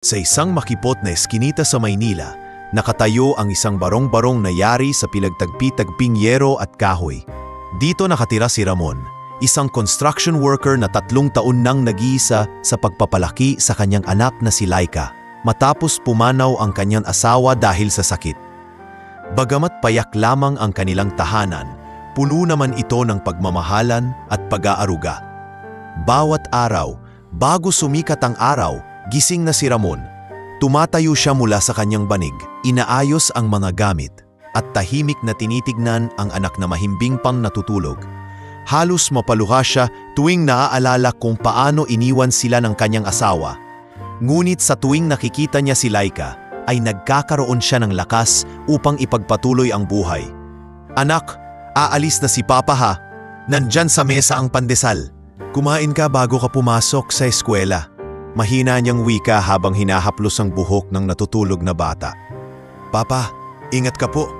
Sa isang makipot na eskinita sa Maynila, nakatayo ang isang barong-barong na yari sa pinagtagpi-tagping yero at kahoy. Dito nakatira si Ramon, isang construction worker na 3 taon nang nag-iisa sa pagpapalaki sa kanyang anak na si Laika, matapos pumanaw ang kanyang asawa dahil sa sakit. Bagamat payak lamang ang kanilang tahanan, puno naman ito ng pagmamahalan at pag-aaruga. Bawat araw, bago sumikat ang araw, gising na si Ramon. Tumatayo siya mula sa kanyang banig, inaayos ang mga gamit, at tahimik na tinitignan ang anak na mahimbing pang natutulog. Halos mapaluha siya tuwing naaalala kung paano iniwan sila ng kanyang asawa. Ngunit sa tuwing nakikita niya si Laika, ay nagkakaroon siya ng lakas upang ipagpatuloy ang buhay. "Anak, aalis na si Papa ha. Nandyan sa mesa ang pandesal. Kumain ka bago ka pumasok sa eskwela." Mahina niyang wika habang hinahaplos ang buhok ng natutulog na bata. "Papa, ingat ka po."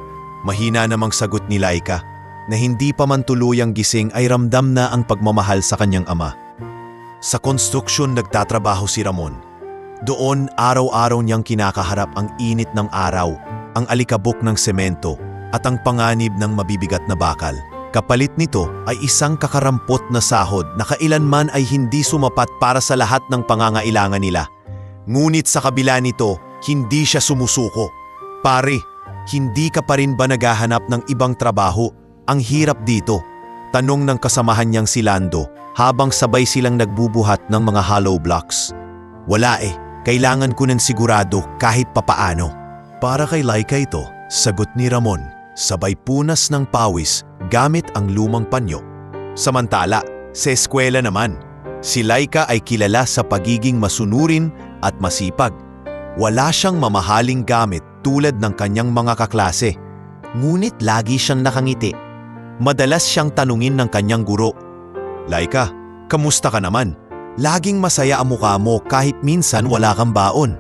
Mahina namang sagot ni Laika, na hindi pa man tuluyang gising ay ramdam na ang pagmamahal sa kanyang ama. Sa konstruksyon nagtatrabaho si Ramon. Doon araw-araw niyang kinakaharap ang init ng araw, ang alikabok ng semento, at ang panganib ng mabibigat na bakal. Kapalit nito ay isang kakarampot na sahod na kailanman ay hindi sumapat para sa lahat ng pangangailangan nila. Ngunit sa kabila nito, hindi siya sumusuko. "Pare, hindi ka pa rin ba naghahanap ng ibang trabaho? Ang hirap dito." Tanong ng kasamahan niyang si Lando habang sabay silang nagbubuhat ng mga hollow blocks. "Wala eh, kailangan ko ng sigurado kahit papaano." "Para kay Laika ito," sagot ni Ramon, sabay punas ng pawis gamit ang lumang panyo. Samantala, sa eskwela naman, si Laika ay kilala sa pagiging masunurin at masipag. Wala siyang mamahaling gamit tulad ng kanyang mga kaklase. Ngunit lagi siyang nakangiti. Madalas siyang tanungin ng kanyang guro, "Laika, kamusta ka naman? Laging masaya ang mukha mo kahit minsan wala kang baon."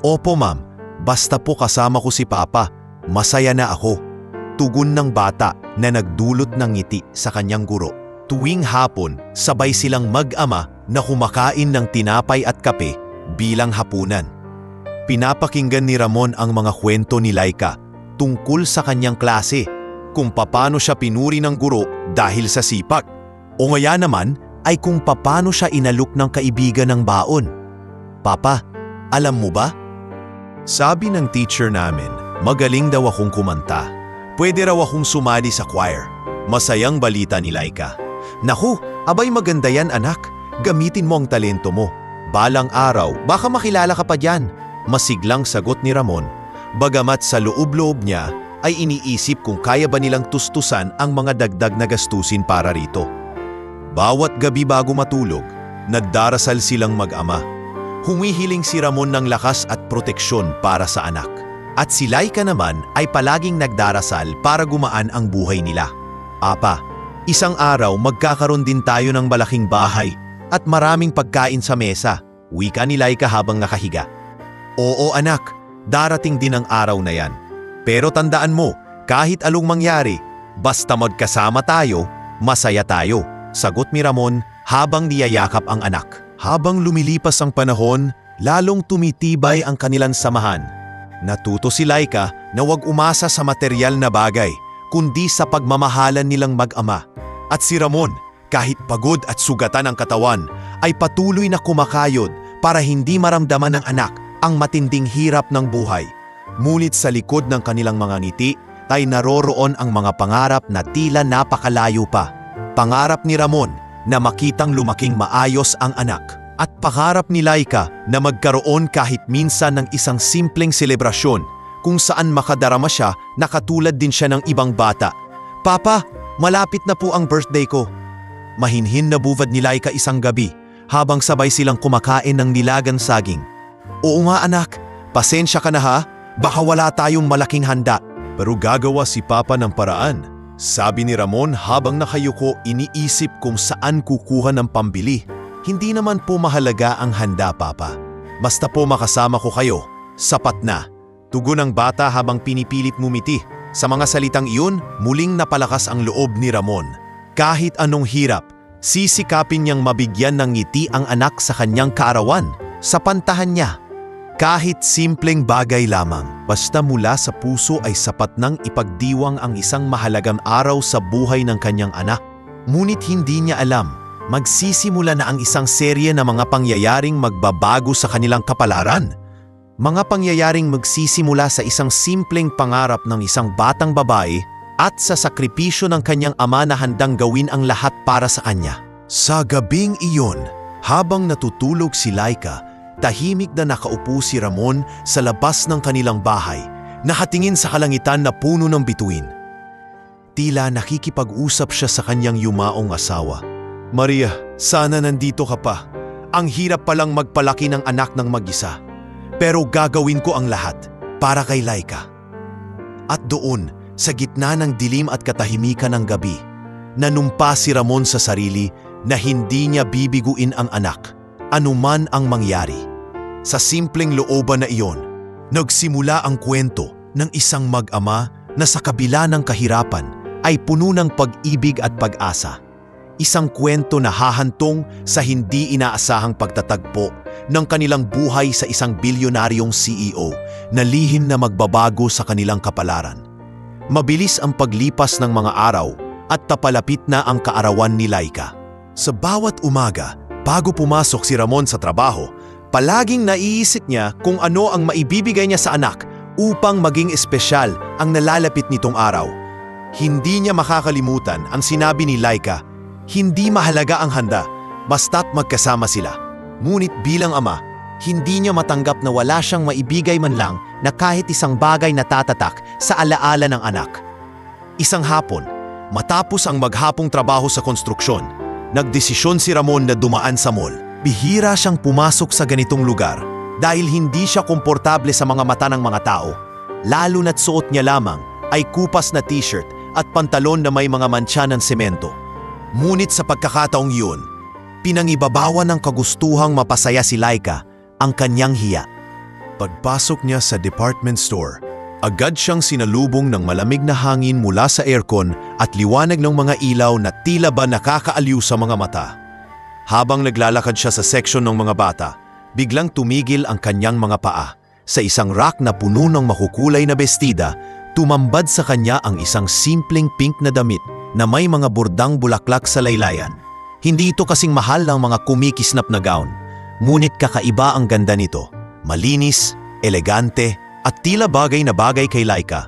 "Opo ma'am, basta po kasama ko si Papa, masaya na ako." Tugon ng bata na nagdulot ng ngiti sa kanyang guro. Tuwing hapon, sabay silang mag-ama na kumakain ng tinapay at kape bilang hapunan. Pinapakinggan ni Ramon ang mga kwento ni Laika tungkol sa kanyang klase, kung paano siya pinuri ng guro dahil sa sipag, o ngaya naman ay kung paano siya inalok ng kaibigan ng baon. "Papa, alam mo ba? Sabi ng teacher namin, magaling daw akong kumanta. Pwede raw akong sumali sa choir." Masayang balita ni Laika. "Naku, abay maganda yan anak. Gamitin mo ang talento mo. Balang araw, baka makilala ka pa dyan." Masiglang sagot ni Ramon, bagamat sa loob-loob niya ay iniisip kung kaya ba nilang tustusan ang mga dagdag na gastusin para rito. Bawat gabi bago matulog, nagdarasal silang mag-ama. Humihiling si Ramon ng lakas at proteksyon para sa anak. At si Laika naman ay palaging nagdarasal para gumaan ang buhay nila. "Apa, isang araw magkakaroon din tayo ng malaking bahay at maraming pagkain sa mesa," wika ni Laika habang nakahiga. "Oo anak, darating din ang araw na yan. Pero tandaan mo, kahit anong mangyari, basta magkasama tayo, masaya tayo," sagot ni Ramon habang niyayakap ang anak. Habang lumilipas ang panahon, lalong tumitibay ang kanilang samahan. Natuto si Laika na huwag umasa sa materyal na bagay, kundi sa pagmamahalan nilang mag-ama. At si Ramon, kahit pagod at sugatan ang katawan, ay patuloy na kumakayod para hindi maramdaman ng anak ang matinding hirap ng buhay. Ngunit sa likod ng kanilang mga ngiti ay naroroon ang mga pangarap na tila napakalayo pa. Pangarap ni Ramon na makitang lumaking maayos ang anak. At pangarap ni Laika na magkaroon kahit minsan ng isang simpleng selebrasyon kung saan makadarama siya na katulad din siya ng ibang bata. "Papa, malapit na po ang birthday ko." Mahinhin na buvad ni Laika isang gabi habang sabay silang kumakain ng nilagang saging. "Oo nga anak, pasensya ka na ha, baka wala tayong malaking handa." "Pero gagawa si Papa ng paraan," sabi ni Ramon habang nakayuko, iniisip kung saan kukuha ng pambili. "Hindi naman po mahalaga ang handa, Papa. Basta po makasama ko kayo, sapat na." Tugon ng bata habang pinipilit ngumiti. Sa mga salitang iyon, muling napalakas ang loob ni Ramon. Kahit anong hirap, sisikapin niyang mabigyan ng ngiti ang anak sa kanyang kaarawan, sa pantahan niya. Kahit simpleng bagay lamang, basta mula sa puso ay sapat nang ipagdiwang ang isang mahalagang araw sa buhay ng kanyang anak. Ngunit hindi niya alam, magsisimula na ang isang serye ng mga pangyayaring magbabago sa kanilang kapalaran. Mga pangyayaring magsisimula sa isang simpleng pangarap ng isang batang babae at sa sakripisyo ng kanyang ama na handang gawin ang lahat para sa kanya. Sa gabing iyon, habang natutulog si Laika, tahimik na nakaupo si Ramon sa labas ng kanilang bahay, nakatingin sa kalangitan na puno ng bituin. Tila nakikipag-usap siya sa kanyang yumaong asawa. Maria, sana nandito ka pa. Ang hirap palang magpalaki ng anak ng mag-isa. Pero gagawin ko ang lahat para kay Laika. At doon, sa gitna ng dilim at katahimikan ng gabi, nanumpa si Ramon sa sarili na hindi niya bibiguin ang anak, anuman ang mangyari. Sa simpleng looban na iyon, nagsimula ang kwento ng isang mag-ama na sa kabila ng kahirapan ay puno ng pag-ibig at pag-asa. Isang kwento na hahantong sa hindi inaasahang pagtatagpo ng kanilang buhay sa isang bilyonaryong CEO na lihim na magbabago sa kanilang kapalaran. Mabilis ang paglipas ng mga araw at tapalapit na ang kaarawan ni Laika. Sa bawat umaga, bago pumasok si Ramon sa trabaho, palaging naiisip niya kung ano ang maibibigay niya sa anak upang maging espesyal ang nalalapit nitong araw. Hindi niya makakalimutan ang sinabi ni Laika, hindi mahalaga ang handa, basta't magkasama sila. Ngunit bilang ama, hindi niya matanggap na wala siyang maibigay man lang na kahit isang bagay na tatatak sa alaala ng anak. Isang hapon, matapos ang maghapong trabaho sa konstruksyon, nagdesisyon si Ramon na dumaan sa mall. Bihira siyang pumasok sa ganitong lugar dahil hindi siya komportable sa mga mata ng mga tao. Lalo na't suot niya lamang ay kupas na t-shirt at pantalon na may mga mantsa ng semento. Ngunit sa pagkakataong yun, pinangibabawan ng kagustuhang mapasaya si Laika ang kanyang hiya. Pagpasok niya sa department store, agad siyang sinalubong ng malamig na hangin mula sa aircon at liwanag ng mga ilaw na tila ba nakakaaliw sa mga mata. Habang naglalakad siya sa seksyon ng mga bata, biglang tumigil ang kanyang mga paa. Sa isang rack na puno ng makukulay na bestida, tumambad sa kanya ang isang simpleng pink na damit na may mga bordang bulaklak sa laylayan. Hindi ito kasing mahal ng mga kumikisnap na gown, ngunit kakaiba ang ganda nito. Malinis, elegante, at tila bagay na bagay kay Laika.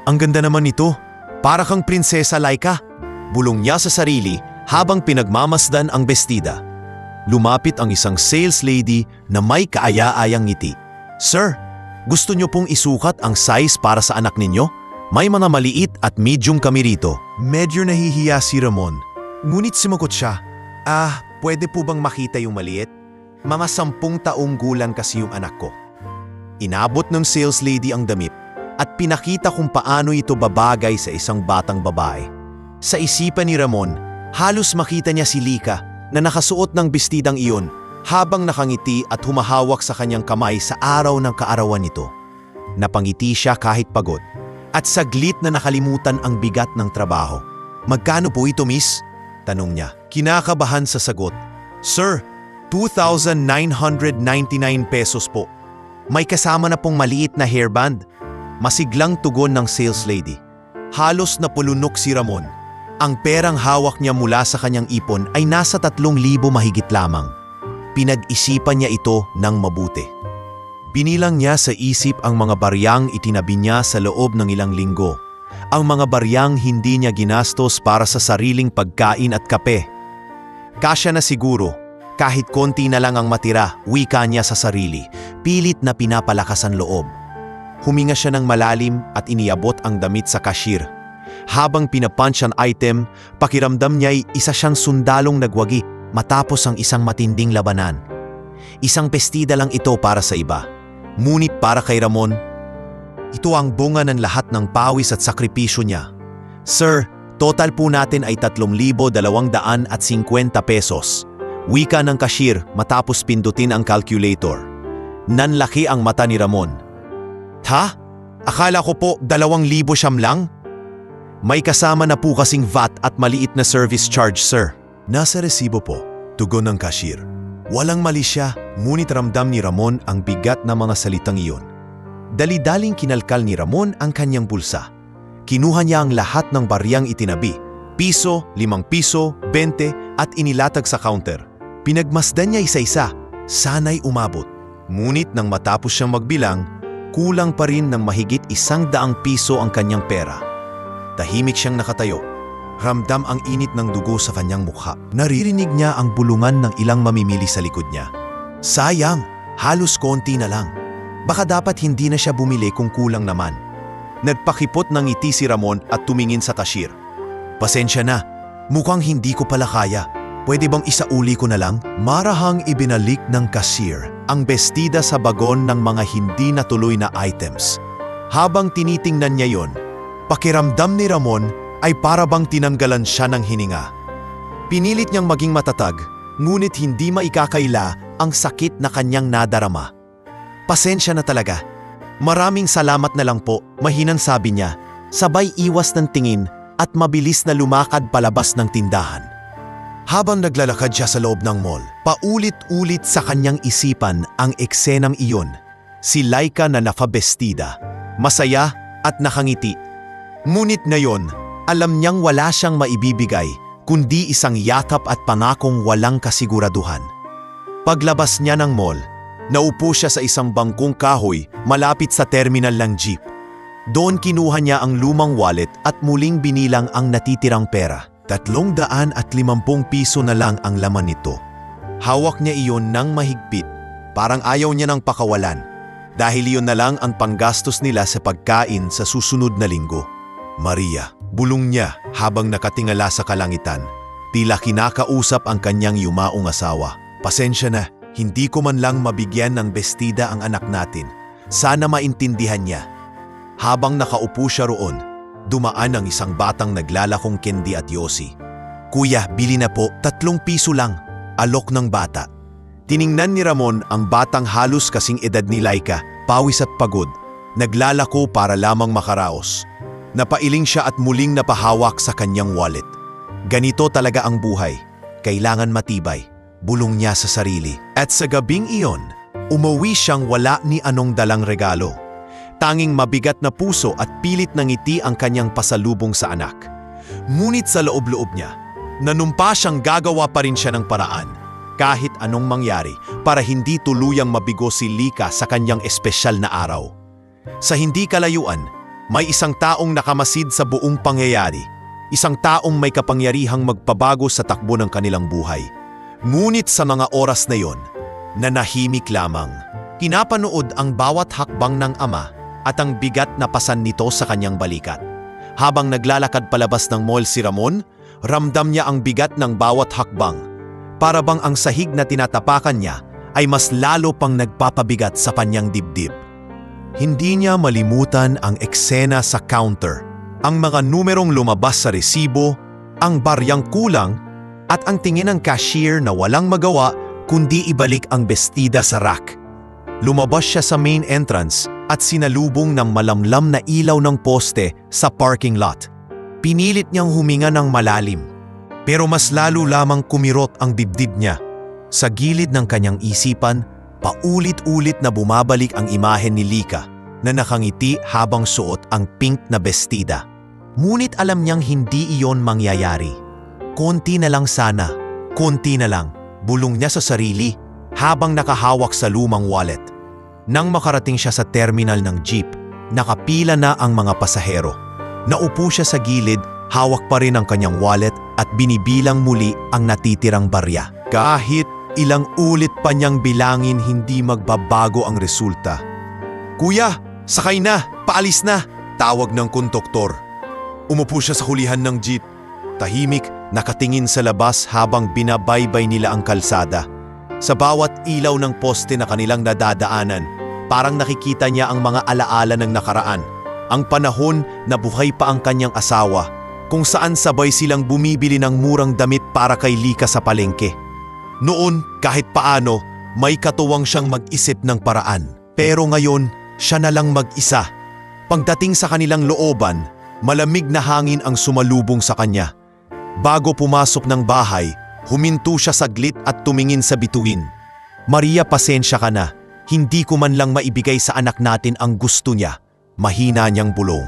Ang ganda naman nito, para kang prinsesa Laika, bulong niya sa sarili habang pinagmamasdan ang bestida. Lumapit ang isang sales lady na may kaaya-ayang ngiti. Sir, gusto niyo pong isukat ang size para sa anak ninyo? May mga maliit at medium kami rito. Medyo nahihiya si Ramon. Ngunit sumagot siya, pwede po bang makita yung maliit? Mga 10 taong gulang kasi yung anak ko. Inabot ng sales lady ang damit at pinakita kung paano ito babagay sa isang batang babae. Sa isipan ni Ramon, halos makita niya si Lika na nakasuot ng bestidang iyon habang nakangiti at humahawak sa kanyang kamay sa araw ng kaarawan nito. Napangiti siya kahit pagod at saglit na nakalimutan ang bigat ng trabaho. Magkano po ito, miss? Tanong niya. Kinakabahan sa sagot. Sir, 2,999 pesos po. May kasama na pong maliit na hairband. Masiglang tugon ng sales lady. Halos napulunok si Ramon. Ang perang hawak niya mula sa kanyang ipon ay nasa 3,000 mahigit lamang. Pinag-isipan niya ito ng mabuti. Binilang niya sa isip ang mga baryang itinabi niya sa loob ng ilang linggo. Ang mga baryang hindi niya ginastos para sa sariling pagkain at kape. Kasya na siguro, kahit konti na lang ang matira, wika niya sa sarili, pilit na pinapalakas ang loob. Huminga siya ng malalim at iniabot ang damit sa cashier. Habang pinapunch ang item, pakiramdam niya'y isa siyang sundalong nagwagi matapos ang isang matinding labanan. Isang pestida lang ito para sa iba. Ngunit para kay Ramon, ito ang bunga ng lahat ng pawis at sakripisyo niya. Sir, total po natin ay 3,250 pesos. Wika ng cashier matapos pindutin ang calculator. Nanlaki ang mata ni Ramon. Ha? Akala ko po 2,000 siyam lang? May kasama na po kasing VAT at maliit na service charge, sir. Nasa resibo po, tugon ng cashier. Walang mali siya, ngunit ramdam ni Ramon ang bigat na mga salitang iyon. Dali-daling kinalkal ni Ramon ang kanyang bulsa. Kinuha niya ang lahat ng baryang itinabi, piso, 5 piso, 20 at inilatag sa counter. Pinagmasdan niya isa-isa, sana'y umabot. Ngunit nang matapos siyang magbilang, kulang pa rin ng mahigit 100 piso ang kanyang pera. Tahimik siyang nakatayo. Ramdam ang init ng dugo sa kanyang mukha. Naririnig niya ang bulungan ng ilang mamimili sa likod niya. Sayang, halos konti na lang. Baka dapat hindi na siya bumili kung kulang naman. Nagpakipot ng ngiti si Ramon at tumingin sa cashier. Pasensya na, mukhang hindi ko pala kaya. Pwede bang isauli ko na lang? Marahang ibinalik ng cashier ang bestida sa bagon ng mga hindi natuloy na items. Habang tinitingnan niya yon, pakiramdam ni Ramon ay para bang tinanggalan siya ng hininga. Pinilit niyang maging matatag, ngunit hindi maikakaila ang sakit na kanyang nadarama. Pasensya na talaga. Maraming salamat na lang po, mahinang sabi niya, sabay iwas ng tingin at mabilis na lumakad palabas ng tindahan. Habang naglalakad siya sa loob ng mall, paulit-ulit sa kanyang isipan ang eksenang iyon. Si Laika na nakabestida, masaya at nakangiti. Ngunit ngayon, alam niyang wala siyang maibibigay kundi isang yakap at pangakong walang kasiguraduhan. Paglabas niya ng mall, naupo siya sa isang bangkong kahoy malapit sa terminal ng jeep. Doon kinuha niya ang lumang wallet at muling binilang ang natitirang pera. 350 piso na lang ang laman nito. Hawak niya iyon ng mahigpit, parang ayaw niya ng pakawalan, dahil iyon na lang ang panggastos nila sa pagkain sa susunod na linggo. Maria, bulong niya habang nakatingala sa kalangitan. Tila kinakausap ang kanyang yumaong asawa. Pasensya na, hindi ko man lang mabigyan ng bestida ang anak natin. Sana maintindihan niya. Habang nakaupo siya roon, dumaan ang isang batang naglalakong candy at yosi. Kuya, bili na po, 3 piso lang. Alok ng bata. Tiningnan ni Ramon ang batang halos kasing edad ni Laika, pawis at pagod. Naglalako para lamang makaraos. Napailing siya at muling napahawak sa kanyang wallet. Ganito talaga ang buhay. Kailangan matibay, bulong niya sa sarili. At sa gabing iyon, umuwi siyang wala ni anong dalang regalo. Tanging mabigat na puso at pilit na ngiti ang kanyang pasalubong sa anak. Ngunit sa loob-loob niya, nanumpa siyang gagawa pa rin siya ng paraan, kahit anong mangyari, para hindi tuluyang mabigo si Lika sa kanyang espesyal na araw. Sa hindi kalayuan, may isang taong nakamasid sa buong pangyayari, isang taong may kapangyarihang magpabago sa takbo ng kanilang buhay. Ngunit sa mga oras na yon, nanahimik lamang. Kinapanood ang bawat hakbang ng ama at ang bigat na pasan nito sa kanyang balikat. Habang naglalakad palabas ng mall si Ramon, ramdam niya ang bigat ng bawat hakbang. Para bang ang sahig na tinatapakan niya ay mas lalo pang nagpapabigat sa kanyang dibdib. Hindi niya malimutan ang eksena sa counter, ang mga numerong lumabas sa resibo, ang baryang kulang, at ang tingin ng cashier na walang magawa kundi ibalik ang bestida sa rack. Lumabas siya sa main entrance at sinalubong ng malamlam na ilaw ng poste sa parking lot. Pinilit niyang huminga ng malalim, pero mas lalo lamang kumirot ang dibdib niya. Sa gilid ng kanyang isipan, paulit-ulit na bumabalik ang imahe ni Lika na nakangiti habang suot ang pink na bestida. Ngunit alam niyang hindi iyon mangyayari. Konti na lang sana, konti na lang, bulong niya sa sarili habang nakahawak sa lumang wallet. Nang makarating siya sa terminal ng jeep, nakapila na ang mga pasahero. Naupo siya sa gilid, hawak pa rin ang kanyang wallet at binibilang muli ang natitirang barya. Kahit ilang ulit pa niyang bilangin, hindi magbabago ang resulta. "Kuya, sakay na! Paalis na!" tawag ng konduktor. Umupo siya sa hulihan ng jeep. Tahimik, nakatingin sa labas habang binabaybay nila ang kalsada. Sa bawat ilaw ng poste na kanilang nadadaanan, parang nakikita niya ang mga alaala ng nakaraan. Ang panahon na buhay pa ang kanyang asawa, kung saan sabay silang bumibili ng murang damit para kay Lika sa palengke. Noon, kahit paano, may katuwang siyang mag-isip ng paraan. Pero ngayon, siya na lang mag-isa. Pagdating sa kanilang looban, malamig na hangin ang sumalubong sa kanya. Bago pumasok ng bahay, huminto siya saglit at tumingin sa bituin. Maria, pasensya ka na. Hindi ko man lang maibigay sa anak natin ang gusto niya. Mahina niyang bulong.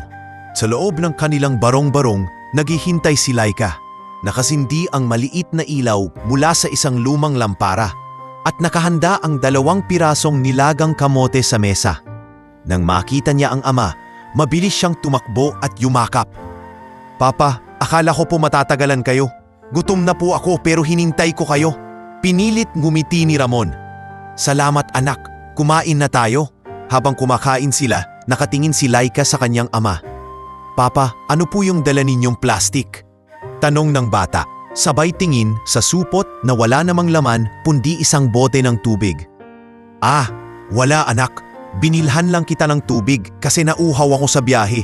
Sa loob ng kanilang barong-barong, naghihintay si Laika. Nakasindi ang maliit na ilaw mula sa isang lumang lampara at nakahanda ang 2 pirasong nilagang kamote sa mesa. Nang makita niya ang ama, mabilis siyang tumakbo at yumakap. Papa, akala ko po matatagalan kayo. Gutom na po ako pero hinintay ko kayo. Pinilit ngumiti ni Ramon. Salamat anak, kumain na tayo. Habang kumakain sila, nakatingin si Laika sa kanyang ama. Papa, ano po yung dala ninyong plastic? Tanong ng bata, sabay tingin sa supot na wala namang laman kundi isang bote ng tubig. Ah, wala anak. Binilhan lang kita ng tubig kasi nauhaw ako sa biyahe.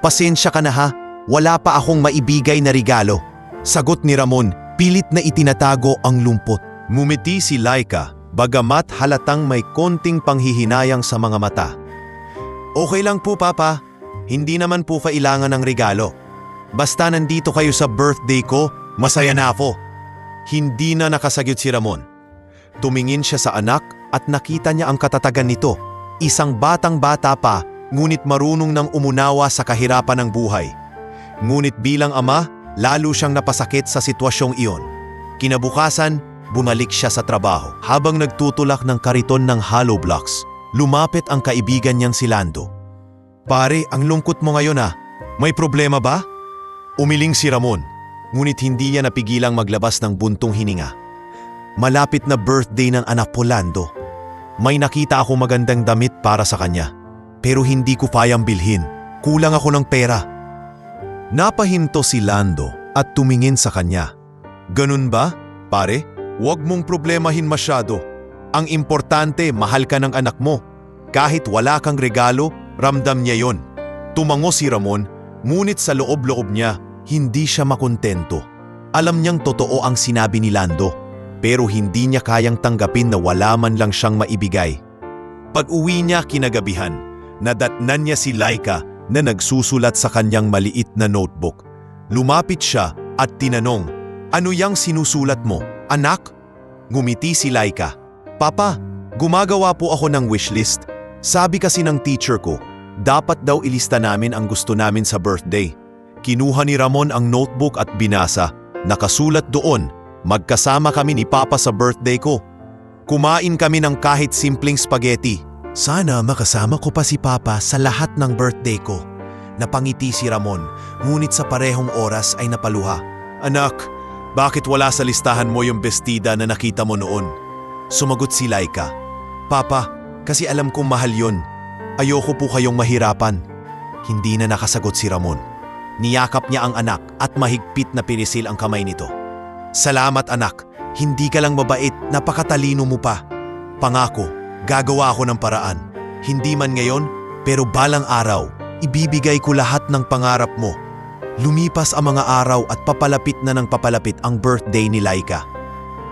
Pasensya ka na ha, wala pa akong maibigay na regalo. Sagot ni Ramon, pilit na itinatago ang lumpot. Ngumiti si Laika, bagamat halatang may konting panghihinayang sa mga mata. Okay lang po papa, hindi naman po kailangan ng regalo. Basta nandito kayo sa birthday ko, masaya na ako. Hindi na nakasagot si Ramon. Tumingin siya sa anak at nakita niya ang katatagan nito. Isang batang-bata pa, ngunit marunong nang umunawa sa kahirapan ng buhay. Ngunit bilang ama, lalo siyang napasakit sa sitwasyong iyon. Kinabukasan, bumalik siya sa trabaho. Habang nagtutulak ng kariton ng hollow blocks, lumapit ang kaibigan niyang si Lando. Pare, ang lungkot mo ngayon ah. May problema ba? Umiling si Ramon, ngunit hindi niya napigilang maglabas ng buntong hininga. Malapit na birthday ng anak po Lando. May nakita ako magandang damit para sa kanya, pero hindi ko kayang bilhin. Kulang ako ng pera. Napahinto si Lando at tumingin sa kanya. Ganun ba, pare? Huwag mong problemahin masyado. Ang importante, mahal ka ng anak mo. Kahit wala kang regalo, ramdam niya yon. Tumango si Ramon, ngunit sa loob-loob niya, hindi siya makontento. Alam niyang totoo ang sinabi ni Lando, pero hindi niya kayang tanggapin na wala man lang siyang maibigay. Pag-uwi niya kinagabihan, nadatnan niya si Laika na nagsusulat sa kanyang maliit na notebook. Lumapit siya at tinanong, "Ano yang sinusulat mo, anak?" Ngumiti si Laika, "Papa, gumagawa po ako ng wishlist. Sabi kasi ng teacher ko, dapat daw ilista namin ang gusto namin sa birthday." Kinuha ni Ramon ang notebook at binasa. Nakasulat doon, magkasama kami ni Papa sa birthday ko. Kumain kami ng kahit simpleng spaghetti. Sana makasama ko pa si Papa sa lahat ng birthday ko. Napangiti si Ramon, ngunit sa parehong oras ay napaluha. Anak, bakit wala sa listahan mo yung bestida na nakita mo noon? Sumagot si Laika. Papa, kasi alam kong mahal yun. Ayoko po kayong mahirapan. Hindi na nakasagot si Ramon. Niyakap niya ang anak at mahigpit na pinisil ang kamay nito. Salamat anak, hindi ka lang mabait, napakatalino mo pa. Pangako, gagawa ako ng paraan. Hindi man ngayon, pero balang araw, ibibigay ko lahat ng pangarap mo. Lumipas ang mga araw at papalapit na ng papalapit ang birthday ni Laika.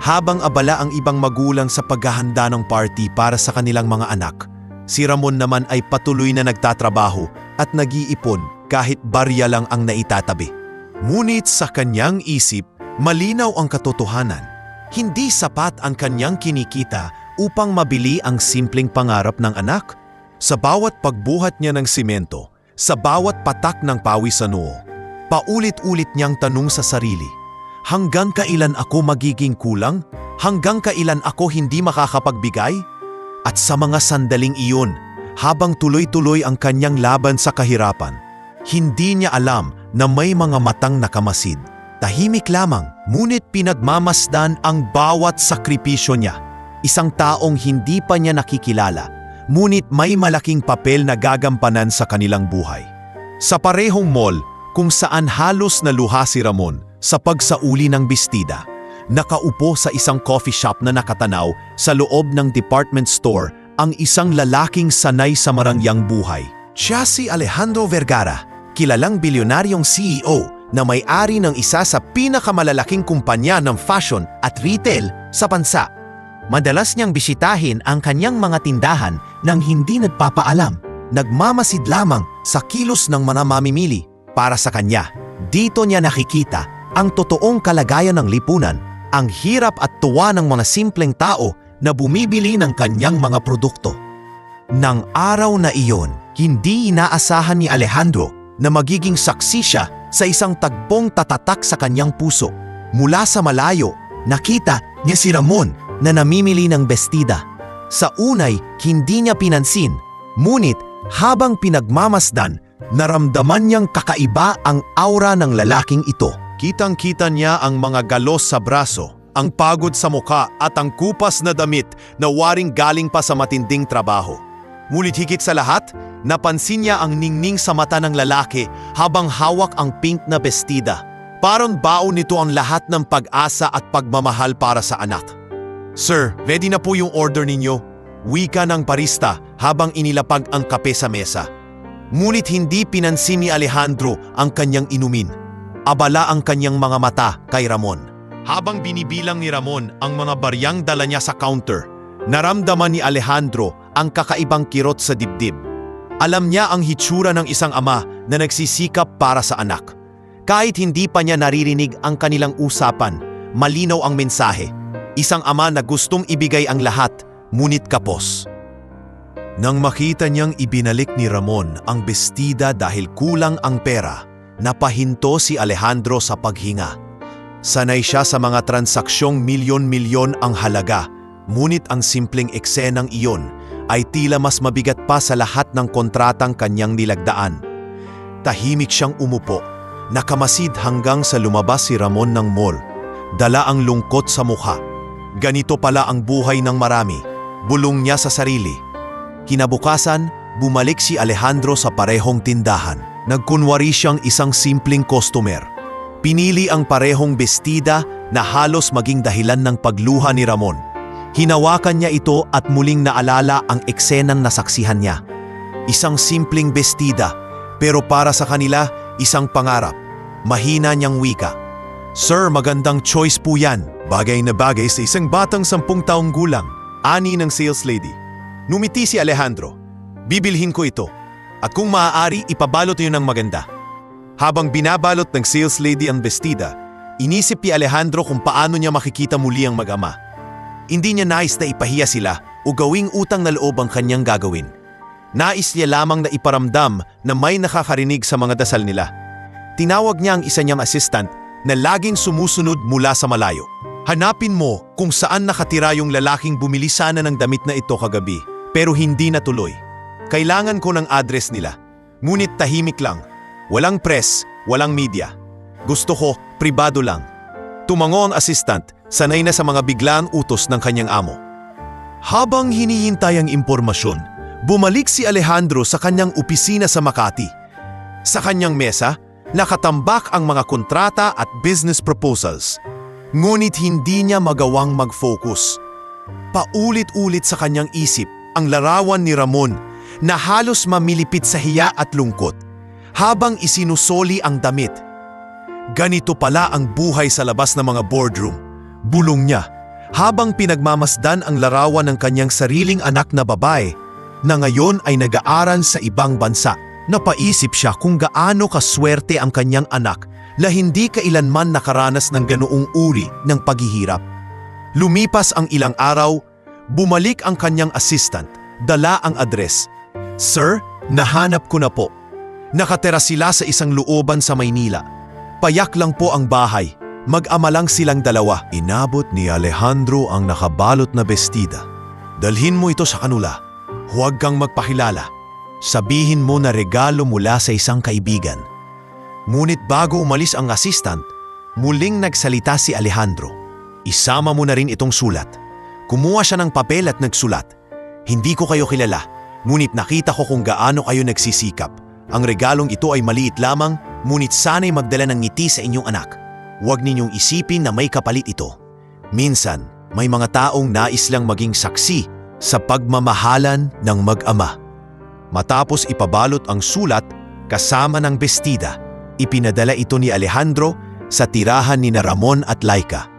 Habang abala ang ibang magulang sa paghahanda ng party para sa kanilang mga anak, si Ramon naman ay patuloy na nagtatrabaho at nag-iipon kahit barya lang ang naitatabi. Ngunit sa kanyang isip, malinaw ang katotohanan. Hindi sapat ang kanyang kinikita upang mabili ang simpleng pangarap ng anak. Sa bawat pagbuhat niya ng simento, sa bawat patak ng pawis sa noo, paulit-ulit niyang tanong sa sarili, hanggang kailan ako magiging kulang? Hanggang kailan ako hindi makakapagbigay? At sa mga sandaling iyon, habang tuloy-tuloy ang kanyang laban sa kahirapan, hindi niya alam na may mga matang nakamasid. Tahimik lamang, ngunit pinagmamasdan ang bawat sakripisyo niya. Isang taong hindi pa niya nakikilala, ngunit may malaking papel na gagampanan sa kanilang buhay. Sa parehong mall, kung saan halos naluha si Ramon sa pagsauli ng bestida, nakaupo sa isang coffee shop na nakatanaw sa loob ng department store ang isang lalaking sanay sa marangyang buhay. Siya si Alejandro Vergara, kilalang bilyonaryong CEO na may-ari ng isa sa pinakamalalaking kumpanya ng fashion at retail sa bansa. Madalas niyang bisitahin ang kanyang mga tindahan nang hindi nagpapaalam. Nagmamasid lamang sa kilos ng mga mamimili para sa kanya. Dito niya nakikita ang totoong kalagayan ng lipunan, ang hirap at tuwa ng mga simpleng tao na bumibili ng kanyang mga produkto. Nang araw na iyon, hindi inaasahan ni Alejandro na magiging saksi siya sa isang tagpong tatatak sa kanyang puso. Mula sa malayo, nakita niya si Ramon na namimili ng bestida. Sa unay, hindi niya pinansin, ngunit habang pinagmamasdan, naramdaman niyang kakaiba ang aura ng lalaking ito. Kitang-kita niya ang mga galos sa braso, ang pagod sa muka at ang kupas na damit na waring galing pa sa matinding trabaho. Ngunit higit sa lahat, napansin niya ang ningning sa mata ng lalaki habang hawak ang pink na bestida. Parang baon nito ang lahat ng pag-asa at pagmamahal para sa anak. "Sir, ready na po yung order ninyo," wika ng barista habang inilapag ang kape sa mesa. Ngunit hindi pinansin ni Alejandro ang kanyang inumin. Abala ang kanyang mga mata kay Ramon. Habang binibilang ni Ramon ang mga baryang dala niya sa counter, naramdaman ni Alejandro ang kakaibang kirot sa dibdib. Alam niya ang hitsura ng isang ama na nagsisikap para sa anak. Kahit hindi pa niya naririnig ang kanilang usapan, malinaw ang mensahe. Isang ama na gustong ibigay ang lahat, ngunit kapos. Nang makita niyang ibinalik ni Ramon ang bestida dahil kulang ang pera, napahinto si Alejandro sa paghinga. Sanay siya sa mga transaksyong milyon-milyon ang halaga, ngunit ang simpleng eksenang iyon ay tila mas mabigat pa sa lahat ng kontratang kanyang nilagdaan. Tahimik siyang umupo, nakamasid hanggang sa lumabas si Ramon ng mall. Dala ang lungkot sa mukha. Ganito pala ang buhay ng marami, bulong niya sa sarili. Kinabukasan, bumalik si Alejandro sa parehong tindahan. Nagkunwari siyang isang simpleng customer. Pinili ang parehong bestida na halos maging dahilan ng pagluha ni Ramon. Hinawakan niya ito at muling naalala ang eksenang nasaksihan niya. Isang simpleng bestida, pero para sa kanila, isang pangarap. Mahina niyang wika. "Sir, magandang choice po yan." Bagay na bagay sa isang batang 10 taong gulang, ani ng sales lady. Numiti si Alejandro. "Bibilhin ko ito. At kung maaari, ipabalot niyo ng maganda." Habang binabalot ng sales lady ang bestida, inisip ni Alejandro kung paano niya makikita muli ang mag-ama. Hindi niya nais na ipahiya sila o gawing utang na loob ang kanyang gagawin. Nais niya lamang na iparamdam na may nakakarinig sa mga dasal nila. Tinawag niya ang isa niyang assistant na laging sumusunod mula sa malayo. "Hanapin mo kung saan nakatira yung lalaking bumili sana ng damit na ito kagabi, pero hindi natuloy. Kailangan ko ng address nila. Ngunit tahimik lang. Walang press, walang media. Gusto ko, pribado lang." Tumango ang assistant, sanay na sa mga biglaang utos ng kanyang amo. Habang hinihintay ang impormasyon, bumalik si Alejandro sa kanyang opisina sa Makati. Sa kanyang mesa, nakatambak ang mga kontrata at business proposals. Ngunit hindi niya magawang mag-focus. Paulit-ulit sa kanyang isip ang larawan ni Ramon na halos mamilipit sa hiya at lungkot habang isinusoli ang damit. Ganito pala ang buhay sa labas ng mga boardroom, bulong niya habang pinagmamasdan ang larawan ng kanyang sariling anak na babae na ngayon ay nag-aaral sa ibang bansa. Napaisip siya kung gaano kaswerte ang kanyang anak na hindi kailanman nakaranas ng ganoong uri ng paghihirap. Lumipas ang ilang araw, bumalik ang kanyang assistant, dala ang address. "Sir, nahanap ko na po." Nakatira sila sa isang looban sa Maynila. Payak lang po ang bahay, mag-ama lang silang dalawa. Inabot ni Alejandro ang nakabalot na bestida. "Dalhin mo ito sa kanila. Huwag kang magpakilala. Sabihin mo na regalo mula sa isang kaibigan." Ngunit bago umalis ang assistant, muling nagsalita si Alejandro. "Isama mo na rin itong sulat." Kumuha siya ng papel at nagsulat. "Hindi ko kayo kilala, ngunit nakita ko kung gaano kayo nagsisikap. Ang regalong ito ay maliit lamang, ngunit sana'y magdala ng ngiti sa inyong anak. Huwag ninyong isipin na may kapalit ito. Minsan, may mga taong nais lang maging saksi sa pagmamahalan ng mag-ama." Matapos ipabalot ang sulat kasama ng bestida, ipinadala ito ni Alejandro sa tirahan ni Ramon at Laika.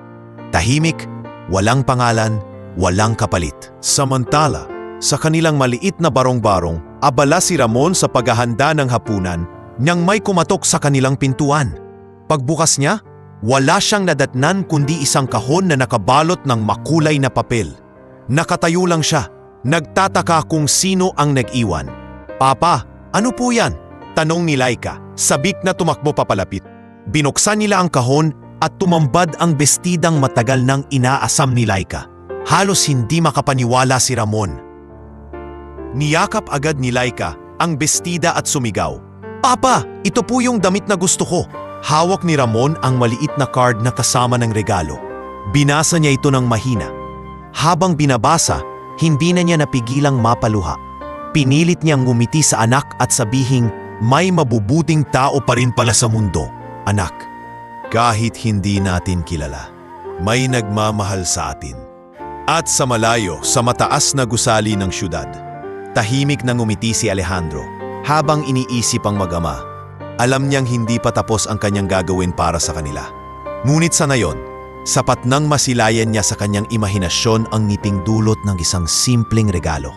Tahimik, walang pangalan, walang kapalit. Samantala, sa kanilang maliit na barong-barong, abala si Ramon sa paghahanda ng hapunan nang may kumatok sa kanilang pintuan. Pagbukas niya, wala siyang nadatnan kundi isang kahon na nakabalot ng makulay na papel. Nakatayo lang siya. Nagtataka kung sino ang nag-iwan. Papa, ano po yan? Tanong ni Laika, sabik na tumakbo papalapit. Binuksan nila ang kahon at tumambad ang bestidang matagal nang inaasam ni Laika. Halos hindi makapaniwala si Ramon. Niyakap agad ni Laika ang bestida at sumigaw. Papa, ito po yung damit na gusto ko. Hawak ni Ramon ang maliit na card na kasama ng regalo. Binasa niya ito ng mahina. Habang binabasa, hindi na niya napigilang mapaluha. Pinilit niyang ngumiti sa anak at sabihing, may mabubuting tao pa rin pala sa mundo, anak. Kahit hindi natin kilala, may nagmamahal sa atin. At sa malayo, sa mataas na gusali ng syudad, tahimik na ngumiti si Alejandro habang iniisip ang mag-ama. Alam niyang hindi pa tapos ang kanyang gagawin para sa kanila. Ngunit sa ngayon, sapat nang masilayan niya sa kanyang imahinasyon ang ngiting dulot ng isang simpleng regalo.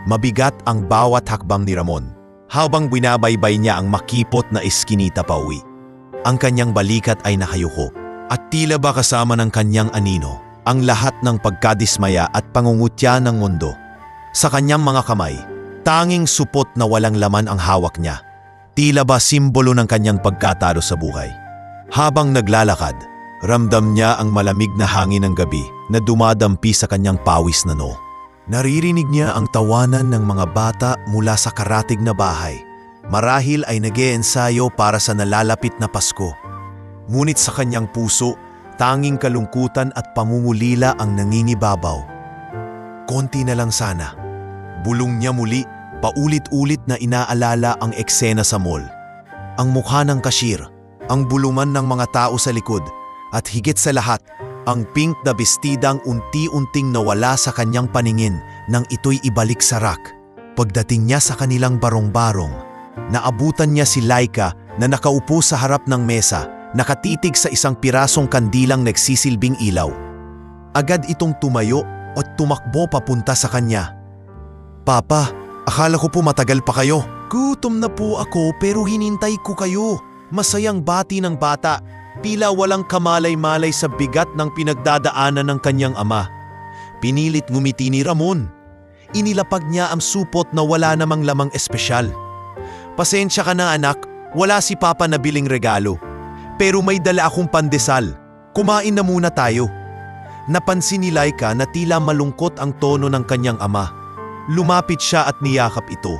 Mabigat ang bawat hakbang ni Ramon habang binabaybay niya ang makipot na eskinita pauwi. Ang kanyang balikat ay nakayuko at tila ba kasama ng kanyang anino ang lahat ng pagkadismaya at pangungutya ng mundo. Sa kanyang mga kamay, tanging supot na walang laman ang hawak niya. Tila ba simbolo ng kanyang pagkatalo sa buhay. Habang naglalakad, ramdam niya ang malamig na hangin ng gabi na dumadampi sa kanyang pawis na noo. Naririnig niya ang tawanan ng mga bata mula sa karatig na bahay. Marahil ay nag-iensayo para sa nalalapit na Pasko. Ngunit sa kanyang puso, tanging kalungkutan at pangungulila ang nangingibabaw. Konti na lang sana. Bulong niya muli, paulit-ulit na inaalala ang eksena sa mall. Ang mukha ng cashier, ang buluman ng mga tao sa likod, at higit sa lahat, ang pink na bestidang unti-unting nawala sa kanyang paningin nang ito'y ibalik sa rack. Pagdating niya sa kanilang barong-barong, naabutan niya si Laika na nakaupo sa harap ng mesa, nakatitig sa isang pirasong kandilang nagsisilbing ilaw. Agad itong tumayo at tumakbo papunta sa kanya. Papa, akala ko po matagal pa kayo. Gutom na po ako pero hinintay ko kayo. Masayang bati ng bata. Tila walang kamalay-malay sa bigat ng pinagdadaanan ng kanyang ama. Pinilit ngumiti ni Ramon. Inilapag niya ang supot na wala namang lamang espesyal. Pasensya ka na anak, wala si Papa na biling regalo. Pero may dala akong pandesal. Kumain na muna tayo. Napansin ni Laika na tila malungkot ang tono ng kanyang ama. Lumapit siya at niyakap ito.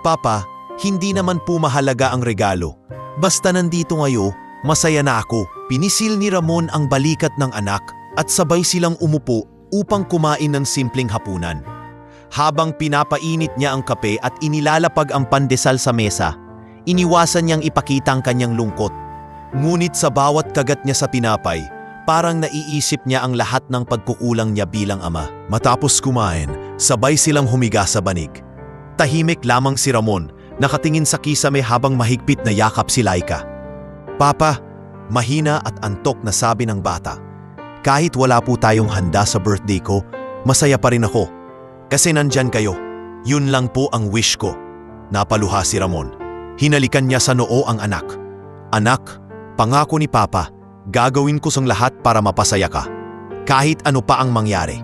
Papa, hindi naman po mahalaga ang regalo. Basta nandito ngayon, masaya na ako. Pinisil ni Ramon ang balikat ng anak at sabay silang umupo upang kumain ng simpleng hapunan. Habang pinapainit niya ang kape at inilalapag ang pandesal sa mesa, iniwasan niyang ipakita ang kanyang lungkot. Ngunit sa bawat kagat niya sa tinapay, parang naiisip niya ang lahat ng pagkukulang niya bilang ama. Matapos kumain, sabay silang humiga sa banig. Tahimik lamang si Ramon, nakatingin sa kisame habang mahigpit na yakap si Laika. Papa, mahina at antok na sabi ng bata. Kahit wala po tayong handa sa birthday ko, masaya pa rin ako. Kasi nandyan kayo. Yun lang po ang wish ko. Napaluha si Ramon. Hinalikan niya sa noo ang anak. Anak, pangako ni Papa, gagawin ko sang lahat para mapasaya ka. Kahit ano pa ang mangyari.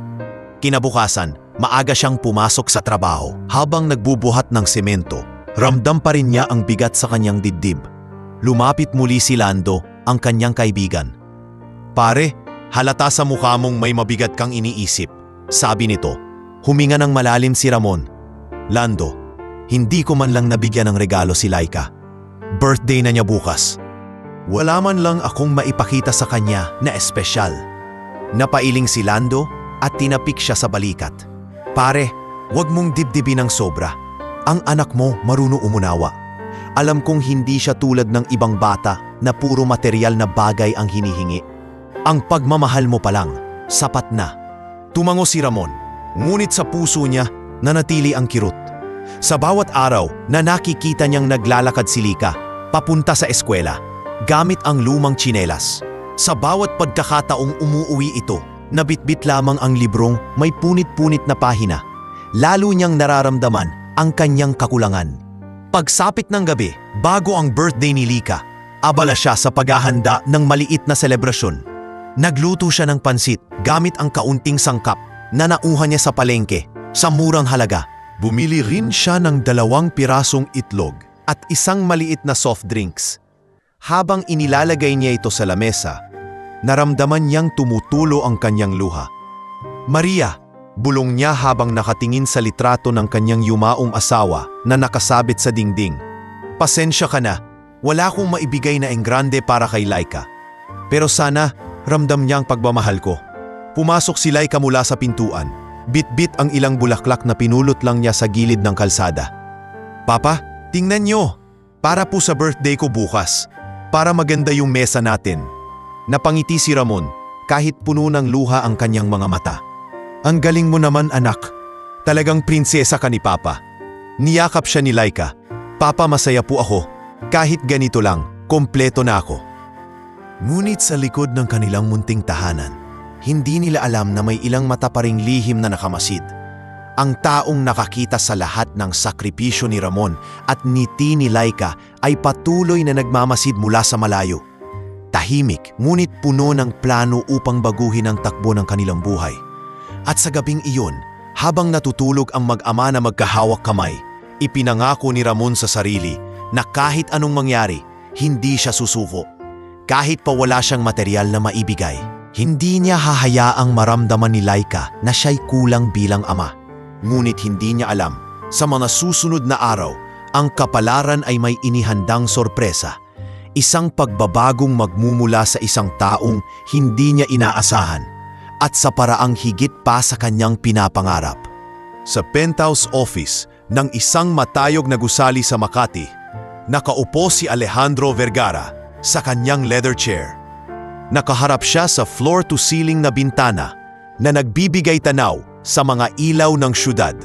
Kinabukasan, maaga siyang pumasok sa trabaho. Habang nagbubuhat ng semento, ramdam pa rin niya ang bigat sa kanyang dibdib. Lumapit muli si Lando, ang kanyang kaibigan. Pare, halata sa mukha mong may mabigat kang iniisip, sabi nito. Huminga ng malalim si Ramon. Lando, hindi ko man lang nabigyan ng regalo si Laika. Birthday na niya bukas. Wala man lang akong maipakita sa kanya na espesyal. Napailing si Lando at tinapik siya sa balikat. Pare, huwag mong dibdibin ng sobra. Ang anak mo marunong umunawa. Alam kong hindi siya tulad ng ibang bata na puro material na bagay ang hinihingi. Ang pagmamahal mo pa lang, sapat na. Tumango si Ramon, ngunit sa puso niya nanatili ang kirot. Sa bawat araw na nakikita niyang naglalakad si Lika, papunta sa eskwela, gamit ang lumang tsinelas. Sa bawat pagkakataong umuuwi ito, nabitbit lamang ang librong may punit-punit na pahina. Lalo niyang nararamdaman ang kanyang kakulangan. Pagsapit ng gabi, bago ang birthday ni Lika, abala siya sa paghahanda ng maliit na selebrasyon. Nagluto siya ng pansit gamit ang kaunting sangkap na nauha niya sa palengke sa murang halaga. Bumili rin siya ng 2 pirasong itlog at isang maliit na soft drinks. Habang inilalagay niya ito sa lamesa, naramdaman niyang tumutulo ang kanyang luha. Maria, bulong niya habang nakatingin sa litrato ng kanyang yumaong asawa na nakasabit sa dingding. Pasensya ka na, wala akong maibigay na enggrande para kay Laika. Pero sana, ramdam niya ang pagmamahal ko. Pumasok si Laika mula sa pintuan. Bit-bit ang ilang bulaklak na pinulot lang niya sa gilid ng kalsada. Papa, tingnan niyo! Para po sa birthday ko bukas. Para maganda yung mesa natin. Napangiti si Ramon kahit puno ng luha ang kanyang mga mata. Ang galing mo naman anak. Talagang prinsesa ka ni Papa. Niyakap siya ni Laika. Papa, masaya po ako. Kahit ganito lang, kompleto na ako. Ngunit sa likod ng kanilang munting tahanan, hindi nila alam na may ilang mata pa ring lihim na nakamasid. Ang taong nakakita sa lahat ng sakripisyo ni Ramon at ngiti ni Laika ay patuloy na nagmamasid mula sa malayo. Tahimik, ngunit puno ng plano upang baguhin ang takbo ng kanilang buhay. At sa gabing iyon, habang natutulog ang mag-ama na magkahawak kamay, ipinangako ni Ramon sa sarili na kahit anong mangyari, hindi siya susuko. Kahit pa wala siyang material na maibigay, hindi niya hahayaang maramdaman ni Laika na siya'y kulang bilang ama. Ngunit hindi niya alam, sa mga susunod na araw, ang kapalaran ay may inihandang sorpresa. Isang pagbabagong magmumula sa isang taong hindi niya inaasahan at sa paraang higit pa sa kanyang pinapangarap. Sa penthouse office ng isang matayog na gusali sa Makati, nakaupo si Alejandro Vergara sa kanyang leather chair. Nakaharap siya sa floor-to-ceiling na bintana na nagbibigay tanaw sa mga ilaw ng syudad.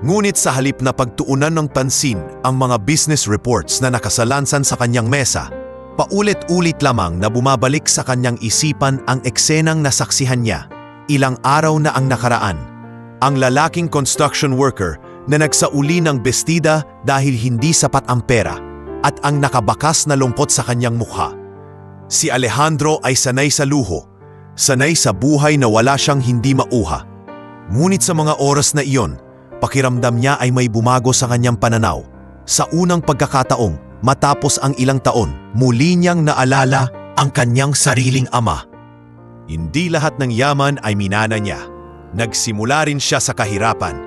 Ngunit sa halip na pagtuunan ng pansin ang mga business reports na nakasalansan sa kanyang mesa, paulit-ulit lamang na bumabalik sa kanyang isipan ang eksenang nasaksihan niya. Ilang araw na ang nakaraan. Ang lalaking construction worker na nagsauli ng bestida dahil hindi sapat ang pera at ang nakabakas na lungkot sa kanyang mukha. Si Alejandro ay sanay sa luho, sanay sa buhay na wala siyang hindi mauha. Ngunit sa mga oras na iyon, pakiramdam niya ay may bumago sa kanyang pananaw. Sa unang pagkakataong, matapos ang ilang taon, muli niyang naalala ang kanyang sariling ama. Hindi lahat ng yaman ay minana niya. Nagsimula rin siya sa kahirapan.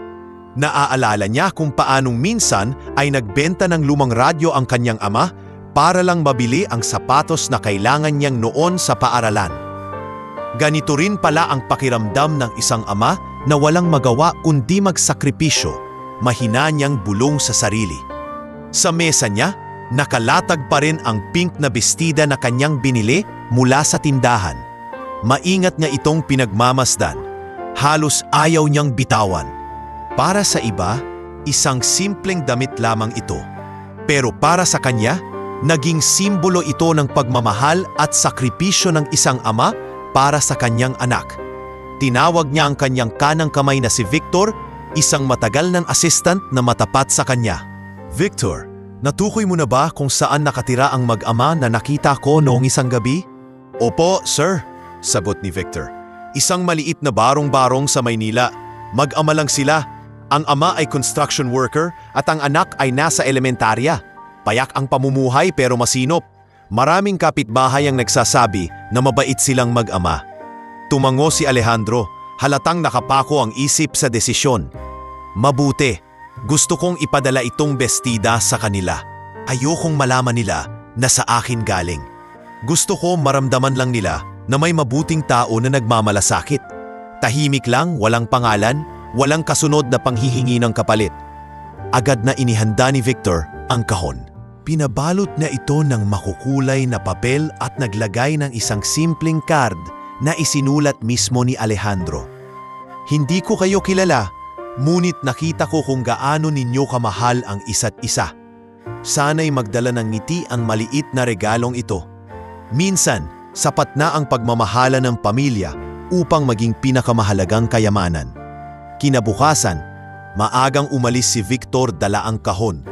Naaalala niya kung paanong minsan ay nagbenta ng lumang radyo ang kanyang ama para lang mabili ang sapatos na kailangan niyang noon sa paaralan. Ganito rin pala ang pakiramdam ng isang ama na walang magawa kundi magsakripisyo, mahina niyang bulong sa sarili. Sa mesa niya, nakalatag pa rin ang pink na bestida na kanyang binili mula sa tindahan. Maingat niya itong pinagmamasdan. Halos ayaw niyang bitawan. Para sa iba, isang simpleng damit lamang ito. Pero para sa kanya, naging simbolo ito ng pagmamahal at sakripisyo ng isang ama para sa kanyang anak. Tinawag niya ang kanyang kanang kamay na si Victor, isang matagal ng assistant na matapat sa kanya. Victor, natukoy mo na ba kung saan nakatira ang mag-ama na nakita ko noong isang gabi? Opo, sir, sagot ni Victor. Isang maliit na barong-barong sa Maynila. Mag-ama lang sila. Ang ama ay construction worker at ang anak ay nasa elementarya. Payak ang pamumuhay pero masinop. Maraming kapitbahay ang nagsasabi na mabait silang mag-ama. Tumango si Alejandro, halatang nakapako ang isip sa desisyon. Mabuti, gusto kong ipadala itong bestida sa kanila. Ayokong malaman nila na sa akin galing. Gusto ko maramdaman lang nila na may mabuting tao na nagmamalasakit. Tahimik lang, walang pangalan, walang kasunod na panghihingi ng kapalit. Agad na inihanda ni Victor ang kahon. Pinabalot na ito ng makukulay na papel at naglagay ng isang simpleng card na isinulat mismo ni Alejandro. Hindi ko kayo kilala, ngunit nakita ko kung gaano ninyo kamahal ang isa't isa. Sana'y magdala ng ngiti ang maliit na regalong ito. Minsan, sapat na ang pagmamahala ng pamilya upang maging pinakamahalagang kayamanan. Kinabukasan, maagang umalis si Victor dala ang kahon.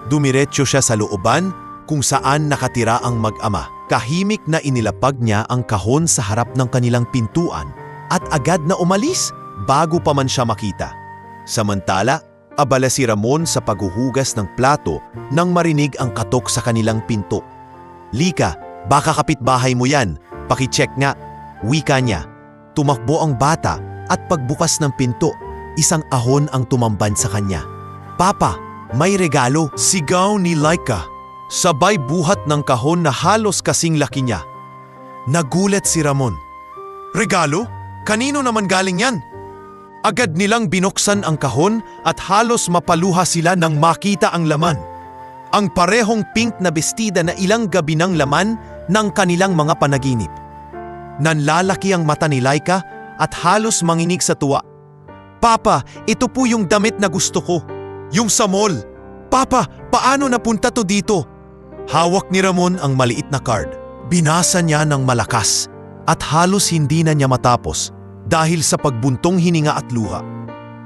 Dumiretso siya sa looban kung saan nakatira ang mag-ama. Kahimik na inilapag niya ang kahon sa harap ng kanilang pintuan at agad na umalis bago pa man siya makita. Samantala, abala si Ramon sa paghuhugas ng plato nang marinig ang katok sa kanilang pinto. "Lika, baka kapitbahay mo yan. Pakicheck nga," wika niya. Tumakbo ang bata at pagbukas ng pinto, isang ahon ang tumamban sa kanya. "Papa, may regalo!" sigaw ni Laika. Sabay buhat ng kahon na halos kasing laki niya. Nagulat si Ramon. "Regalo? Kanino naman galing yan?" Agad nilang binuksan ang kahon at halos mapaluha sila nang makita ang laman. Ang parehong pink na bestida na ilang gabi ng laman ng kanilang mga panaginip. Nanlalaki ang mata ni Laika at halos manginig sa tuwa. "Papa, ito po yung damit na gusto ko. Yung sa mall. Papa, paano napunta to dito?" Hawak ni Ramon ang maliit na card. Binasa niya ng malakas at halos hindi na niya matapos dahil sa pagbuntong hininga at luha.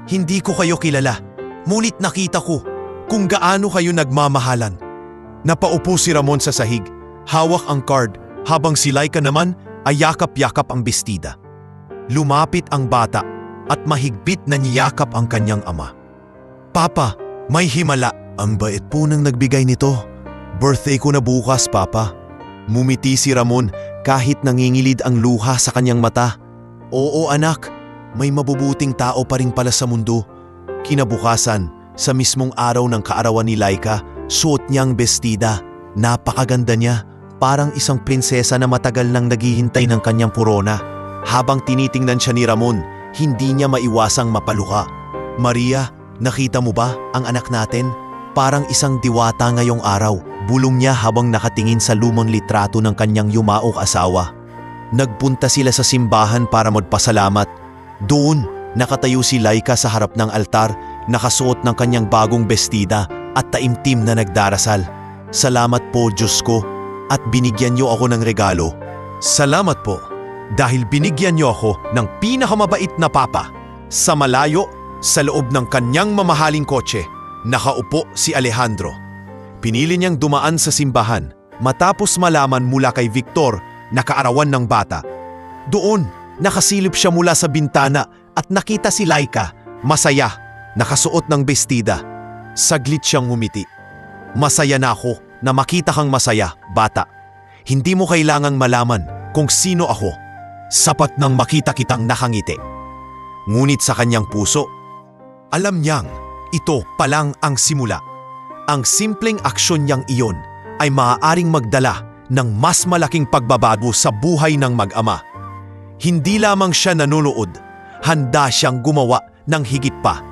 "Hindi ko kayo kilala, ngunit nakita ko kung gaano kayo nagmamahalan." Napaupo si Ramon sa sahig, hawak ang card habang si Laika naman ay yakap-yakap ang bestida. Lumapit ang bata at mahigpit na niyakap ang kanyang ama. "Papa, may himala." "Ang bait po nang nagbigay nito. Birthday ko na bukas, Papa." Mumiti si Ramon kahit nangingilid ang luha sa kanyang mata. "Oo anak, may mabubuting tao pa rin pala sa mundo." Kinabukasan, sa mismong araw ng kaarawan ni Laika, suot niya ang bestida. Napakaganda niya, parang isang prinsesa na matagal nang naghihintay ng kanyang korona. Habang tinitingnan siya ni Ramon, hindi niya maiwasang mapaluha. "Maria, nakita mo ba ang anak natin? Parang isang diwata ngayong araw," bulong niya habang nakatingin sa lumang litrato ng kanyang yumaong asawa. Nagpunta sila sa simbahan para magpasalamat. Doon, nakatayo si Laika sa harap ng altar, nakasuot ng kanyang bagong bestida at taimtim na nagdarasal. "Salamat po, Diyos ko, at binigyan niyo ako ng regalo." "Salamat po, dahil binigyan niyo ako ng pinakamabait na papa." Sa malayo, sa loob ng kanyang mamahaling kotse, nakaupo si Alejandro. Pinili niyang dumaan sa simbahan matapos malaman mula kay Victor na kaarawan ng bata. Doon, nakasilip siya mula sa bintana at nakita si Laika, masaya, nakasuot ng bestida. Saglit siyang ngumiti. "Masaya na ako na makita kang masaya, bata. Hindi mo kailangang malaman kung sino ako. Sapat nang makita kitang nakangiti." Ngunit sa kanyang puso, alam niyang ito palang ang simula. Ang simpleng aksyon niyang iyon ay maaaring magdala ng mas malaking pagbabago sa buhay ng mag-ama. Hindi lamang siya nanonood, handa siyang gumawa ng higit pa.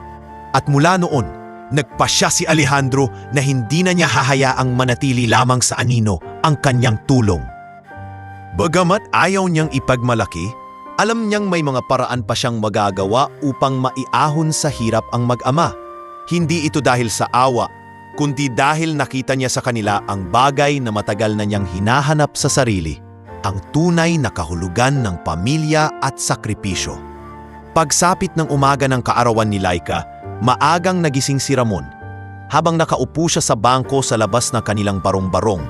At mula noon, nagpasya si Alejandro na hindi na niya hahayaang manatili lamang sa anino ang kanyang tulong. Bagamat ayaw niyang ipagmalaki, alam niyang may mga paraan pa siyang magagawa upang maiahon sa hirap ang mag-ama. Hindi ito dahil sa awa, kundi dahil nakita niya sa kanila ang bagay na matagal na niyang hinahanap sa sarili, ang tunay na kahulugan ng pamilya at sakripisyo. Pagsapit ng umaga ng kaarawan ni Laika, maagang nagising si Ramon. Habang nakaupo siya sa bangko sa labas ng kanilang barong-barong,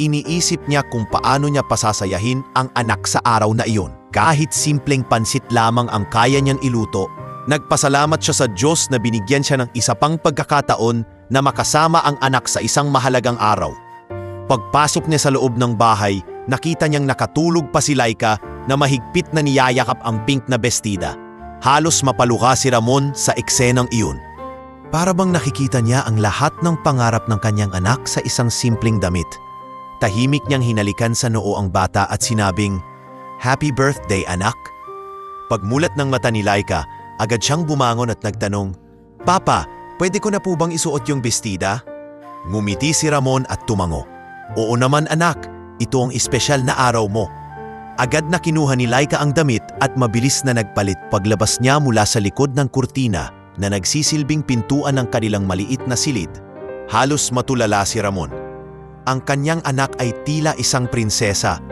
iniisip niya kung paano niya pasasayahin ang anak sa araw na iyon. Kahit simpleng pansit lamang ang kaya niyang iluto, nagpasalamat siya sa Diyos na binigyan siya ng isa pang pagkakataon na makasama ang anak sa isang mahalagang araw. Pagpasok niya sa loob ng bahay, nakita niyang nakatulog pa si Laika na mahigpit na niyayakap ang pink na bestida. Halos mapaluha si Ramon sa eksenang iyon. Para bang nakikita niya ang lahat ng pangarap ng kanyang anak sa isang simpleng damit. Tahimik niyang hinalikan sa noo ang bata at sinabing, "Happy birthday, anak." Pagmulat ng mata ni Laika, agad siyang bumangon at nagtanong, "Papa, pwede ko na po bang isuot yung bestida?" Ngumiti si Ramon at tumango. "Oo naman anak, ito ang espesyal na araw mo." Agad na kinuha ni Laika ang damit at mabilis na nagpalit paglabas niya mula sa likod ng kurtina na nagsisilbing pintuan ng kanilang maliit na silid. Halos matulala si Ramon. Ang kanyang anak ay tila isang prinsesa.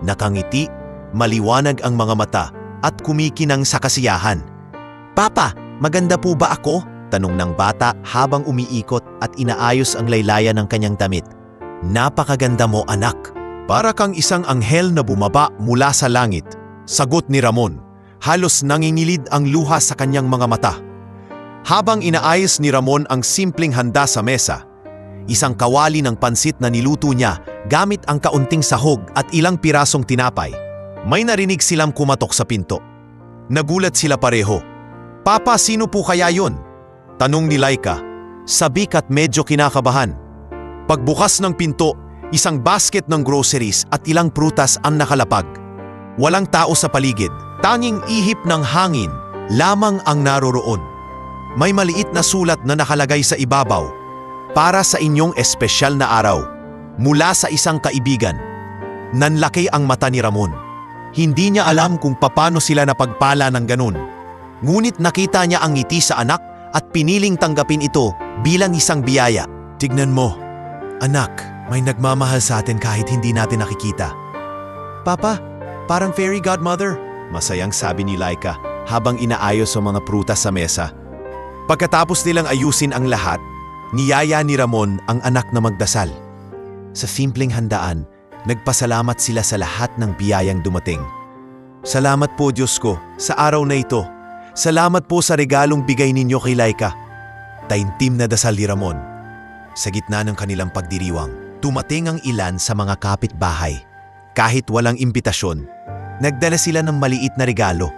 Nakangiti, maliwanag ang mga mata at kumikinang sa kasiyahan. "Papa, maganda po ba ako?" tanong ng bata habang umiikot at inaayos ang laylayan ng kanyang damit. "Napakaganda mo anak. Para kang isang anghel na bumaba mula sa langit," sagot ni Ramon. halos nangingilid ang luha sa kanyang mga mata. Habang inaayos ni Ramon ang simpleng handa sa mesa, isang kawali ng pansit na niluto niya gamit ang kaunting sahog at ilang pirasong tinapay, may narinig silang kumatok sa pinto. Nagulat sila pareho. "Papa, sino po kaya yon?" tanong ni Laika, sabik at medyo kinakabahan. Pagbukas ng pinto, isang basket ng groceries at ilang prutas ang nakalapag. Walang tao sa paligid, tanging ihip ng hangin lamang ang naroroon. May maliit na sulat na nakalagay sa ibabaw, "Para sa inyong espesyal na araw, mula sa isang kaibigan." Nanlaki ang mata ni Ramon. Hindi niya alam kung paano sila napagpala ng ganun. Ngunit nakita niya ang ngiti sa anak at piniling tanggapin ito bilang isang biyaya. "Tignan mo, anak, may nagmamahal sa atin kahit hindi natin nakikita." "Papa, parang fairy godmother," masayang sabi ni Laika habang inaayos ang mga prutas sa mesa. Pagkatapos nilang ayusin ang lahat, niyaya ni Ramon ang anak na magdasal. Sa simpleng handaan, nagpasalamat sila sa lahat ng biyayang dumating. "Salamat po Diyos ko sa araw na ito. Salamat po sa regalong bigay ninyo kay Laika." Taimtim na dasal ni Ramon. Sa gitna ng kanilang pagdiriwang, tumating ang ilan sa mga kapitbahay. Kahit walang imbitasyon, nagdala sila ng maliit na regalo.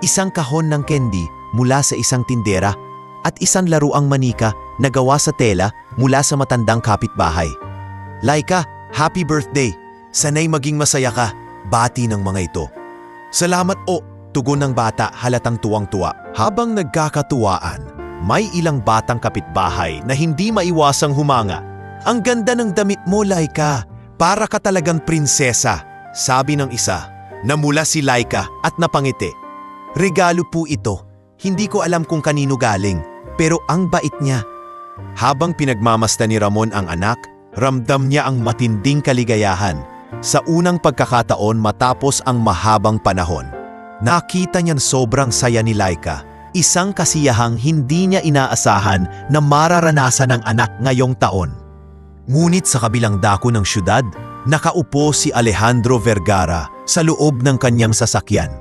Isang kahon ng candy mula sa isang tindera at isang laruang manika na gawa sa tela mula sa matandang kapitbahay. "Laika, happy birthday! Sana'y maging masaya ka," bati ng mga ito. "Salamat o," tugon ng bata halatang tuwang-tuwa. Habang nagkakatuwaan, may ilang batang kapitbahay na hindi maiwasang humanga. "Ang ganda ng damit mo, Laika! Para ka talagang prinsesa," sabi ng isa. Namula si Laika at napangiti. "Regalo po ito. Hindi ko alam kung kanino galing, pero ang bait niya." Habang pinagmamasta ni Ramon ang anak, ramdam niya ang matinding kaligayahan. Sa unang pagkakataon matapos ang mahabang panahon, nakita niyang sobrang saya ni Laika. Isang kasiyahang hindi niya inaasahan na mararanasan ng anak ngayong taon. Ngunit sa kabilang dako ng syudad, nakaupo si Alejandro Vergara sa loob ng kanyang sasakyan.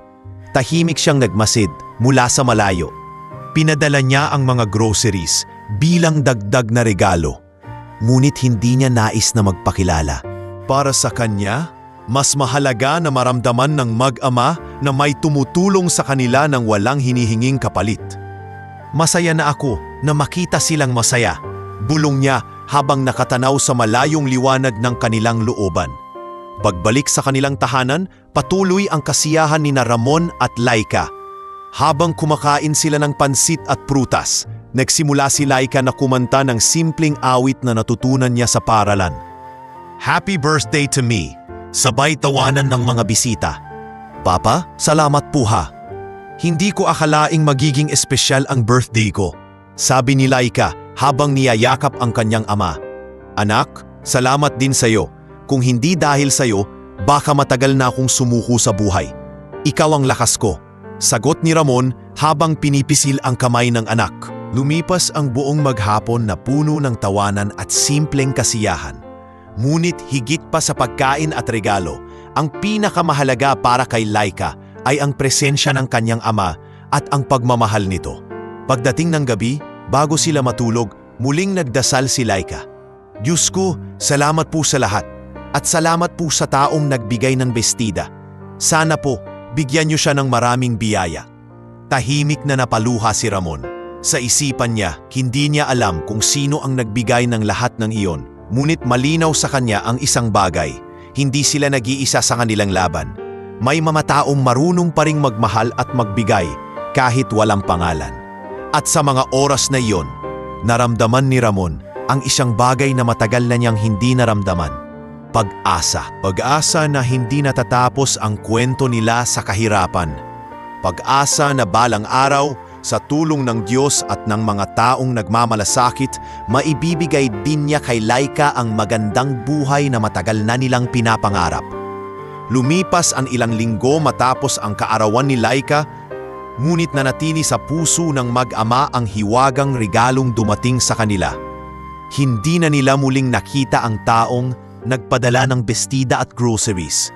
Tahimik siyang nagmasid mula sa malayo. Pinadala niya ang mga groceries bilang dagdag na regalo. Ngunit hindi niya nais na magpakilala. Para sa kanya, mas mahalaga na maramdaman ng mag-ama na may tumutulong sa kanila ng walang hinihinging kapalit. "Masaya na ako na makita silang masaya," bulong niya habang nakatanaw sa malayong liwanag ng kanilang looban. Pagbalik sa kanilang tahanan, patuloy ang kasiyahan ni Ramon at Laika. Habang kumakain sila ng pansit at prutas, nagsimula si Laika na kumanta ng simpleng awit na natutunan niya sa paaralan. "Happy birthday to me," sabay tawanan ng mga bisita. "Papa, salamat po ha. Hindi ko akalaing magiging espesyal ang birthday ko," sabi ni Laika habang niyayakap ang kanyang ama. "Anak, salamat din sa'yo. Kung hindi dahil sa'yo, baka matagal na akong sumuko sa buhay. Ikaw ang lakas ko," sagot ni Ramon habang pinipisil ang kamay ng anak. Lumipas ang buong maghapon na puno ng tawanan at simpleng kasiyahan. Ngunit higit pa sa pagkain at regalo, ang pinakamahalaga para kay Laika ay ang presensya ng kanyang ama at ang pagmamahal nito. Pagdating ng gabi, bago sila matulog, muling nagdasal si Laika. "Diyos ko, salamat po sa lahat at salamat po sa taong nagbigay ng bestida. Sana po, bigyan niyo siya ng maraming biyaya." Tahimik na napaluha si Ramon. Sa isipan niya, hindi niya alam kung sino ang nagbigay ng lahat ng iyon. Ngunit malinaw sa kanya ang isang bagay, hindi sila nag-iisa sa kanilang laban. May mga taong marunong pa ring magmahal at magbigay kahit walang pangalan. At sa mga oras na iyon, naramdaman ni Ramon ang isang bagay na matagal na niyang hindi naramdaman. Pag-asa. Pag-asa na hindi natatapos ang kwento nila sa kahirapan. Pag-asa na balang araw, sa tulong ng Diyos at ng mga taong nagmamalasakit, maibibigay din niya kay Laika ang magandang buhay na matagal na nilang pinapangarap. Lumipas ang ilang linggo matapos ang kaarawan ni Laika, ngunit nanatili sa puso ng mag-ama ang hiwagang regalong dumating sa kanila. Hindi na nila muling nakita ang taong nagpadala ng bestida at groceries.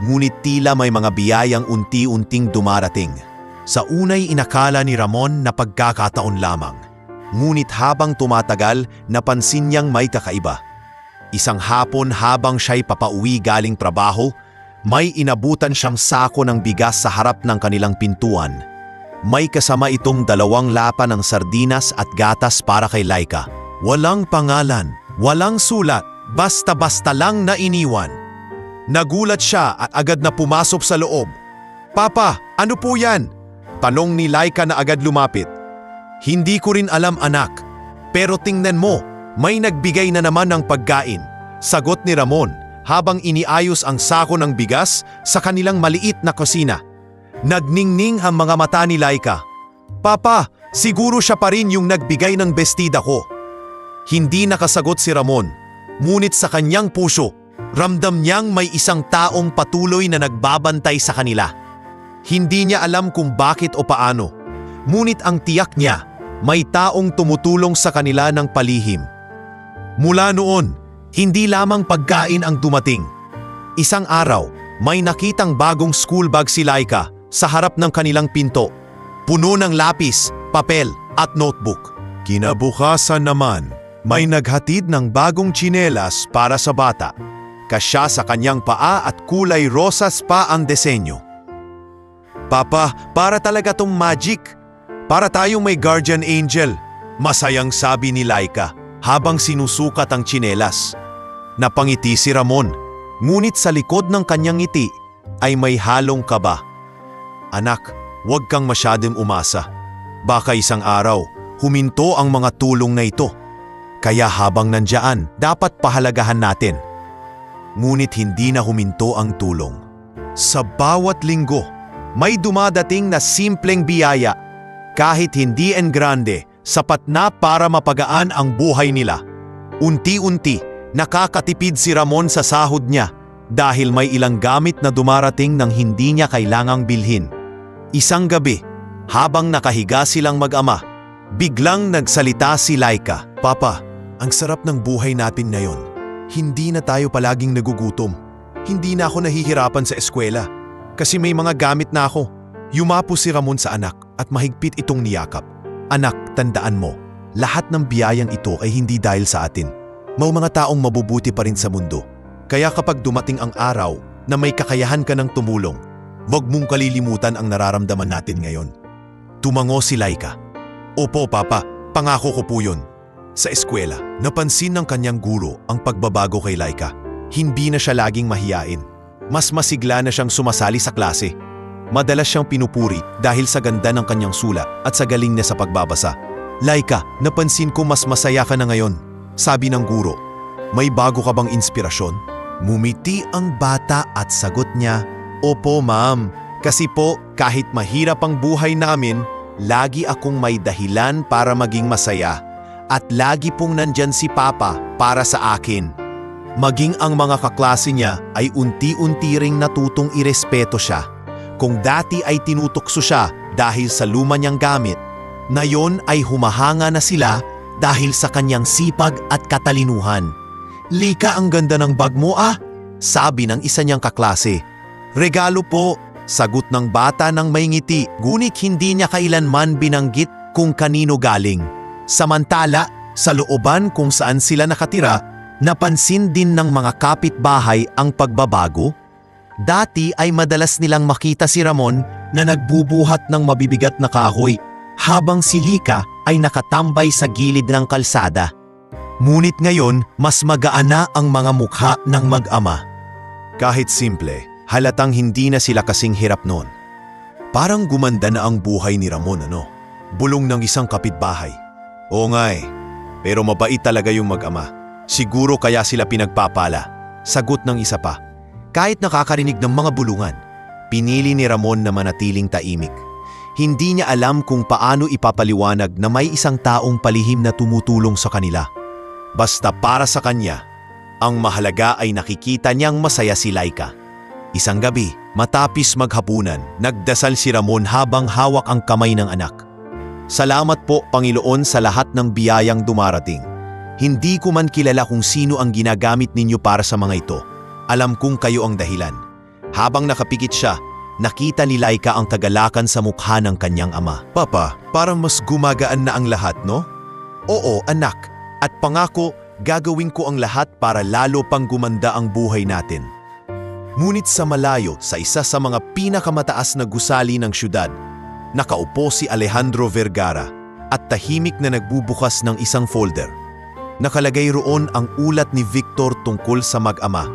ngunit tila may mga biyayang unti-unting dumarating. Sa unay inakala ni Ramon na pagkakataon lamang. Ngunit habang tumatagal, napansin niyang may kakaiba. Isang hapon habang siya'y papauwi galing trabaho, may inabutan siyang sako ng bigas sa harap ng kanilang pintuan. May kasama itong 2 lapa ng sardinas at gatas para kay Laika. Walang pangalan, walang sulat, basta-basta lang na iniwan. Nagulat siya at agad na pumasok sa loob. "Papa, ano po yan?" Tanong ni Laika na agad lumapit. "Hindi ko rin alam, anak. Pero tingnan mo, may nagbigay na naman ng pagkain," sagot ni Ramon habang iniayos ang sako ng bigas sa kanilang maliit na kusina. Nagningning ang mga mata ni Laika. "Papa, siguro siya pa rin yung nagbigay ng bestida ko." Hindi nakasagot si Ramon, ngunit sa kanyang puso, ramdam niyang may isang taong patuloy na nagbabantay sa kanila. Hindi niya alam kung bakit o paano, ngunit ang tiyak niya, may taong tumutulong sa kanila ng palihim. Mula noon, hindi lamang pagkain ang dumating. Isang araw, may nakitang bagong school bag si Laika sa harap ng kanilang pinto, puno ng lapis, papel at notebook. Kinabukasan naman, may naghatid ng bagong tsinelas para sa bata. Kasya sa kanyang paa at kulay rosas pa ang disenyo. "Papa, para talaga tong magic. Para tayong may guardian angel," masayang sabi ni Laika habang sinusukat ang tsinelas. Napangiti si Ramon, ngunit sa likod ng kanyang ngiti ay may halong kaba. "Anak, huwag kang masyadong umasa. Baka isang araw, huminto ang mga tulong na ito. Kaya habang nandyan, dapat pahalagahan natin." Ngunit hindi na huminto ang tulong. Sa bawat linggo, may dumadating na simpleng biyaya. Kahit hindi en grande, sapat na para mapagaan ang buhay nila. Unti-unti, nakakatipid si Ramon sa sahod niya dahil may ilang gamit na dumarating nang hindi niya kailangang bilhin. Isang gabi, habang nakahiga silang mag-ama, biglang nagsalita si Laika. "Papa, ang sarap ng buhay natin ngayon. Hindi na tayo palaging nagugutom. Hindi na ako nahihirapan sa eskwela kasi may mga gamit na ako." Yumapo si Ramon sa anak at mahigpit itong niyakap. "Anak, tandaan mo, lahat ng biyayang ito ay hindi dahil sa atin. May mga taong mabubuti pa rin sa mundo. Kaya kapag dumating ang araw na may kakayahan ka ng tumulong, huwag mong kalilimutan ang nararamdaman natin ngayon." Tumango si Laika. "Opo, Papa, pangako ko po yun." Sa eskwela, napansin ng kanyang guro ang pagbabago kay Laika. Hindi na siya laging mahiyain. Mas masigla na siyang sumasali sa klase. Madalas siyang pinupuri dahil sa ganda ng kanyang sulat at sa galing niya sa pagbabasa. "Laika, napansin ko mas masaya ka na ngayon," sabi ng guro. "May bago ka bang inspirasyon?" Mumiti ang bata at sagot niya, "Opo, ma'am. Kasi po, kahit mahirap ang buhay namin, lagi akong may dahilan para maging masaya. At lagi pong nandyan si Papa para sa akin." Maging ang mga kaklase niya ay unti-unti ring natutong irespeto siya. Kung dati ay tinutukso siya dahil sa luma niyang gamit, ngayon ay humahanga na sila dahil sa kanyang sipag at katalinuhan. "Lika, ang ganda ng bag mo sabi ng isa niyang kaklase. "Regalo po," sagot ng bata ng may ngiti, ngunit hindi niya kailanman binanggit kung kanino galing. Samantala, sa looban kung saan sila nakatira, napansin din ng mga kapitbahay ang pagbabago. Dati ay madalas nilang makita si Ramon na nagbubuhat ng mabibigat na kahoy, habang si Lika ay nakatambay sa gilid ng kalsada. Ngunit ngayon, mas magaan na ang mga mukha ng mag-ama. Kahit simple, halatang hindi na sila kasing hirap noon. Parang gumanda na ang buhay ni Ramon, bulong ng isang kapitbahay. "Oo nga pero mabait talaga yung mag-ama. Siguro kaya sila pinagpapala," sagot ng isa pa. Kahit nakakarinig ng mga bulungan, pinili ni Ramon na manatiling taimik. Hindi niya alam kung paano ipapaliwanag na may isang taong palihim na tumutulong sa kanila. Basta para sa kanya, ang mahalaga ay nakikita niyang masaya si Laika. Isang gabi, matapis maghapunan, nagdasal si Ramon habang hawak ang kamay ng anak. "Salamat po, Panginoon, sa lahat ng biyayang dumarating. Hindi ko man kilala kung sino ang ginagamit ninyo para sa mga ito. Alam kong kayo ang dahilan. Habang nakapikit siya, nakita ni Laika ang kagalakan sa mukha ng kanyang ama. Papa, parang mas gumagaan na ang lahat, no? Oo, anak. At pangako, gagawin ko ang lahat para lalo pang gumanda ang buhay natin. Ngunit sa malayo, sa isa sa mga pinakamataas na gusali ng syudad, nakaupo si Alejandro Vergara at tahimik na nagbubukas ng isang folder. Nakalagay roon ang ulat ni Victor tungkol sa mag-ama,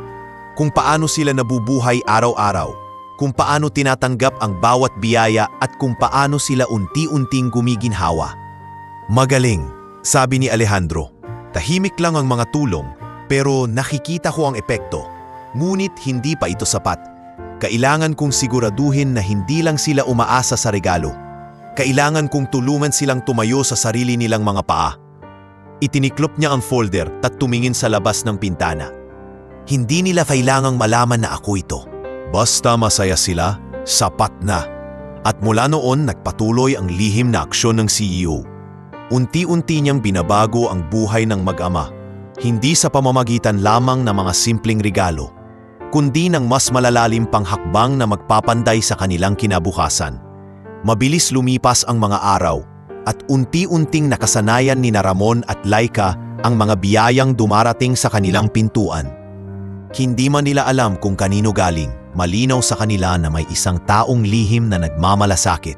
kung paano sila nabubuhay araw-araw, kung paano tinatanggap ang bawat biyaya at kung paano sila unti-unting gumiginhawa. Magaling, sabi ni Alejandro. Tahimik lang ang mga tulong, pero nakikita ko ang epekto. Ngunit hindi pa ito sapat. Kailangan kong siguraduhin na hindi lang sila umaasa sa regalo. Kailangan kong tulungan silang tumayo sa sarili nilang mga paa. Itiniklop niya ang folder at tumingin sa labas ng pintana. Hindi nila kailangang malaman na ako ito. Basta masaya sila, sapat na. At mula noon nagpatuloy ang lihim na aksyon ng CEO. Unti-unti niyang binabago ang buhay ng mag-ama. Hindi sa pamamagitan lamang ng mga simpleng regalo, kundi ng mas malalalim pang hakbang na magpapanday sa kanilang kinabukasan. Mabilis lumipas ang mga araw at unti-unting nakasanayan ni Ramon at Laika ang mga biyayang dumarating sa kanilang pintuan. Hindi man nila alam kung kanino galing, malinaw sa kanila na may isang taong lihim na nagmamalasakit.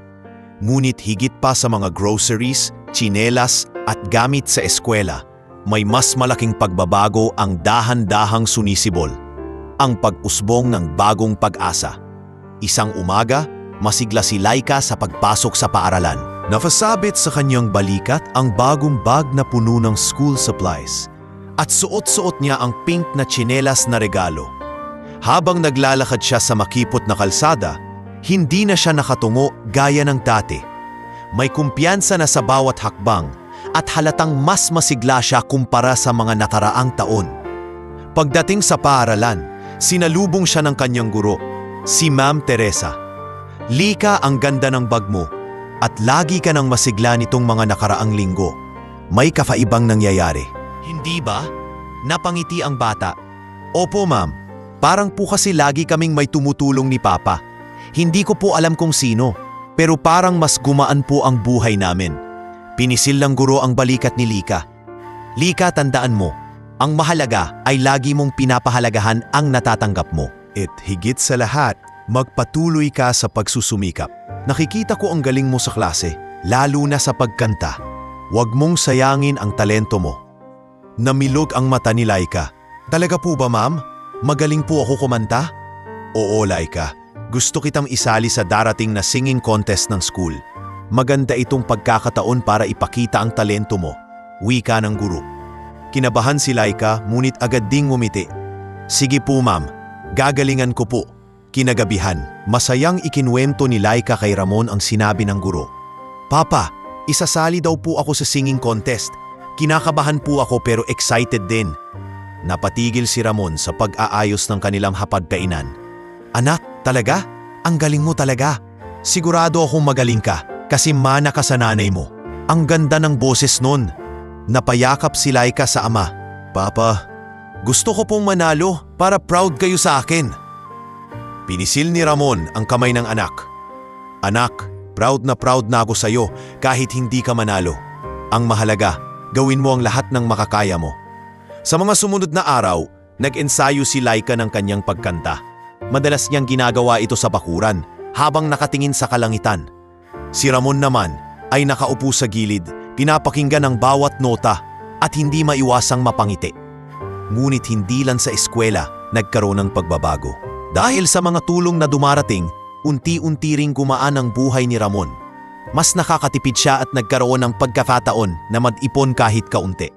Ngunit higit pa sa mga groceries, tsinelas at gamit sa eskwela, may mas malaking pagbabago ang dahan-dahang sunisibol. Ang pag-usbong ng bagong pag-asa. Isang umaga, masigla si Laika sa pagpasok sa paaralan. Nafasabit sa kanyang balikat ang bagong bag na puno ng school supplies. At suot-suot niya ang pink na tsinelas na regalo. Habang naglalakad siya sa makipot na kalsada, hindi na siya nakatungo gaya ng dati. May kumpiyansa na sa bawat hakbang at halatang mas masigla siya kumpara sa mga nakaraang taon. Pagdating sa paaralan, sinalubong siya ng kanyang guro, si Ma'am Teresa. Lika, ang ganda ng bag mo at lagi ka nang masigla nitong mga nakaraang linggo. May kafaibang nangyayari. Hindi ba? Napangiti ang bata. Opo ma'am, parang po kasi lagi kaming may tumutulong ni Papa. Hindi ko po alam kung sino, pero parang mas gumaan po ang buhay namin. Pinisil ng guro ang balikat ni Lika. Lika, tandaan mo, ang mahalaga ay lagi mong pinapahalagahan ang natatanggap mo. At higit sa lahat, magpatuloy ka sa pagsusumikap. Nakikita ko ang galing mo sa klase, lalo na sa pagkanta. Huwag mong sayangin ang talento mo. Namilog ang mata ni Laika. Talaga po ba ma'am? Magaling po ako kumanta? Oo Laika, gusto kitang isali sa darating na singing contest ng school. Maganda itong pagkakataon para ipakita ang talento mo. Wika ng guro. Kinabahan si Laika, ngunit agad ding ngumiti. Sige po ma'am, gagalingan ko po. Kinagabihan, masayang ikinwento ni Laika kay Ramon ang sinabi ng guro. Papa, isasali daw po ako sa singing contest. Kinakabahan po ako pero excited din. Napatigil si Ramon sa pag-aayos ng kanilang hapagkainan. Anak, talaga? Ang galing mo talaga. Sigurado akong magaling ka kasi mana ka sa nanay mo. Ang ganda ng boses nun. Napayakap si Laika sa ama. Papa, gusto ko pong manalo para proud kayo sa akin. Pinisil ni Ramon ang kamay ng anak. Anak, proud na ako sa iyo kahit hindi ka manalo. Ang mahalaga, gawin mo ang lahat ng makakaya mo. Sa mga sumunod na araw, nag-ensayo si Laika ng kanyang pagkanta. Madalas niyang ginagawa ito sa bakuran habang nakatingin sa kalangitan. Si Ramon naman ay nakaupo sa gilid, pinapakinggan ang bawat nota at hindi maiwasang mapangiti. Ngunit hindi lang sa eskwela nagkaroon ng pagbabago. Dahil sa mga tulong na dumarating, unti-unti ring gumaan ang buhay ni Ramon. Mas nakakatipid siya at nagkaroon ng pagkakataon na mag-ipon kahit kaunti.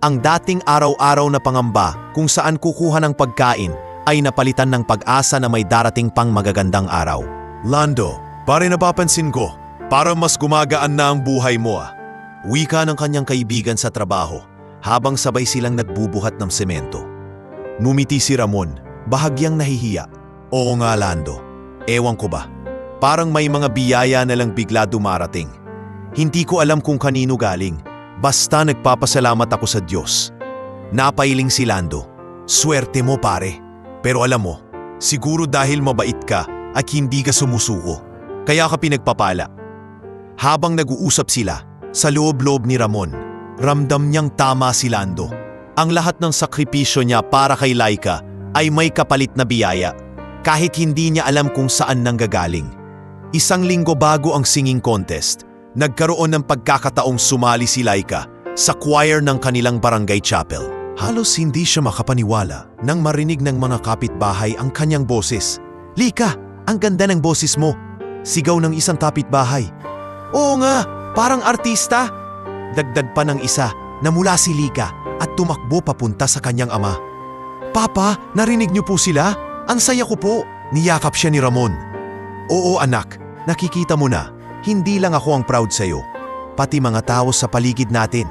Ang dating araw-araw na pangamba kung saan kukuha ng pagkain ay napalitan ng pag-asa na may darating pang magagandang araw. Lando, pare napapansin ko, para mas gumagaan na ang buhay mo ah. Wika ng kanyang kaibigan sa trabaho habang sabay silang nagbubuhat ng semento. Ngumiti si Ramon, bahagyang nahihiya. Oo nga Lando, ewan ko ba, parang may mga biyaya na lang bigla dumarating. Hindi ko alam kung kanino galing, basta nagpapasalamat ako sa Diyos. Napailing si Lando, swerte mo pare. Pero alam mo, Siguro dahil mabait ka at hindi ka sumusuko. Kaya ka pinagpapala. Habang nag-uusap sila, sa loob-loob ni Ramon, ramdam niyang tama si Lando. Ang lahat ng sakripisyo niya para kay Laika ay may kapalit na biyaya, kahit hindi niya alam kung saan nanggagaling. Isang linggo bago ang singing contest, nagkaroon ng pagkakataong sumali si Laika sa choir ng kanilang barangay chapel. Halos hindi siya makapaniwala nang marinig ng mga kapitbahay ang kanyang boses. "Lika, ang ganda ng boses mo!" Sigaw ng isang kapitbahay. "Oo nga, parang artista!" Dagdag pa ng isa na mula si Lika at tumakbo papunta sa kanyang ama. "Papa, narinig niyo po sila? Ang saya ko po!" Niyakap siya ni Ramon. "Oo anak, nakikita mo na, hindi lang ako ang proud sa'yo, pati mga tao sa paligid natin."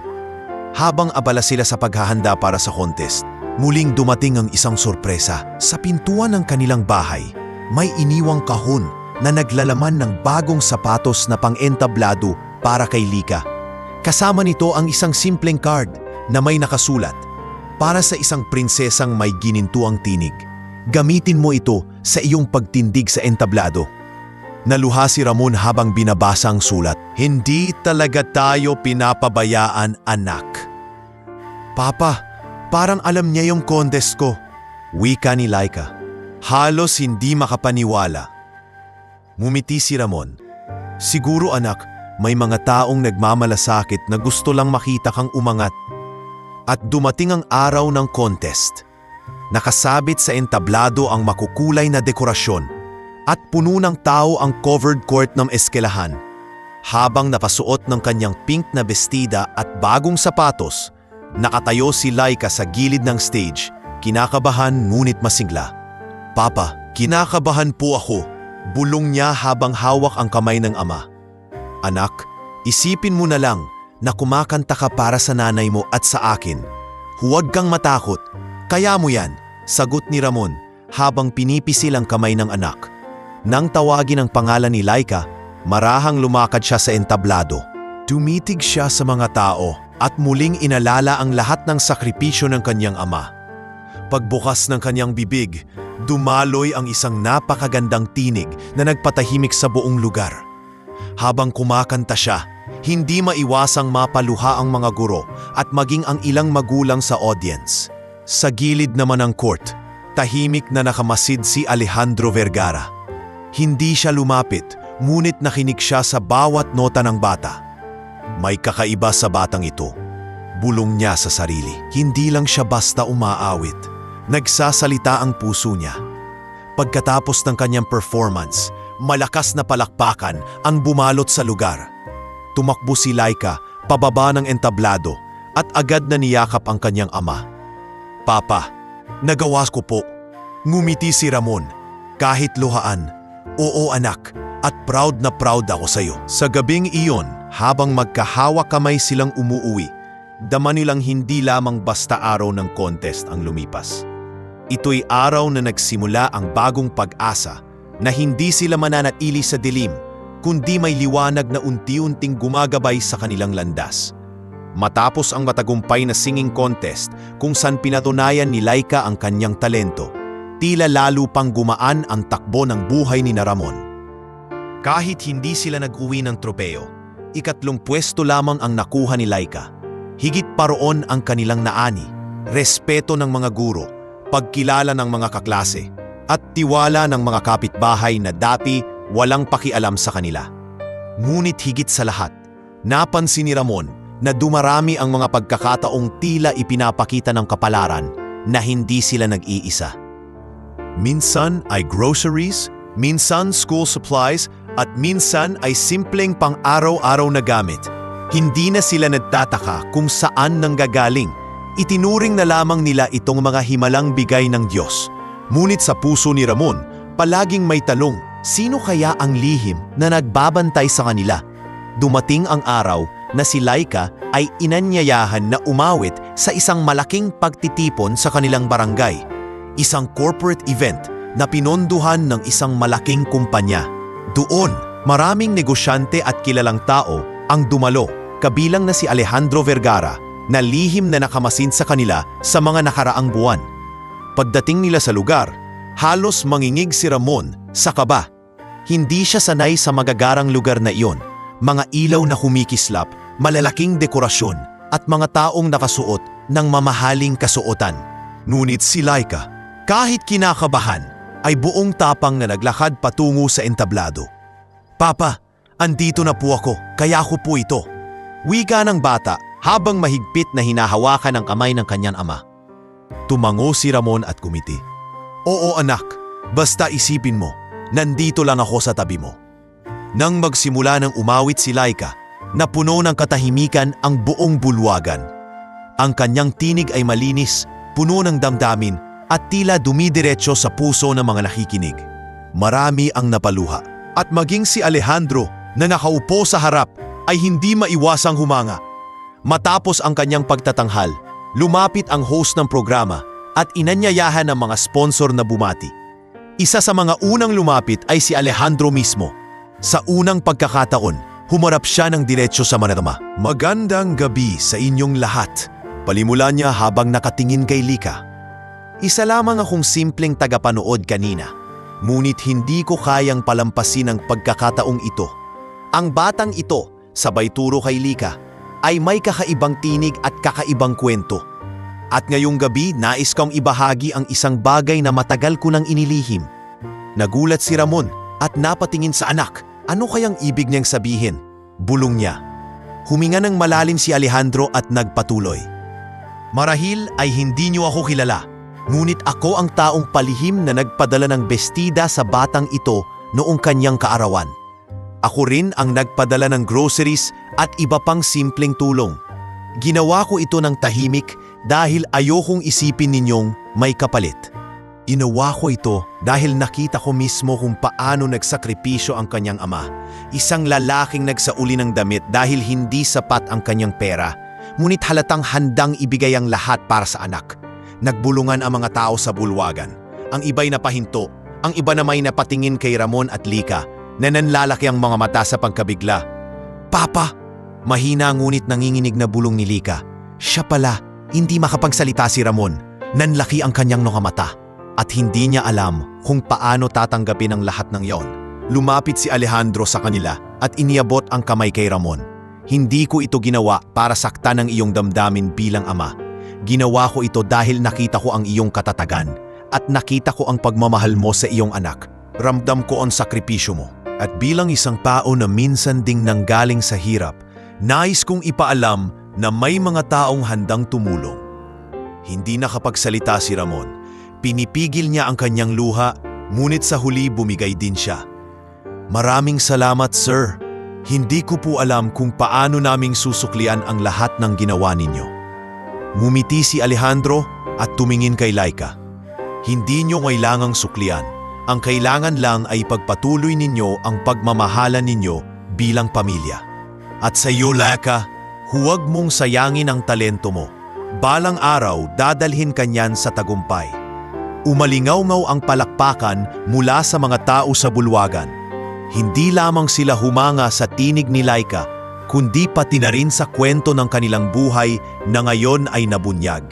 Habang abala sila sa paghahanda para sa contest, muling dumating ang isang sorpresa. Sa pintuan ng kanilang bahay, may iniwang kahon na naglalaman ng bagong sapatos na pang-entablado para kay Lika. Kasama nito ang isang simpleng card na may nakasulat, "Para sa isang prinsesang may ginintuang tinig. Gamitin mo ito sa iyong pagtindig sa entablado." Naluha si Ramon habang binabasa ang sulat. "Hindi talaga tayo pinapabayaan, anak." "Papa, parang alam niya yung contest ko." Wika ni Laika. Halos hindi makapaniwala. Ngumiti si Ramon. "Siguro anak, may mga taong nagmamalasakit na gusto lang makita kang umangat." At dumating ang araw ng contest. Nakasabit sa entablado ang makukulay na dekorasyon at puno ng tao ang covered court ng eskwelahan. Habang napasuot ng kanyang pink na bestida at bagong sapatos, nakatayo si Laika sa gilid ng stage, kinakabahan ngunit masigla. "Papa, kinakabahan po ako," bulong niya habang hawak ang kamay ng ama. "Anak, isipin mo na lang na kumakanta ka para sa nanay mo at sa akin. Huwag kang matakot, kaya mo yan," sagot ni Ramon habang pinipisil ang kamay ng anak. Nang tawagin ang pangalan ni Laika, marahang lumakad siya sa entablado. Tumitig siya sa mga tao at muling inalala ang lahat ng sakripisyo ng kanyang ama. Pagbukas ng kanyang bibig, dumaloy ang isang napakagandang tinig na nagpatahimik sa buong lugar. Habang kumakanta siya, hindi maiwasang mapaluha ang mga guro at maging ang ilang magulang sa audience. Sa gilid naman ng court, tahimik na nakamasid si Alejandro Vergara. Hindi siya lumapit, ngunit nakinig siya sa bawat nota ng bata. May kakaiba sa batang ito, bulong niya sa sarili. Hindi lang siya basta umaawit, nagsasalita ang puso niya. Pagkatapos ng kanyang performance, malakas na palakpakan ang bumalot sa lugar. Tumakbo si Laika pababa ng entablado at agad na niyakap ang kanyang ama. "Papa, nagawa ko po." Ngumiti si Ramon, kahit luhaan. "Oo anak, at proud na proud ako sa iyo." Sa gabing iyon, habang magkahawa kamay silang umuuwi, dama nilang hindi lamang basta araw ng contest ang lumipas. Ito'y araw na nagsimula ang bagong pag-asa na hindi sila mananatili sa dilim, kundi may liwanag na unti-unting gumagabay sa kanilang landas. Matapos ang matagumpay na singing contest kung saan pinatunayan ni Laika ang kanyang talento, tila lalo pang gumaan ang takbo ng buhay ni Ramon. Kahit hindi sila nag-uwi ng tropeo, ikatlong pwesto lamang ang nakuha ni Laika. Higit pa roon ang kanilang naani, respeto ng mga guro, pagkilala ng mga kaklase, at tiwala ng mga kapitbahay na dati walang pakialam sa kanila. Ngunit higit sa lahat, napansin ni Ramon na dumarami ang mga pagkakataong tila ipinapakita ng kapalaran na hindi sila nag-iisa. Minsan ay groceries, minsan school supplies, at minsan ay simpleng pang-araw-araw na gamit. Hindi na sila nagtataka kung saan nanggagaling. Itinuring na lamang nila itong mga himalang bigay ng Diyos. Ngunit sa puso ni Ramon, palaging may talong, sino kaya ang lihim na nagbabantay sa kanila? Dumating ang araw na si Laika ay inanyayahan na umawit sa isang malaking pagtitipon sa kanilang barangay. Isang corporate event na pinonduhan ng isang malaking kumpanya. Doon, maraming negosyante at kilalang tao ang dumalo, kabilang na si Alejandro Vergara, na lihim na nakamasin sa kanila sa mga nakaraang buwan. Pagdating nila sa lugar, Halos mangingig si Ramon sa kaba. Hindi siya sanay sa magagarang lugar na iyon. Mga ilaw na humikislap, malalaking dekorasyon, at mga taong nakasuot ng mamahaling kasuotan. Ngunit si Laika, kahit kinakabahan, ay buong tapang na naglakad patungo sa entablado. "Papa, andito na po ako, kaya ko po ito." Wika ng bata habang mahigpit na hinahawakan ang kamay ng kanyang ama. Tumango si Ramon at kumiti. "Oo anak, basta isipin mo, nandito lang ako sa tabi mo." Nang magsimula ng umawit si Laika, napuno ng katahimikan ang buong bulwagan. Ang kanyang tinig ay malinis, puno ng damdamin at tila dumidiretso sa puso ng mga nakikinig. Marami ang napaluha at maging si Alejandro na nakaupo sa harap ay hindi maiwasang humanga. Matapos ang kanyang pagtatanghal, lumapit ang host ng programa at inanyayahan ng mga sponsor na bumati. Isa sa mga unang lumapit ay si Alejandro mismo. Sa unang pagkakataon, humarap siya ng diretso sa manadama. "Magandang gabi sa inyong lahat." Palimula niya habang nakatingin kay Lika. "Isa lamang akong simpleng tagapanood kanina, ngunit hindi ko kayang palampasin ang pagkakataong ito." Ang batang ito, sabay turo kay Lika, ay may kakaibang tinig at kakaibang kwento. At ngayong gabi, nais kong ibahagi ang isang bagay na matagal ko nang inilihim. Nagulat si Ramon at napatingin sa anak. Ano kayang ibig niyang sabihin? Bulong niya. Huminga ng malalim si Alejandro at nagpatuloy. "Marahil ay hindi niyo ako kilala, ngunit ako ang taong palihim na nagpadala ng bestida sa batang ito noong kanyang kaarawan. Ako rin ang nagpadala ng groceries at iba pang simpleng tulong. Ginawa ko ito ng tahimik dahil ayokong isipin ninyong may kapalit. Inawa ko ito dahil nakita ko mismo kung paano nagsakripisyo ang kanyang ama. Isang lalaking nagsauli ng damit dahil hindi sapat ang kanyang pera, ngunit halatang handang ibigay ang lahat para sa anak. Nagbulungan ang mga tao sa bulwagan. Ang iba'y napahinto, ang iba na may napatingin kay Ramon at Lika na nanlalaki ang mga mata sa pagkabigla. "Papa!" Mahina ngunit nanginginig na bulong ni Lika. Siya pala, hindi makapagsalita si Ramon. Nanlaki ang kanyang mga mata. At hindi niya alam kung paano tatanggapin ang lahat ng iyon. Lumapit si Alejandro sa kanila at iniabot ang kamay kay Ramon. "Hindi ko ito ginawa para saktan ang iyong damdamin bilang ama. Ginawa ko ito dahil nakita ko ang iyong katatagan at nakita ko ang pagmamahal mo sa iyong anak. Ramdam ko ang sakripisyo mo. At bilang isang tao na minsan ding nanggaling sa hirap, nais kong ipaalam na may mga taong handang tumulong." Hindi nakapagsalita si Ramon. Pinipigil niya ang kanyang luha, ngunit sa huli bumigay din siya. "Maraming salamat, sir. Hindi ko po alam kung paano naming susuklian ang lahat ng ginawa ninyo." Ngumiti si Alejandro at tumingin kay Laika. "Hindi nyo kailangang suklian. Ang kailangan lang ay pagpatuloy ninyo ang pagmamahalan ninyo bilang pamilya. At sa iyo, Laika, huwag mong sayangin ang talento mo. Balang araw, dadalhin kanyan sa tagumpay." Umalingaw-ngaw ang palakpakan mula sa mga tao sa bulwagan. Hindi lamang sila humanga sa tinig ni Laika, kundi pati na rin sa kwento ng kanilang buhay na ngayon ay nabunyag.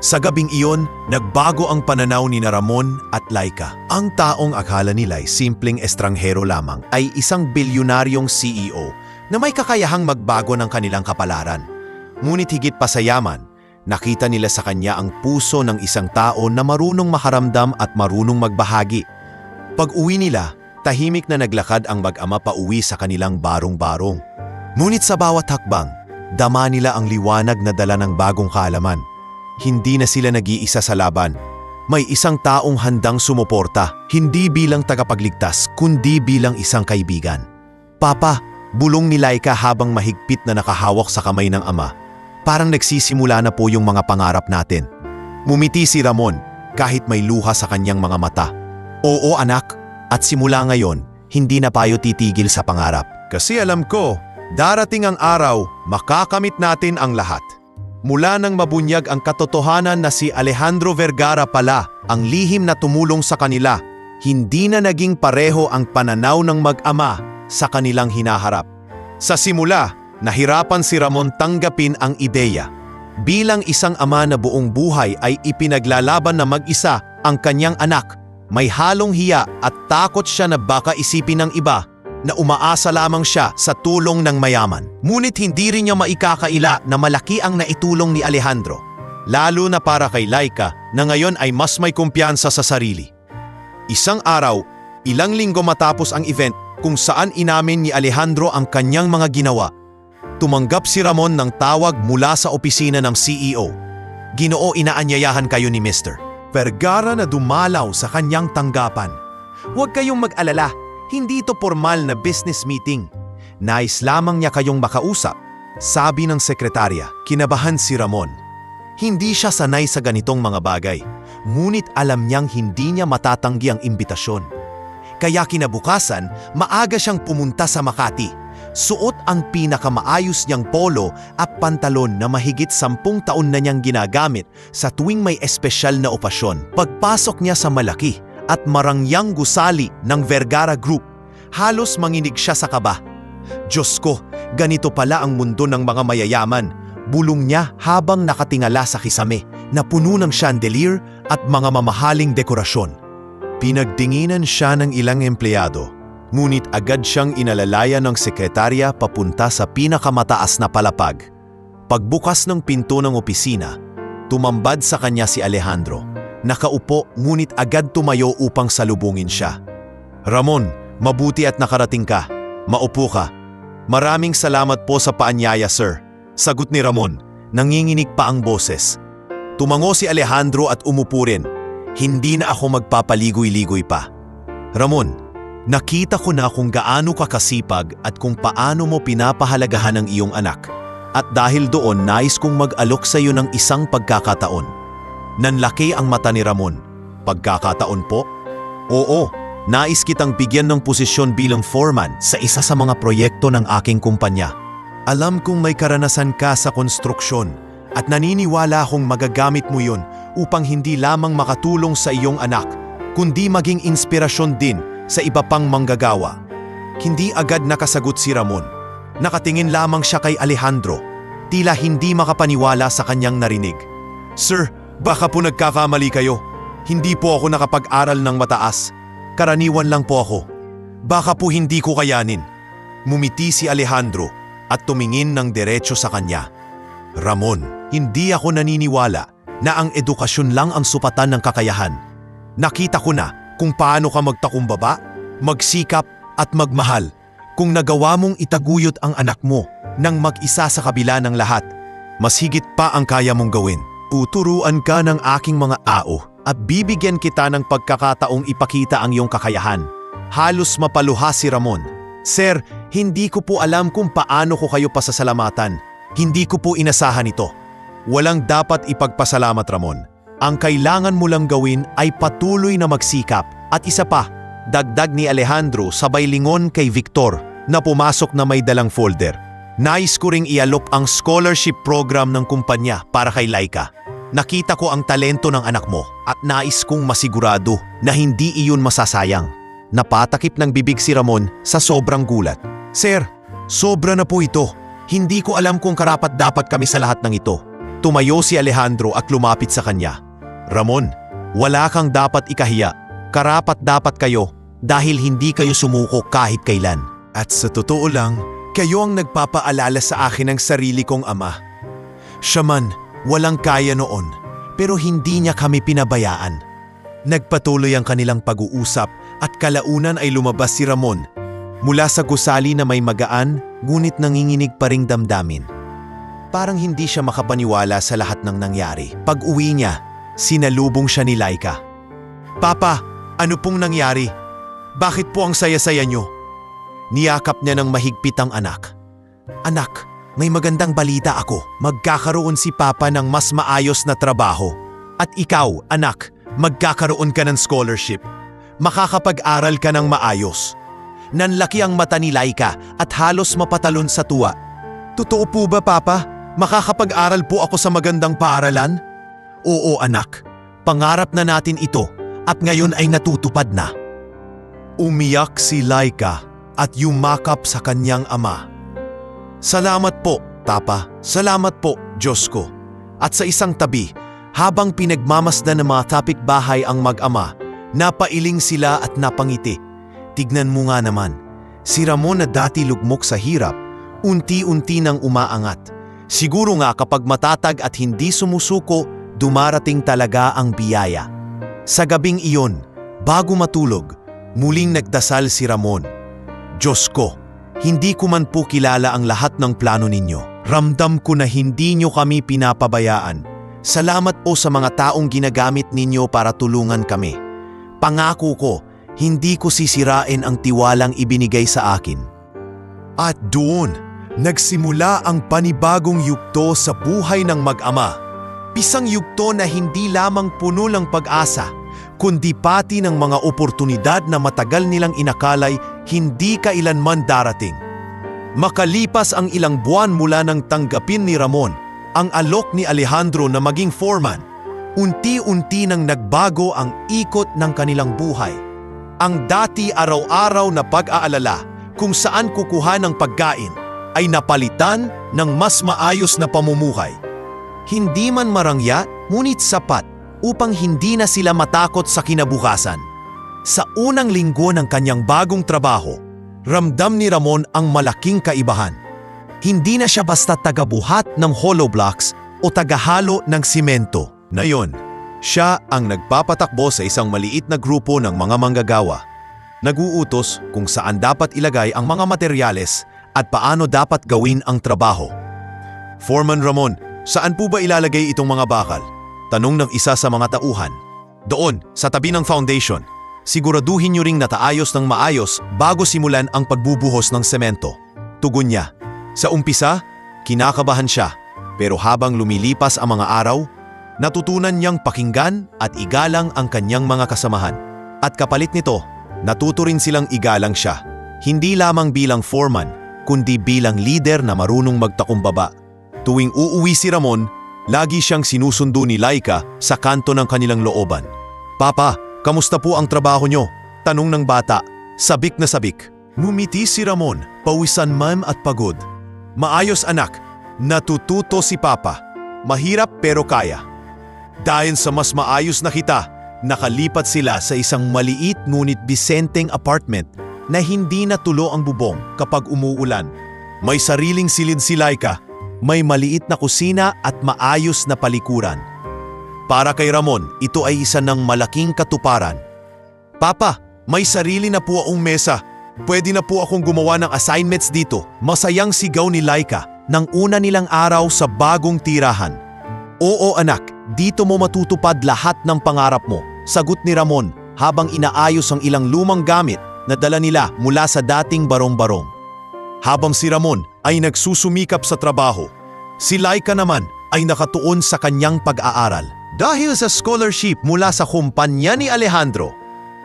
Sa gabing iyon, nagbago ang pananaw ni Ramon at Laika. Ang taong akala nila ay simpleng estranghero lamang ay isang bilyonaryong CEO na may kakayahang magbago ng kanilang kapalaran. Ngunit higit pa sa yaman, nakita nila sa kanya ang puso ng isang tao na marunong makaramdam at marunong magbahagi. Pag-uwi nila, tahimik na naglakad ang mag-ama pauwi sa kanilang barong-barong. Ngunit sa bawat hakbang, dama nila ang liwanag na dala ng bagong kaalaman. Hindi na sila nag-iisa sa laban. May isang taong handang sumuporta, hindi bilang tagapagligtas, kundi bilang isang kaibigan. "Papa," bulong ni Laika habang mahigpit na nakahawak sa kamay ng ama. "Parang nagsisimula na po yung mga pangarap natin." Mumiti si Ramon kahit may luha sa kanyang mga mata. "Oo anak, at simula ngayon, hindi na tayo titigil sa pangarap. Kasi alam ko, darating ang araw, makakamit natin ang lahat." Mula nang mabunyag ang katotohanan na si Alejandro Vergara pala ang lihim na tumulong sa kanila, hindi na naging pareho ang pananaw ng mag-ama sa kanilang hinaharap. Sa simula, nahirapan si Ramon tanggapin ang ideya. Bilang isang ama na buong buhay ay ipinaglalaban na mag-isa ang kanyang anak May halong hiya at takot siya na baka isipin ng iba na umaasa lamang siya sa tulong ng mayaman. Ngunit hindi rin niya maikakaila na malaki ang naitulong ni Alejandro, lalo na para kay Laika na ngayon ay mas may kumpiyansa sa sarili. Isang araw, ilang linggo matapos ang event kung saan inamin ni Alejandro ang kanyang mga ginawa, tumanggap si Ramon ng tawag mula sa opisina ng CEO. Ginoo, inaanyayahan kayo ni Mr. Vergara na dumalaw sa kanyang tanggapan. Huwag kayong mag-alala, hindi ito formal na business meeting. Nais lamang niya kayong makausap, sabi ng sekretarya. Kinabahan si Ramon. Hindi siya sanay sa ganitong mga bagay, ngunit alam niyang hindi niya matatanggi ang imbitasyon. Kaya kinabukasan, maaga siyang pumunta sa Makati. Suot ang pinakamaayos niyang polo at pantalon na mahigit 10 taon na niyang ginagamit sa tuwing may espesyal na okasyon. Pagpasok niya sa malaki at marangyang gusali ng Vergara Group, halos manginig siya sa kaba. Diyos ko, ganito pala ang mundo ng mga mayayaman, bulong niya habang nakatingala sa kisame na puno ng chandelier at mga mamahaling dekorasyon. Pinagdinginan siya ng ilang empleyado. Ngunit agad siyang inalalaya ng sekretarya papunta sa pinakamataas na palapag. Pagbukas ng pinto ng opisina, tumambad sa kanya si Alejandro. Nakaupo ngunit agad tumayo upang salubungin siya. Ramon, mabuti at nakarating ka. Maupo ka. Maraming salamat po sa paanyaya, sir. Sagot ni Ramon, nanginginig pa ang boses. Tumango si Alejandro at umupo rin. Hindi na ako magpapaligoy-ligoy pa. Ramon, nakita ko na kung gaano ka kasipag at kung paano mo pinapahalagahan ang iyong anak. At dahil doon, nais kong mag-alok sa iyo ng isang pagkakataon. Nanlaki ang mata ni Ramon. Pagkakataon po? Oo, nais kitang bigyan ng posisyon bilang foreman sa isa sa mga proyekto ng aking kumpanya. Alam kong may karanasan ka sa konstruksyon at naniniwala akong magagamit mo yun upang hindi lamang makatulong sa iyong anak, kundi maging inspirasyon din sa iba pang manggagawa. Hindi agad nakasagot si Ramon. Nakatingin lamang siya kay Alejandro, tila hindi makapaniwala sa kanyang narinig. Sir, baka po nagkakamali kayo. Hindi po ako nakapag-aral ng mataas. Karaniwan lang po ako. Baka po hindi ko kayanin. Mumiti si Alejandro at tumingin ng diretso sa kanya. Ramon, hindi ako naniniwala na ang edukasyon lang ang supatan ng kakayahan. Nakita ko na kung paano ka magtakumbaba, magsikap at magmahal. Kung nagawa mong itaguyod ang anak mo nang mag-isa sa kabila ng lahat, mas higit pa ang kaya mong gawin. Tuturuan ka ng aking mga ao at bibigyan kita ng pagkakataong ipakita ang iyong kakayahan. Halos mapaluha si Ramon. Sir, hindi ko po alam kung paano ko kayo pasasalamatan. Hindi ko po inasahan ito. Walang dapat ipagpasalamat, Ramon. Ang kailangan mo lang gawin ay patuloy na magsikap. At isa pa, dagdag ni Alejandro sabay lingon kay Victor na pumasok na may dalang folder. Nais ko ring ialok ang scholarship program ng kumpanya para kay Laika. Nakita ko ang talento ng anak mo at nais kong masigurado na hindi iyon masasayang. Napatakip ng bibig si Ramon sa sobrang gulat. Sir, sobra na po ito. Hindi ko alam kung karapat-dapat kami sa lahat ng ito. Tumayo si Alejandro at lumapit sa kanya. Ramon, wala kang dapat ikahiya. Karapat-dapat kayo dahil hindi kayo sumuko kahit kailan. At sa totoo lang, kayo ang nagpapaalala sa akin ng sarili kong ama. Siya man, walang kaya noon, pero hindi niya kami pinabayaan. Nagpatuloy ang kanilang pag-uusap at kalaunan ay lumabas si Ramon. Mula sa gusali na may magaan, ngunit nanginginig pa ring damdamin. Parang hindi siya makapaniwala sa lahat ng nangyari. Pag-uwi niya, sinalubong siya ni Laika. Papa, ano pong nangyari? Bakit po ang saya-saya niyo? Niyakap niya ng mahigpit ang anak. Anak, may magandang balita ako. Magkakaroon si Papa ng mas maayos na trabaho. At ikaw, anak, magkakaroon ka ng scholarship. Makakapag-aral ka ng maayos. Nanlaki ang mata ni Laika at halos mapatalon sa tuwa. Totoo po ba, Papa? Makakapag-aral po ako sa magandang paaralan? Oo, anak. Pangarap na natin ito at ngayon ay natutupad na. Umiyak si Laika at yumakap sa kanyang ama. Salamat po, Papa. Salamat po, Diyos ko. At sa isang tabi, habang pinagmamasdan ng mga kapitbahay ang mag-ama, Napailing sila at napangiti. Tignan mo nga naman, si Ramon na dati lugmok sa hirap, unti-unti nang umaangat. Siguro nga kapag matatag at hindi sumusuko, dumarating talaga ang biyaya. Sa gabing iyon, bago matulog, muling nagdasal si Ramon. Diyos ko, hindi ko man po kilala ang lahat ng plano ninyo. Ramdam ko na hindi nyo kami pinapabayaan. Salamat po sa mga taong ginagamit ninyo para tulungan kami. Pangako ko, hindi ko sisirain ang tiwalang ibinigay sa akin. At doon, nagsimula ang panibagong yugto sa buhay ng mag-ama. Isang yugto na hindi lamang puno ng pag-asa, kundi pati ng mga oportunidad na matagal nilang inakalay hindi kailanman darating. Makalipas ang ilang buwan mula nang tanggapin ni Ramon ang alok ni Alejandro na maging foreman, unti-unti nang nagbago ang ikot ng kanilang buhay. Ang dati araw-araw na pag-aalala kung saan kukuha ng pagkain ay napalitan ng mas maayos na pamumuhay. Hindi man marangya, ngunit sapat upang hindi na sila matakot sa kinabukasan. Sa unang linggo ng kanyang bagong trabaho, ramdam ni Ramon ang malaking kaibahan. Hindi na siya basta tagabuhat ng hollow blocks o tagahalo ng simento. Ngayon, siya ang nagpapatakbo sa isang maliit na grupo ng mga manggagawa. Nag-uutos kung saan dapat ilagay ang mga materyales at paano dapat gawin ang trabaho. Foreman Ramon, saan po ba ilalagay itong mga bakal? Tanong ng isa sa mga tauhan. Doon, sa tabi ng foundation. Siguraduhin niyo ring nataayos ng maayos bago simulan ang pagbubuhos ng semento. Tugon niya. Sa umpisa, kinakabahan siya. Pero habang lumilipas ang mga araw, natutunan niyang pakinggan at igalang ang kanyang mga kasamahan. At kapalit nito, natuto rin silang igalang siya. Hindi lamang bilang foreman, kundi bilang leader na marunong magtakumbaba. Tuwing uuwi si Ramon, lagi siyang sinusundo ni Laika sa kanto ng kanilang looban. Papa, kamusta po ang trabaho nyo? Tanong ng bata, sabik na sabik. Ngumiti si Ramon, pawisan man at pagod. Maayos anak, natututo si Papa. Mahirap pero kaya. Dahil sa mas maayos na kita, nakalipat sila sa isang maliit ngunit bisenteng apartment na hindi natulo ang bubong kapag umuulan. May sariling silid si Laika, may maliit na kusina at maayos na palikuran. Para kay Ramon, ito ay isa ng malaking katuparan. Papa, may sarili na po akong mesa. Pwede na po akong gumawa ng assignments dito. Masayang sigaw ni Laika nang una nilang araw sa bagong tirahan. Oo anak, dito mo matutupad lahat ng pangarap mo, sagot ni Ramon habang inaayos ang ilang lumang gamit na dala nila mula sa dating barong-barong. Habang si Ramon ay nagsusumikap sa trabaho, si Laika naman ay nakatuon sa kanyang pag-aaral. Dahil sa scholarship mula sa kumpanya ni Alejandro,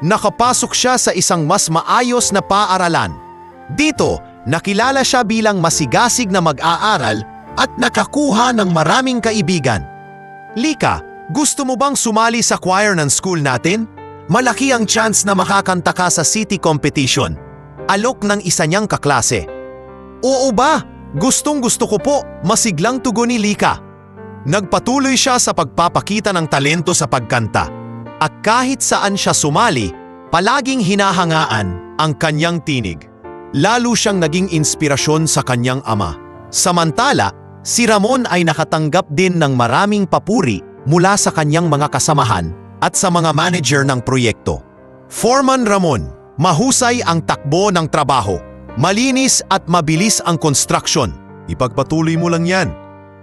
nakapasok siya sa isang mas maayos na paaralan. Dito, nakilala siya bilang masigasig na mag-aaral at nakakuha ng maraming kaibigan. Lika, gusto mo bang sumali sa choir ng school natin? Malaki ang chance na makakanta ka sa city competition. Alok ng isa niyang kaklase. Oo ba? Gustong-gusto ko po, masiglang tugon ni Lika. Nagpatuloy siya sa pagpapakita ng talento sa pagkanta. At kahit saan siya sumali, palaging hinahangaan ang kanyang tinig. Lalo siyang naging inspirasyon sa kanyang ama. Samantala, si Ramon ay nakatanggap din ng maraming papuri mula sa kanyang mga kasamahan at sa mga manager ng proyekto. Foreman Ramon, mahusay ang takbo ng trabaho. Malinis at mabilis ang construction. Ipagpatuloy mo lang yan,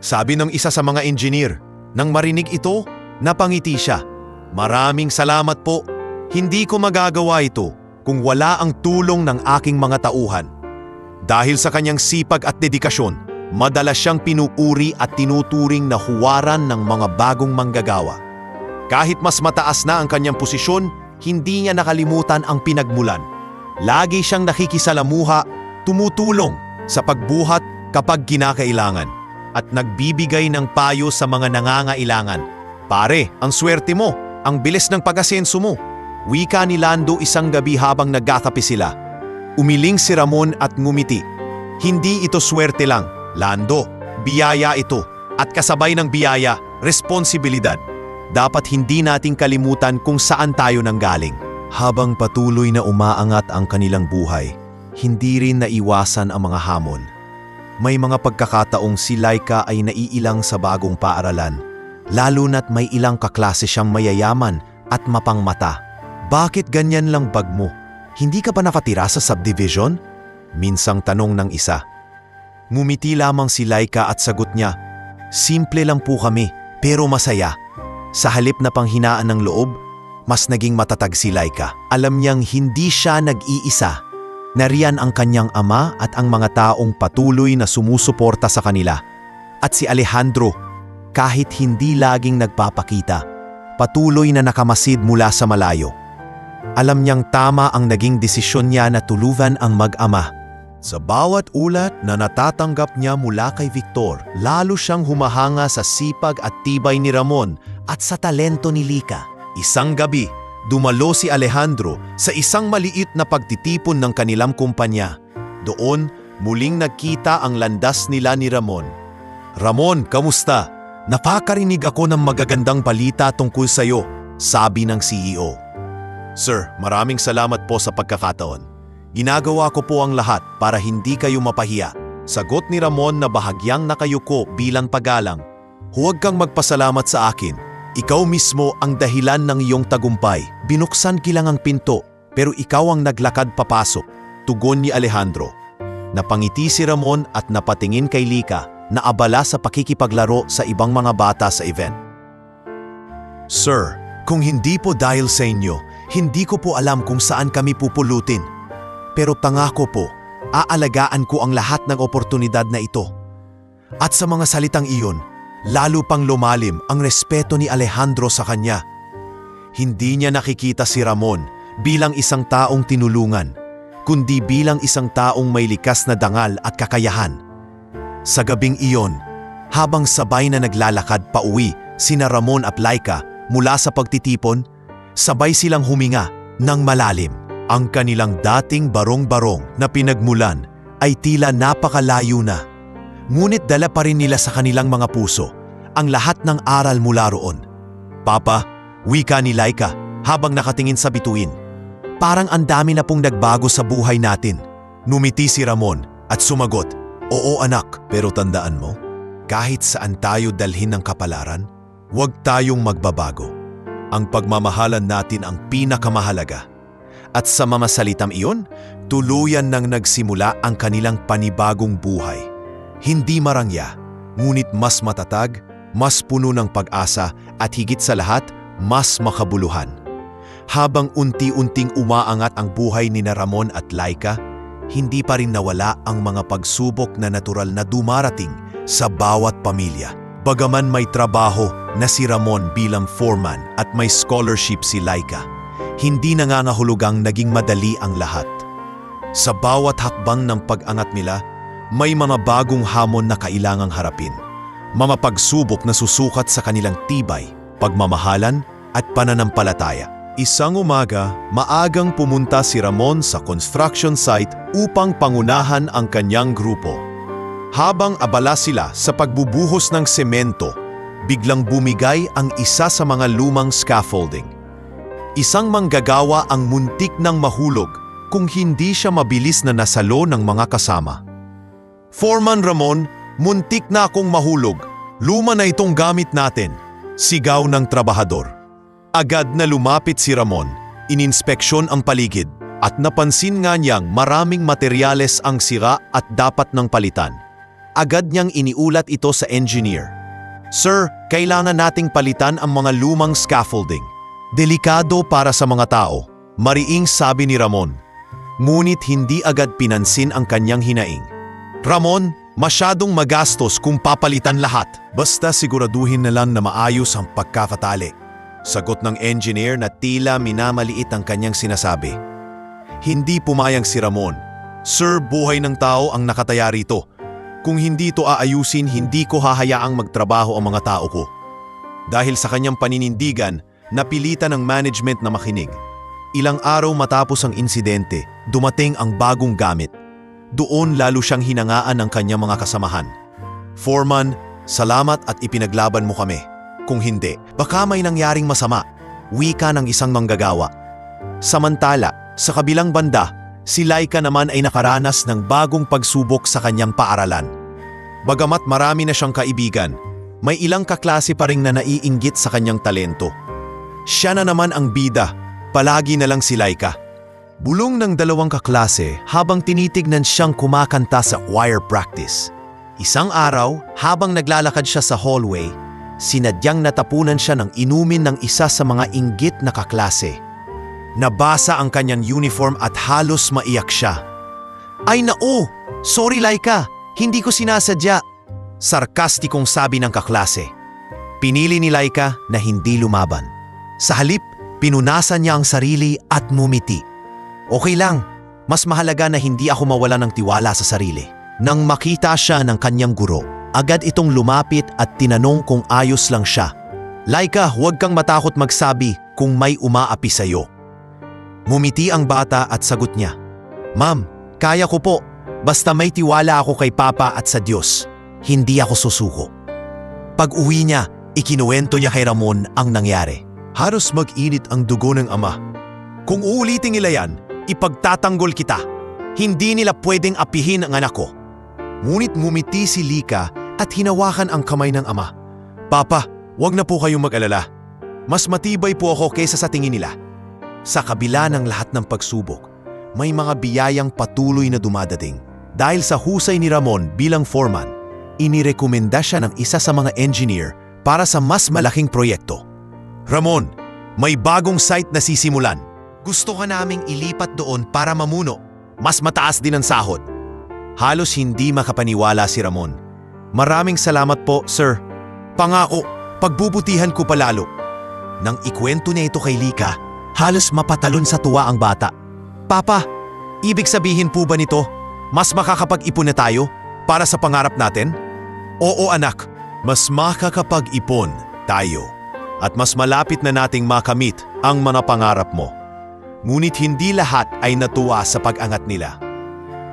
sabi ng isa sa mga engineer. Nang marinig ito, napangiti siya. Maraming salamat po. Hindi ko magagawa ito kung wala ang tulong ng aking mga tauhan. Dahil sa kanyang sipag at dedikasyon, madalas siyang pinuuri at tinuturing na huwaran ng mga bagong manggagawa. Kahit mas mataas na ang kanyang posisyon, hindi niya nakalimutan ang pinagmulan. Lagi siyang nakikisalamuha, tumutulong sa pagbuhat kapag kinakailangan at nagbibigay ng payo sa mga nangangailangan. Pare, ang swerte mo, ang bilis ng pag-asenso mo. Wika ni Lando isang gabi habang nagkakape sila. Umiling si Ramon at ngumiti. Hindi ito swerte lang, Lando. Biyaya ito. At kasabay ng biyaya, responsibilidad. dapat hindi nating kalimutan kung saan tayo nanggaling. Habang patuloy na umaangat ang kanilang buhay, hindi rin naiwasan ang mga hamon. May mga pagkakataong si Laika ay naiilang sa bagong paaralan, lalo na't may ilang kaklase siyang mayayaman at mapangmata. Bakit ganyan lang bag mo? Hindi ka pa nakatira sa subdivision? Minsang tanong ng isa. Ngumiti lamang si Laika at sagot niya, simple lang po kami, pero masaya. Sa halip na panghinaan ng loob, mas naging matatag si Laika. Alam niyang hindi siya nag-iisa. Nariyan ang kanyang ama at ang mga taong patuloy na sumusuporta sa kanila. At si Alejandro, kahit hindi laging nagpapakita, patuloy na nakamasid mula sa malayo. Alam niyang tama ang naging desisyon niya na tulugan ang mag-ama. Sa bawat ulat na natatanggap niya mula kay Victor, lalo siyang humahanga sa sipag at tibay ni Ramon at sa talento ni Lika. Isang gabi, dumalo si Alejandro sa isang maliit na pagtitipon ng kanilang kumpanya. Doon, muling nagkita ang landas nila ni Ramon. Ramon, kamusta? Napakarinig ako ng magagandang balita tungkol sa iyo, sabi ng CEO. Sir, maraming salamat po sa pagkakataon. Ginagawa ko po ang lahat para hindi kayo mapahiya. Sagot ni Ramon na bahagyang nakayuko bilang paggalang. Huwag kang magpasalamat sa akin. Ikaw mismo ang dahilan ng iyong tagumpay. Binuksan kilang ang pinto, pero ikaw ang naglakad papasok. Tugon ni Alejandro. Napangiti si Ramon at napatingin kay Lika na abala sa pakikipaglaro sa ibang mga bata sa event. Sir, kung hindi po dahil sa inyo, hindi ko po alam kung saan kami pupulutin. Pero pangako po, aalagaan ko ang lahat ng oportunidad na ito. At sa mga salitang iyon, lalo pang lumalim ang respeto ni Alejandro sa kanya. Hindi niya nakikita si Ramon bilang isang taong tinulungan, kundi bilang isang taong may likas na dangal at kakayahan. Sa gabing iyon, habang sabay na naglalakad pa uwi sina Ramon at Laika mula sa pagtitipon, sabay silang huminga ng malalim. Ang kanilang dating barong-barong na pinagmulan ay tila napakalayo na. Ngunit dala pa rin nila sa kanilang mga puso ang lahat ng aral mula roon. Papa, wika ni Laika habang nakatingin sa bituin. Parang ang dami na pong nagbago sa buhay natin. Numiti si Ramon at sumagot, oo anak, pero tandaan mo, kahit saan tayo dalhin ng kapalaran, huwag tayong magbabago. Ang pagmamahalan natin ang pinakamahalaga. At sa mga salitang iyon, tuluyan nang nagsimula ang kanilang panibagong buhay. Hindi marangya, ngunit mas matatag, mas puno ng pag-asa at higit sa lahat, mas makabuluhan. Habang unti-unting umaangat ang buhay ni Ramon at Laika, hindi pa rin nawala ang mga pagsubok na natural na dumarating sa bawat pamilya. Bagaman may trabaho na si Ramon bilang foreman at may scholarship si Laika, hindi nangangahulugang naging madali ang lahat. Sa bawat hakbang ng pag-angat nila, may mga bagong hamon na kailangang harapin. Mga pagsubok na susukat sa kanilang tibay, pagmamahalan at pananampalataya. Isang umaga, maagang pumunta si Ramon sa construction site upang pangunahan ang kanyang grupo. Habang abala sila sa pagbubuhos ng semento, biglang bumigay ang isa sa mga lumang scaffolding. Isang manggagawa ang muntik ng mahulog kung hindi siya mabilis na nasalo ng mga kasama. Foreman Ramon, muntik na akong mahulog. Luma na itong gamit natin, sigaw ng trabahador. Agad na lumapit si Ramon, ininspeksyon ang paligid at napansin nga niyang maraming materyales ang sira at dapat ng palitan. Agad niyang iniulat ito sa engineer. Sir, kailangan nating palitan ang mga lumang scaffolding. Delikado para sa mga tao, mariing sabi ni Ramon. Ngunit hindi agad pinansin ang kanyang hinaing. Ramon, masyadong magastos kung papalitan lahat. Basta siguraduhin na lang na maayos ang pagkakatali. Sagot ng engineer na tila minamaliit ang kanyang sinasabi. Hindi pumayag si Ramon. Sir, buhay ng tao ang nakataya rito. Kung hindi ito aayusin, hindi ko hahayaang magtrabaho ang mga tao ko. Dahil sa kanyang paninindigan, napilitan ng management na makinig. Ilang araw matapos ang insidente, dumating ang bagong gamit. Doon lalo siyang hinangaan ng kanyang mga kasamahan. Foreman, salamat at ipinaglaban mo kami. Kung hindi, baka may nangyaring masama. Wika ng isang manggagawa. Samantala, sa kabilang banda, si Laika naman ay nakaranas ng bagong pagsubok sa kanyang paaralan. Bagamat marami na siyang kaibigan, may ilang kaklase pa ring na naiinggit sa kanyang talento. Siya na naman ang bida, palagi na lang si Laika. Bulong ng dalawang kaklase habang tinitignan siyang kumakanta sa choir practice. Isang araw, habang naglalakad siya sa hallway, sinadyang natapunan siya ng inumin ng isa sa mga inggit na kaklase. Nabasa ang kanyang uniform at halos maiyak siya. "Ay nao! Sorry Laika! Hindi ko sinasadya!" Sarkastikong sabi ng kaklase. Pinili ni Laika na hindi lumaban. Sa halip, pinunasan niya ang sarili at mumiti. "Okay lang, mas mahalaga na hindi ako mawala ng tiwala sa sarili." Nang makita siya ng kanyang guro, agad itong lumapit at tinanong kung ayos lang siya. "Laika, huwag kang matakot magsabi kung may umaapi sa'yo." Mumiti ang bata at sagot niya, "Ma'am, kaya ko po. Basta may tiwala ako kay Papa at sa Diyos. Hindi ako susuko." Pag-uwi niya, ikinuwento niya kay Ramon ang nangyari. Halos mag-init ang dugo ng ama. "Kung uulitin nila yan, ipagtatanggol kita. Hindi nila pwedeng apihin ang anak ko." Ngunit ngumiti si Lika at hinawakan ang kamay ng ama. "Papa, wag na po kayong mag-alala. Mas matibay po ako kaysa sa tingin nila." Sa kabila ng lahat ng pagsubok, may mga biyayang patuloy na dumadating. Dahil sa husay ni Ramon bilang foreman, inirekomenda siya ng isa sa mga engineer para sa mas malaking proyekto. "Ramon, may bagong site na sisimulan. Gusto ka naming ilipat doon para mamuno. Mas mataas din ang sahod." Halos hindi makapaniwala si Ramon. "Maraming salamat po, sir. Pangako, pagbubutihan ko palalo." Nang ikwento niya ito kay Lika, halos mapatalon sa tuwa ang bata. "Papa, ibig sabihin po ba nito, mas makakapag-ipon na tayo para sa pangarap natin?" "Oo anak, mas makakapag-ipon tayo at mas malapit na nating makamit ang mga pangarap mo." Ngunit hindi lahat ay natuwa sa pag-angat nila.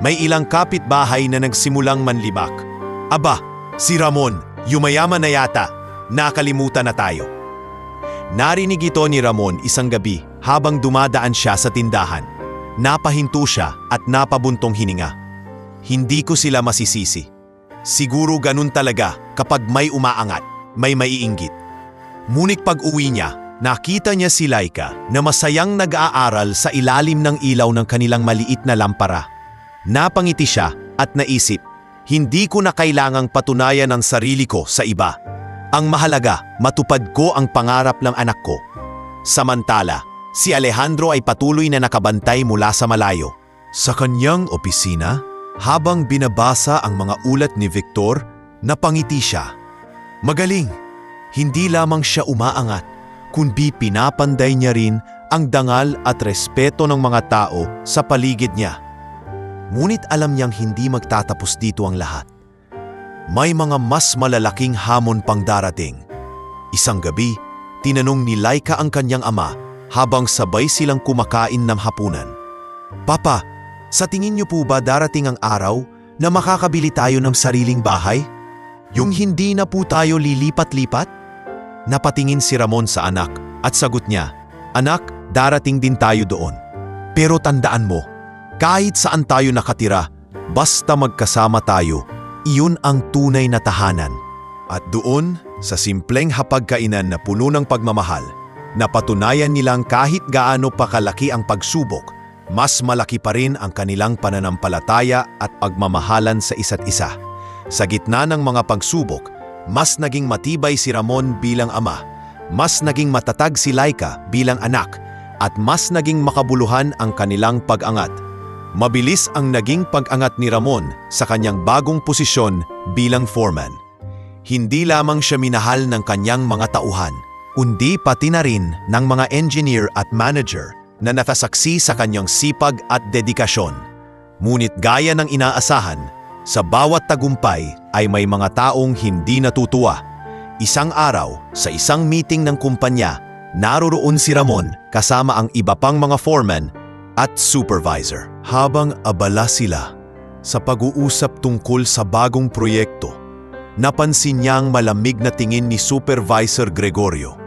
May ilang kapitbahay na nagsimulang manlibak. "Aba, si Ramon, yumayaman na yata, nakalimutan na tayo." Narinig ito ni Ramon isang gabi habang dumadaan siya sa tindahan. Napahinto siya at napabuntong hininga. "Hindi ko sila masisisi. Siguro ganun talaga kapag may umaangat, may maiinggit." Ngunit pag-uwi niya, nakita niya si Laika na masayang nag-aaral sa ilalim ng ilaw ng kanilang maliit na lampara. Napangiti siya at naisip, "Hindi ko na kailangang patunayan ang sarili ko sa iba. Ang mahalaga, matupad ko ang pangarap ng anak ko." Samantala, si Alejandro ay patuloy na nakabantay mula sa malayo. Sa kanyang opisina, habang binabasa ang mga ulat ni Victor, napangiti siya. Magaling! Hindi lamang siya umaangat, kundi pinapanday niya rin ang dangal at respeto ng mga tao sa paligid niya. Ngunit alam niyang hindi magtatapos dito ang lahat. May mga mas malalaking hamon pang darating. Isang gabi, tinanong ni Laika ang kanyang ama habang sabay silang kumakain ng hapunan. "Papa, sa tingin niyo po ba darating ang araw na makakabili tayo ng sariling bahay? Yung hindi na po tayo lilipat-lipat?" Napatingin si Ramon sa anak at sagot niya, "Anak, darating din tayo doon. Pero tandaan mo, kahit saan tayo nakatira, basta magkasama tayo, iyon ang tunay na tahanan." At doon, sa simpleng hapagkainan na puno ng pagmamahal, napatunayan nilang kahit gaano pa kalaki ang pagsubok, mas malaki pa rin ang kanilang pananampalataya at pagmamahalan sa isa't isa. Sa gitna ng mga pagsubok, mas naging matibay si Ramon bilang ama, mas naging matatag si Laika bilang anak, at mas naging makabuluhan ang kanilang pag-angat. Mabilis ang naging pag-angat ni Ramon sa kanyang bagong posisyon bilang foreman. Hindi lamang siya minahal ng kanyang mga tauhan, kundi pati na rin ng mga engineer at manager na nakasaksi sa kanyang sipag at dedikasyon. Ngunit gaya ng inaasahan, sa bawat tagumpay ay may mga taong hindi natutuwa. Isang araw, sa isang meeting ng kumpanya, naroroon si Ramon kasama ang iba pang mga foreman at supervisor. Habang abala sila sa pag-uusap tungkol sa bagong proyekto, napansin niya ang malamig na tingin ni Supervisor Gregorio,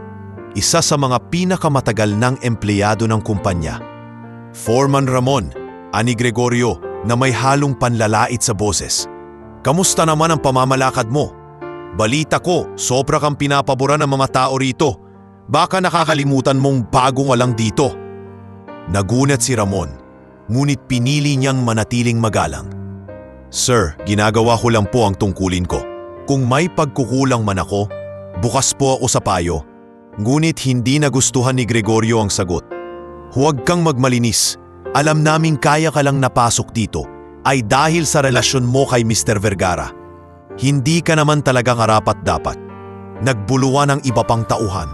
isa sa mga pinakamatagal ng empleyado ng kumpanya. Foreman Ramon, ani Gregorio na may halong panlalait sa boses. Kamusta naman ang pamamalakad mo? Balita ko, sobra kang pinapaboran ng mga tao rito. Baka nakakalimutan mong bagong walang dito. Nagunat si Ramon, ngunit pinili niyang manatiling magalang. Sir, ginagawa ko lang po ang tungkulin ko. Kung may pagkukulang man ako, bukas po ako sa payo. Ngunit hindi nagustuhan ni Gregorio ang sagot. Huwag kang magmalinis. Alam naming kaya ka lang napasok dito ay dahil sa relasyon mo kay Mr. Vergara. Hindi ka naman talaga karapat-dapat. Nagbuluan ang iba pang tauhan.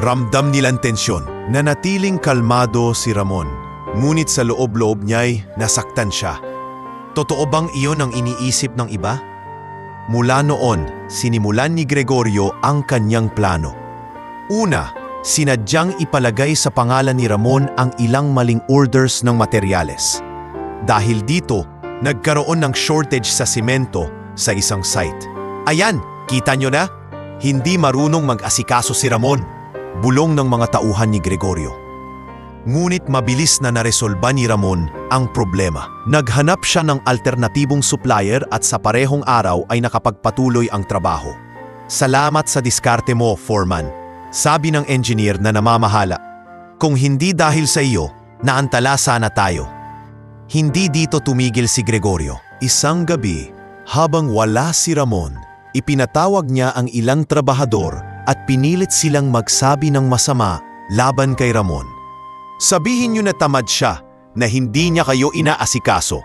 Ramdam nilang tensyon. Nanatiling kalmado si Ramon. Ngunit sa loob-loob niya'y nasaktan siya. Totoo bang iyon ang iniisip ng iba? Mula noon, sinimulan ni Gregorio ang kanyang plano. Una, sinadyang ipalagay sa pangalan ni Ramon ang ilang maling orders ng materyales. Dahil dito, nagkaroon ng shortage sa simento sa isang site. Ayan, kita nyo na? Hindi marunong mag-asikaso si Ramon. Bulong ng mga tauhan ni Gregorio. Ngunit mabilis na naresolba ni Ramon ang problema. Naghanap siya ng alternatibong supplier at sa parehong araw ay nakapagpatuloy ang trabaho. Salamat sa diskarte mo, Foreman, sabi ng engineer na namamahala. Kung hindi dahil sa iyo, naantala sana tayo. Hindi dito tumigil si Gregorio. Isang gabi, habang wala si Ramon, ipinatawag niya ang ilang trabahador at pinilit silang magsabi ng masama laban kay Ramon. Sabihin niyo na tamad siya, na hindi niya kayo inaasikaso.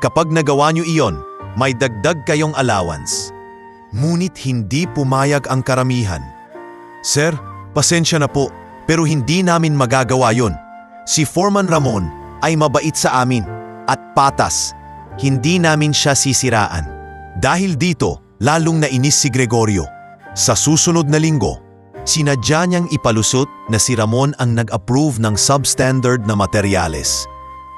Kapag nagawa niyo iyon, may dagdag kayong allowance. Ngunit hindi pumayag ang karamihan. Sir, pasensya na po, pero hindi namin magagawa yon. Si Foreman Ramon ay mabait sa amin at patas. Hindi namin siya sisiraan. Dahil dito, lalong nainis si Gregorio. Sa susunod na linggo, sinadya niyang ipalusot na si Ramon ang nag-approve ng substandard na materyales.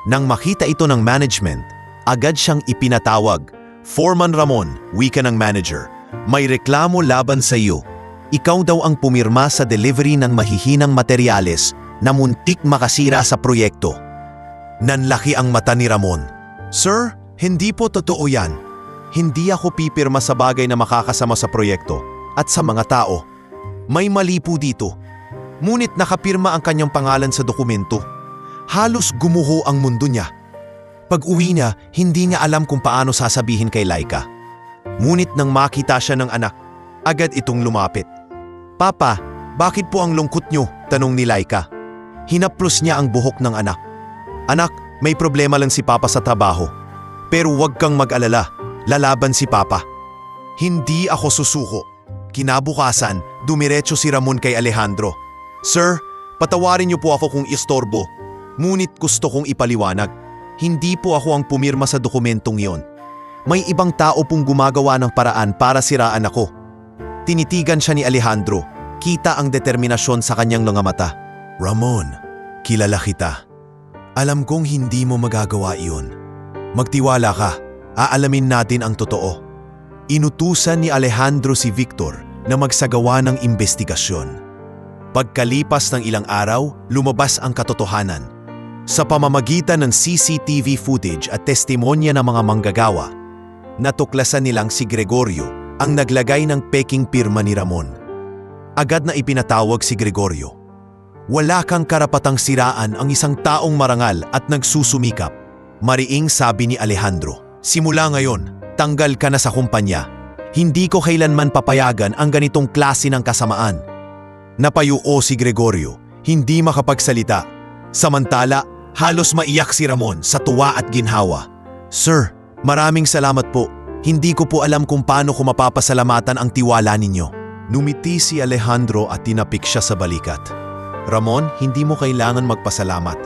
Nang makita ito ng management, agad siyang ipinatawag. Foreman Ramon, wika ng manager, may reklamo laban sa iyo. Ikaw daw ang pumirma sa delivery ng mahihinang materyales na muntik makasira sa proyekto. Nanlaki ang mata ni Ramon. Sir, hindi po totoo yan. Hindi ako pipirma sa bagay na makakasama sa proyekto at sa mga tao. May mali po dito. Ngunit nakapirma ang kanyang pangalan sa dokumento. Halos gumuho ang mundo niya. Pag-uwi niya, hindi niya alam kung paano sasabihin kay Laika. Ngunit nang makita siya ng anak, agad itong lumapit. Papa, bakit po ang lungkot niyo? Tanong ni Laika. Hinaplos niya ang buhok ng anak. Anak, may problema lang si Papa sa trabaho. Pero huwag kang mag-alala, lalaban si Papa. Hindi ako susuko. Kinabukasan, dumiretso si Ramon kay Alejandro. Sir, patawarin niyo po ako kung istorbo. Ngunit gusto kong ipaliwanag. Hindi po ako ang pumirma sa dokumentong iyon. May ibang tao pong gumagawa ng paraan para siraan ako. Tinitigan siya ni Alejandro. Kita ang determinasyon sa kanyang mga mata. Ramon, kilala kita. Alam kong hindi mo magagawa iyon. Magtiwala ka. Aalamin natin ang totoo. Inutusan ni Alejandro si Victor na magsagawa ng investigasyon. Pagkalipas ng ilang araw, lumabas ang katotohanan. Sa pamamagitan ng CCTV footage at testimonya ng mga manggagawa, natuklasan nilang si Gregorio ang naglagay ng peking pirma ni Ramon. Agad na ipinatawag si Gregorio. Wala kang karapatang siraan ang isang taong marangal at nagsusumikap. Mariing sabi ni Alejandro. Simula ngayon, tanggal ka na sa kumpanya. Hindi ko kailanman papayagan ang ganitong klase ng kasamaan. Napayuo si Gregorio, hindi makapagsalita. Samantala, halos maiyak si Ramon sa tuwa at ginhawa. Sir, maraming salamat po. Hindi ko po alam kung paano ko mapapasalamatan ang tiwala ninyo. Numiti si Alejandro at tinapik siya sa balikat. Ramon, hindi mo kailangan magpasalamat.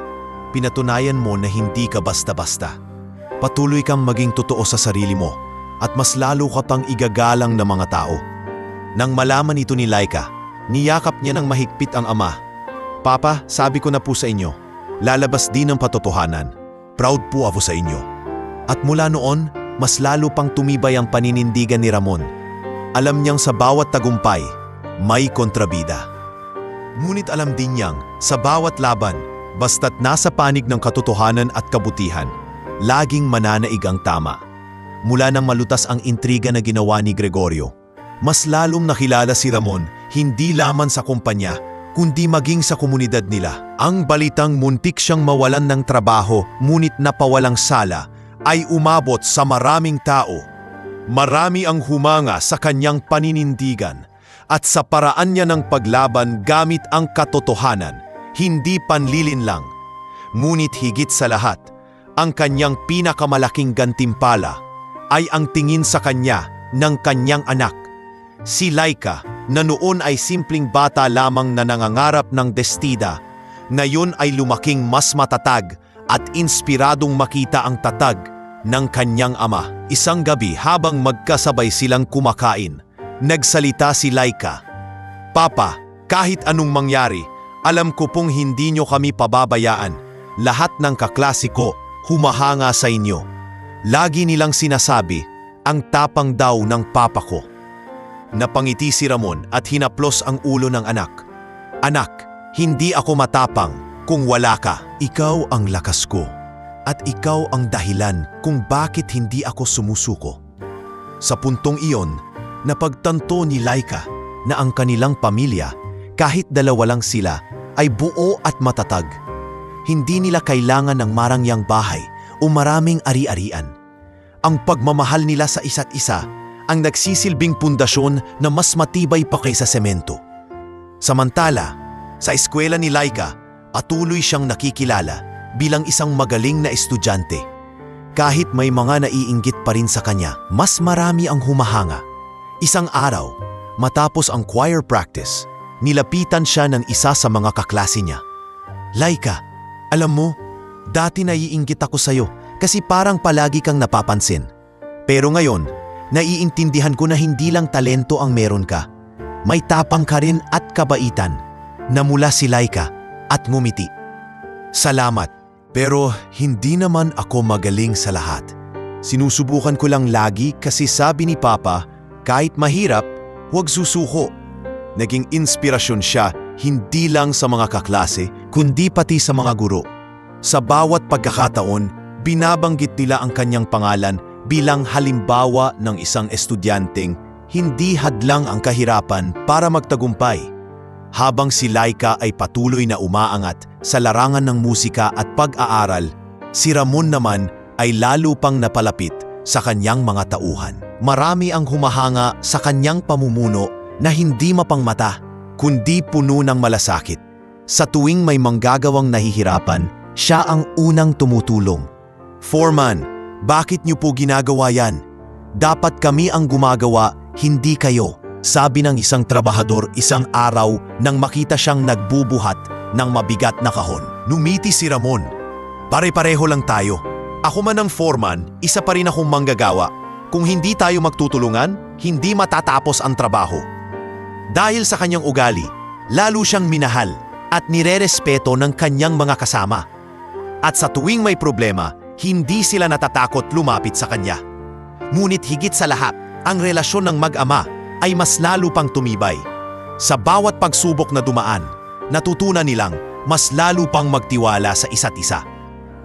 Pinatunayan mo na hindi ka basta-basta. Patuloy kang maging totoo sa sarili mo at mas lalo ka pang igagalang ng mga tao. Nang malaman ito ni Laika, niyakap niya ng mahigpit ang ama. Papa, sabi ko na po sa inyo, lalabas din ang patotohanan. Proud po ako sa inyo. At mula noon, mas lalo pang tumibay ang paninindigan ni Ramon. Alam niyang sa bawat tagumpay, may kontrabida. Ngunit alam din niyang sa bawat laban, basta't nasa panig ng katotohanan at kabutihan, laging mananaig ang tama. Mula nang malutas ang intriga na ginawa ni Gregorio, mas lalong nakilala si Ramon hindi lamang sa kumpanya, kundi maging sa komunidad nila. Ang balitang muntik siyang mawalan ng trabaho ngunit napawalang sala ay umabot sa maraming tao. Marami ang humanga sa kanyang paninindigan at sa paraan niya ng paglaban gamit ang katotohanan, hindi panlilin lang. Ngunit higit sa lahat, ang kanyang pinakamalaking gantimpala ay ang tingin sa kanya ng kanyang anak. Si Laika, na noon ay simpleng bata lamang na nangangarap ng destida, ngayon ay lumaking mas matatag at inspiradong makita ang tatag ng kanyang ama. Isang gabi habang magkasabay silang kumakain, nagsalita si Laika. "Papa, kahit anong mangyari, alam ko pong hindi nyo kami pababayaan. Lahat ng kaklase ko humahanga sa inyo. Lagi nilang sinasabi, ang tapang daw ng papa ko." Napangiti si Ramon at hinaplos ang ulo ng anak. "Anak, hindi ako matapang kung wala ka. Ikaw ang lakas ko. At ikaw ang dahilan kung bakit hindi ako sumusuko." Sa puntong iyon, napagtanto ni Laika na ang kanilang pamilya, kahit dalawa lang sila, ay buo at matatag. Hindi nila kailangan ng marangyang bahay o maraming ari-arian. Ang pagmamahal nila sa isa't isa ang nagsisilbing pundasyon na mas matibay pa kaysa semento. Samantala, sa eskwela ni Laika, patuloy siyang nakikilala bilang isang magaling na estudyante. Kahit may mga naiinggit pa rin sa kanya, mas marami ang humahanga. Isang araw, matapos ang choir practice, nilapitan siya ng isa sa mga kaklase niya. "Laika, alam mo, dati naiinggit ako sa'yo kasi parang palagi kang napapansin. Pero ngayon, naiintindihan ko na hindi lang talento ang meron ka. May tapang ka rin at kabaitan." Namula si Laika at ngumiti. "Salamat, pero hindi naman ako magaling sa lahat. Sinusubukan ko lang lagi kasi sabi ni Papa, kahit mahirap, huwag susuko." Naging inspirasyon siya hindi lang sa mga kaklase, kundi pati sa mga guro. Sa bawat pagkakataon, binabanggit nila ang kanyang pangalan bilang halimbawa ng isang estudyanteng hindi hadlang ang kahirapan para magtagumpay. Habang si Laika ay patuloy na umaangat sa larangan ng musika at pag-aaral, si Ramon naman ay lalo pang napalapit sa kanyang mga tauhan. Marami ang humahanga sa kanyang pamumuno na hindi mapangmata, kundi puno ng malasakit. Sa tuwing may manggagawang nahihirapan, siya ang unang tumutulong. "Foreman, bakit niyo po ginagawa yan? Dapat kami ang gumagawa, hindi kayo," sabi ng isang trabahador isang araw nang makita siyang nagbubuhat ng mabigat na kahon. Numiti si Ramon. "Pare-pareho lang tayo. Ako man ang foreman, isa pa rin akong manggagawa. Kung hindi tayo magtutulungan, hindi matatapos ang trabaho." Dahil sa kanyang ugali, lalo siyang minahal at nirerespeto ng kanyang mga kasama. At sa tuwing may problema, hindi sila natatakot lumapit sa kanya. Ngunit higit sa lahat, ang relasyon ng mag-ama ay mas lalo pang tumibay. Sa bawat pagsubok na dumaan, natutunan nilang mas lalo pang magtiwala sa isa't isa.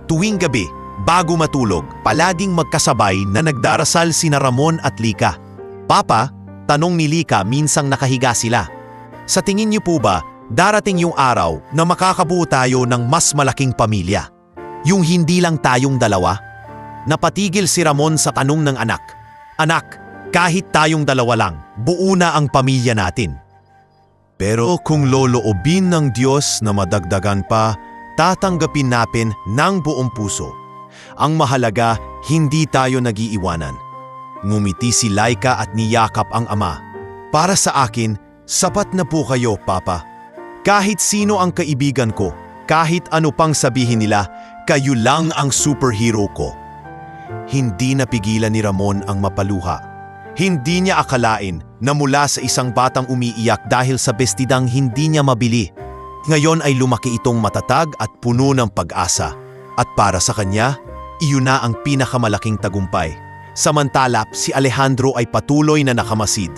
Tuwing gabi, bago matulog, palaging magkasabay na nagdarasal sina Ramon at Lika. "Papa," tanong ni Lika minsang nakahiga sila, "sa tingin niyo po ba darating yung araw na makakabuo tayo ng mas malaking pamilya? Yung hindi lang tayong dalawa?" Napatigil si Ramon sa tanong ng anak. "Anak, kahit tayong dalawa lang, buo na ang pamilya natin. Pero kung loloobin ng Diyos na madagdagan pa, tatanggapin natin ng buong puso. Ang mahalaga, hindi tayo nag-iiwanan." Ngumiti si Laika at niyakap ang ama. "Para sa akin, sapat na po kayo, Papa. Kahit sino ang kaibigan ko, kahit ano pang sabihin nila, kayo lang ang superhero ko." Hindi napigilan ni Ramon ang mapaluha. Hindi niya akalain na mula sa isang batang umiiyak dahil sa bestidang hindi niya mabili, ngayon ay lumaki itong matatag at puno ng pag-asa. At para sa kanya, iyon na ang pinakamalaking tagumpay. Samantala, si Alejandro ay patuloy na nakamasid.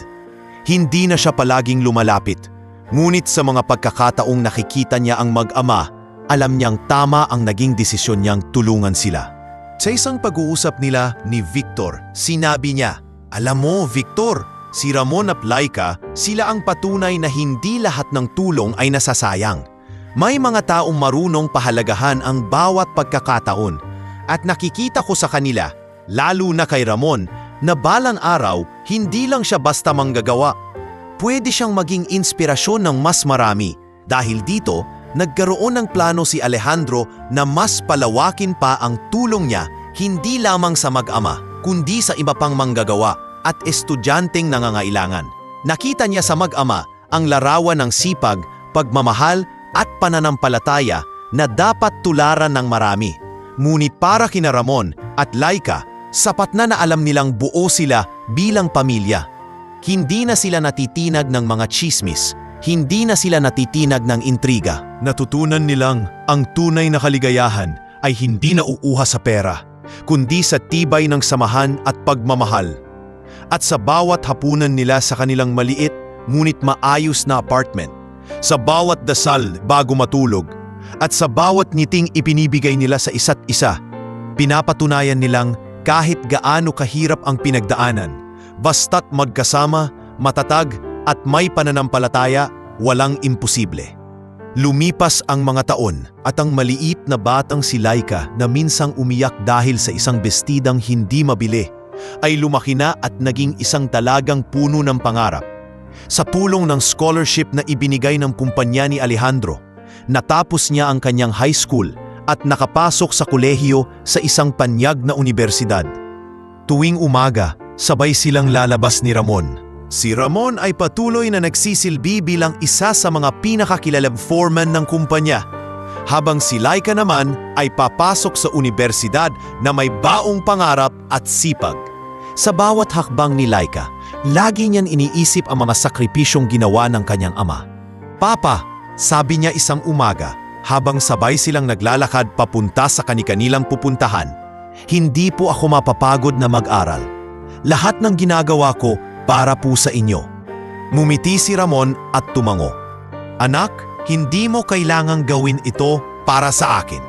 Hindi na siya palaging lumalapit. Ngunit sa mga pagkakataong nakikita niya ang mag-ama, alam niyang tama ang naging desisyon niyang tulungan sila. Sa isang pag-uusap nila ni Victor, sinabi niya, "Alam mo, Victor, si Ramon at Laika, sila ang patunay na hindi lahat ng tulong ay nasasayang. May mga taong marunong pahalagahan ang bawat pagkakataon at nakikita ko sa kanila, lalo na kay Ramon, na balang araw hindi lang siya basta manggagawa. Pwede siyang maging inspirasyon ng mas marami. Dahil dito, nagkaroon ng plano si Alejandro na mas palawakin pa ang tulong niya hindi lamang sa mag-ama, kundi sa iba pang manggagawa at estudyanteng nangangailangan. Nakita niya sa mag-ama ang larawan ng sipag, pagmamahal at pananampalataya na dapat tularan ng marami. Ngunit para kina Ramon at Laika, sapat na alam nilang buo sila bilang pamilya. Hindi na sila natitinag ng mga chismis, hindi na sila natitinag ng intriga. Natutunan nilang ang tunay na kaligayahan ay hindi nauuha sa pera, kundi sa tibay ng samahan at pagmamahal. At sa bawat hapunan nila sa kanilang maliit ngunit maayos na apartment, sa bawat dasal bago matulog, at sa bawat ngiting ipinibigay nila sa isa't isa, pinapatunayan nilang kahit gaano kahirap ang pinagdaanan, basta't magkasama, matatag at may pananampalataya, walang imposible. Lumipas ang mga taon at ang maliit na batang si Laika na minsang umiyak dahil sa isang bestidang hindi mabili, ay lumaki na at naging isang talagang puno ng pangarap. Sa tulong ng scholarship na ibinigay ng kumpanya ni Alejandro, natapos niya ang kanyang high school at nakapasok sa kolehiyo sa isang panyag na universidad. Tuwing umaga, sabay silang lalabas ni Ramon. Si Ramon ay patuloy na nagsisilbi bilang isa sa mga pinakakilalang foreman ng kumpanya, habang si Laika naman ay papasok sa universidad na may baong pangarap at sipag. Sa bawat hakbang ni Laika, lagi niyang iniisip ang mga sakripisyong ginawa ng kanyang ama. "Papa," sabi niya isang umaga, habang sabay silang naglalakad papunta sa kani-kanilang pupuntahan, "Hindi po ako mapapagod na mag-aral. Lahat ng ginagawa ko para po sa inyo." Ngumiti si Ramon at tumango. "Anak, hindi mo kailangang gawin ito para sa akin.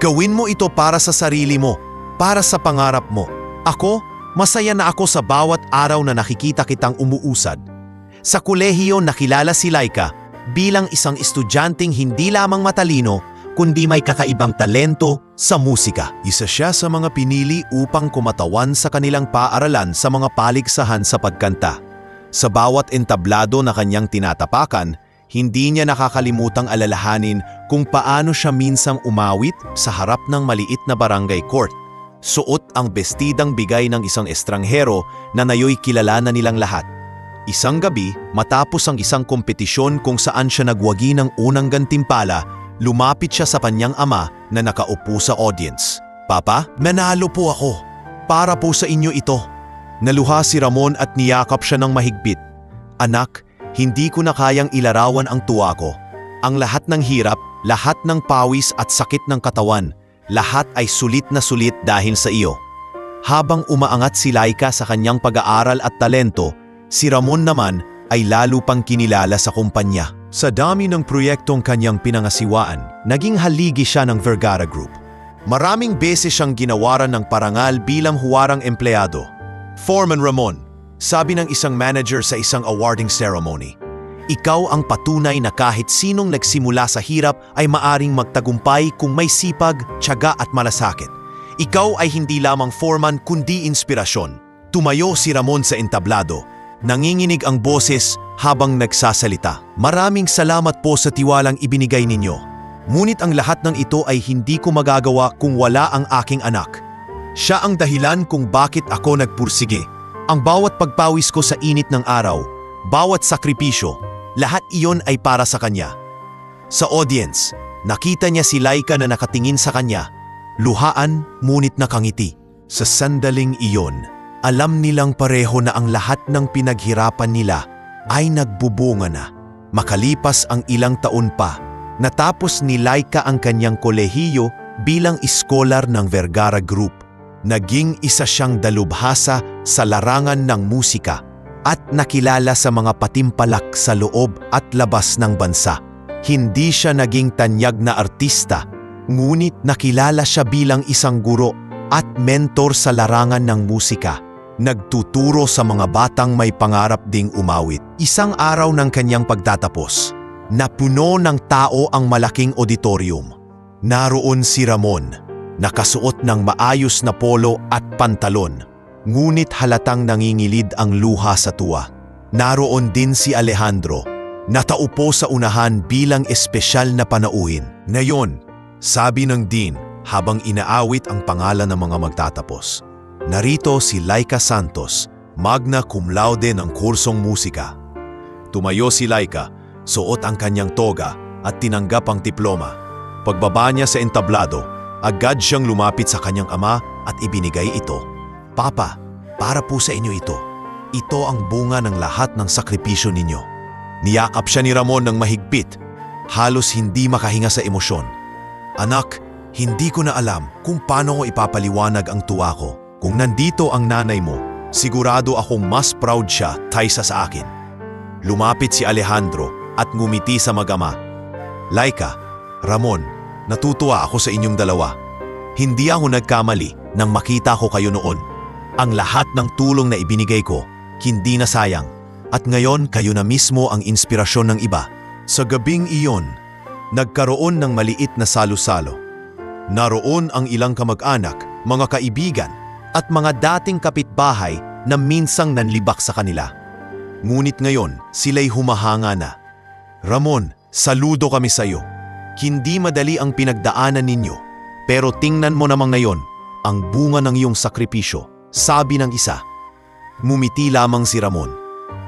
Gawin mo ito para sa sarili mo, para sa pangarap mo. Ako, masaya na ako sa bawat araw na nakikita kitang umuusad." Sa kolehiyo nakilala si Laika bilang isang estudyanteng hindi lamang matalino, kundi may kakaibang talento sa musika. Isa siya sa mga pinili upang kumatawan sa kanilang paaralan sa mga paligsahan sa pagkanta. Sa bawat entablado na kanyang tinatapakan, hindi niya nakakalimutang alalahanin kung paano siya minsang umawit sa harap ng maliit na barangay court. Suot ang bestidang bigay ng isang estranghero na nayo'y kilala na nilang lahat. Isang gabi, matapos ang isang kompetisyon kung saan siya nagwagi ng unang gantimpala, lumapit siya sa kanyang ama na nakaupo sa audience. "Papa, manalo po ako. Para po sa inyo ito." Naluha si Ramon at niyakap siya ng mahigpit. "Anak, hindi ko na kayang ilarawan ang tuwa ko. Ang lahat ng hirap, lahat ng pawis at sakit ng katawan, lahat ay sulit na sulit dahil sa iyo." Habang umaangat si Laika sa kanyang pag-aaral at talento, si Ramon naman ay lalo pang kinilala sa kumpanya. Sa dami ng proyektong kanyang pinangasiwaan, naging haligi siya ng Vergara Group. Maraming beses siyang ginawaran ng parangal bilang huwarang empleyado. "Foreman Ramon," sabi ng isang manager sa isang awarding ceremony, "ikaw ang patunay na kahit sinong nagsimula sa hirap ay maaring magtagumpay kung may sipag, tiyaga at malasakit. Ikaw ay hindi lamang foreman kundi inspirasyon." Tumayo si Ramon sa entablado. Nanginginig ang boses habang nagsasalita. "Maraming salamat po sa tiwalang ibinigay ninyo. Ngunit ang lahat ng ito ay hindi ko magagawa kung wala ang aking anak. Siya ang dahilan kung bakit ako nagpursige. Ang bawat pagpawis ko sa init ng araw, bawat sakripisyo, lahat iyon ay para sa kanya." Sa audience, nakita niya si Laika na nakatingin sa kanya, luhaan ngunit nakangiti. Sa sandaling iyon, alam nilang pareho na ang lahat ng pinaghirapan nila ay nagbubunga na. Makalipas ang ilang taon pa, natapos ni Laika ang kanyang kolehiyo bilang iskolar ng Vergara Group. Naging isa siyang dalubhasa sa larangan ng musika at nakilala sa mga patimpalak sa loob at labas ng bansa. Hindi siya naging tanyag na artista, ngunit nakilala siya bilang isang guro at mentor sa larangan ng musika. Nagtuturo sa mga batang may pangarap ding umawit. Isang araw ng kanyang pagtatapos, napuno ng tao ang malaking auditorium. Naroon si Ramon, nakasuot ng maayos na polo at pantalon, ngunit halatang nangingilid ang luha sa tuwa. Naroon din si Alejandro, nataupo sa unahan bilang espesyal na panauhin. Ngayon, sabi ng Dean habang inaawit ang pangalan ng mga magtatapos, narito si Laika Santos, magna cum laude ng kursong musika. Tumayo si Laika, suot ang kanyang toga at tinanggap ang diploma. Pagbaba niya sa entablado, agad siyang lumapit sa kanyang ama at ibinigay ito. Papa, para po sa inyo ito. Ito ang bunga ng lahat ng sakripisyo ninyo. Niyakap siya ni Ramon ng mahigpit, halos hindi makahinga sa emosyon. Anak, hindi ko na alam kung paano ko ipapaliwanag ang tuwa ko. Kung nandito ang nanay mo, sigurado akong mas proud siya kaysa sa akin. Lumapit si Alejandro at ngumiti sa mag-ama. Laika, Ramon, natutuwa ako sa inyong dalawa. Hindi ako nagkamali nang makita ko kayo noon. Ang lahat ng tulong na ibinigay ko, hindi na sayang. At ngayon kayo na mismo ang inspirasyon ng iba. Sa gabing iyon, nagkaroon ng maliit na salo-salo. Naroon ang ilang kamag-anak, mga kaibigan, at mga dating kapitbahay na minsang nanlibak sa kanila. Ngunit ngayon, sila'y humahanga na. Ramon, saludo kami sa iyo. Hindi madali ang pinagdaanan ninyo, pero tingnan mo namang ngayon, ang bunga ng iyong sakripisyo, sabi ng isa. Ngumiti lamang si Ramon.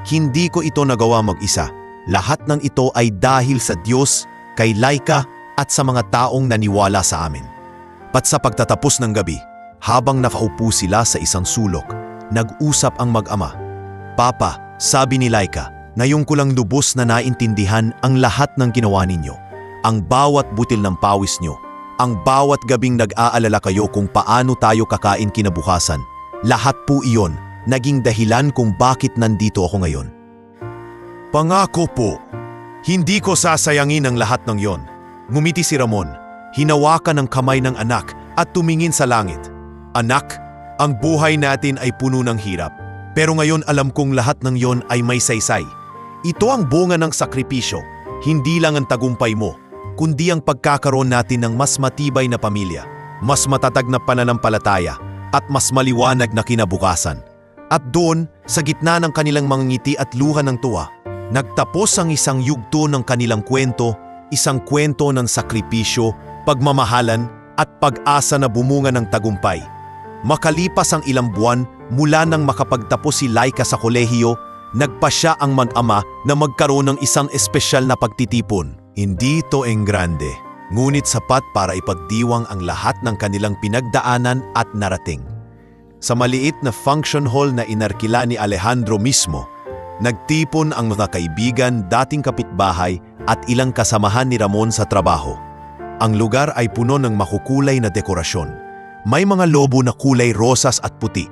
Hindi ko ito nagawa mag-isa. Lahat ng ito ay dahil sa Diyos, kay Laika at sa mga taong naniwala sa amin. Pat sa pagtatapos ng gabi, habang nakaupo sila sa isang sulok, nag-usap ang mag-ama. Papa, sabi ni Laika, ngayon ko lang lubos na naintindihan ang lahat ng ginawa ninyo. Ang bawat butil ng pawis nyo, ang bawat gabing nag-aalala kayo kung paano tayo kakain kinabukasan. Lahat po iyon, naging dahilan kung bakit nandito ako ngayon. Pangako po, hindi ko sasayangin ang lahat ng yon. Ngumiti si Ramon, hinawakan ang kamay ng anak at tumingin sa langit. Anak, ang buhay natin ay puno ng hirap, pero ngayon alam kong lahat ng yon ay may saysay. Ito ang bunga ng sakripisyo, hindi lang ang tagumpay mo, kundi ang pagkakaroon natin ng mas matibay na pamilya, mas matatag na pananampalataya, at mas maliwanag na kinabukasan. At doon, sa gitna ng kanilang mga ngiti at luha ng tuwa, nagtapos ang isang yugto ng kanilang kwento, isang kwento ng sakripisyo, pagmamahalan, at pag-asa na bumunga ng tagumpay. Makalipas ang ilang buwan mula nang makapagtapos si Laika sa kolehiyo, nagpasya ang mag-ama na magkaroon ng isang espesyal na pagtitipon. Hindi ito engrande, ngunit sapat para ipagdiwang ang lahat ng kanilang pinagdaanan at narating. Sa maliit na function hall na inarkila ni Alejandro mismo, nagtipon ang mga kaibigan, dating kapitbahay at ilang kasamahan ni Ramon sa trabaho. Ang lugar ay puno ng makukulay na dekorasyon. May mga lobo na kulay rosas at puti.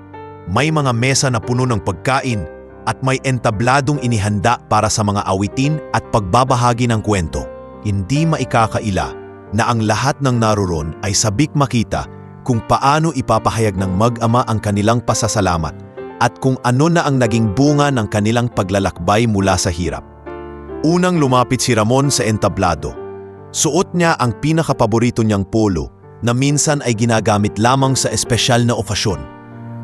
May mga mesa na puno ng pagkain at may entabladong inihanda para sa mga awitin at pagbabahagi ng kwento. Hindi maikakaila na ang lahat ng naroon ay sabik makita kung paano ipapahayag ng mag-ama ang kanilang pasasalamat at kung ano na ang naging bunga ng kanilang paglalakbay mula sa hirap. Unang lumapit si Ramon sa entablado. Suot niya ang pinakapaborito niyang polo na minsan ay ginagamit lamang sa espesyal na okasyon.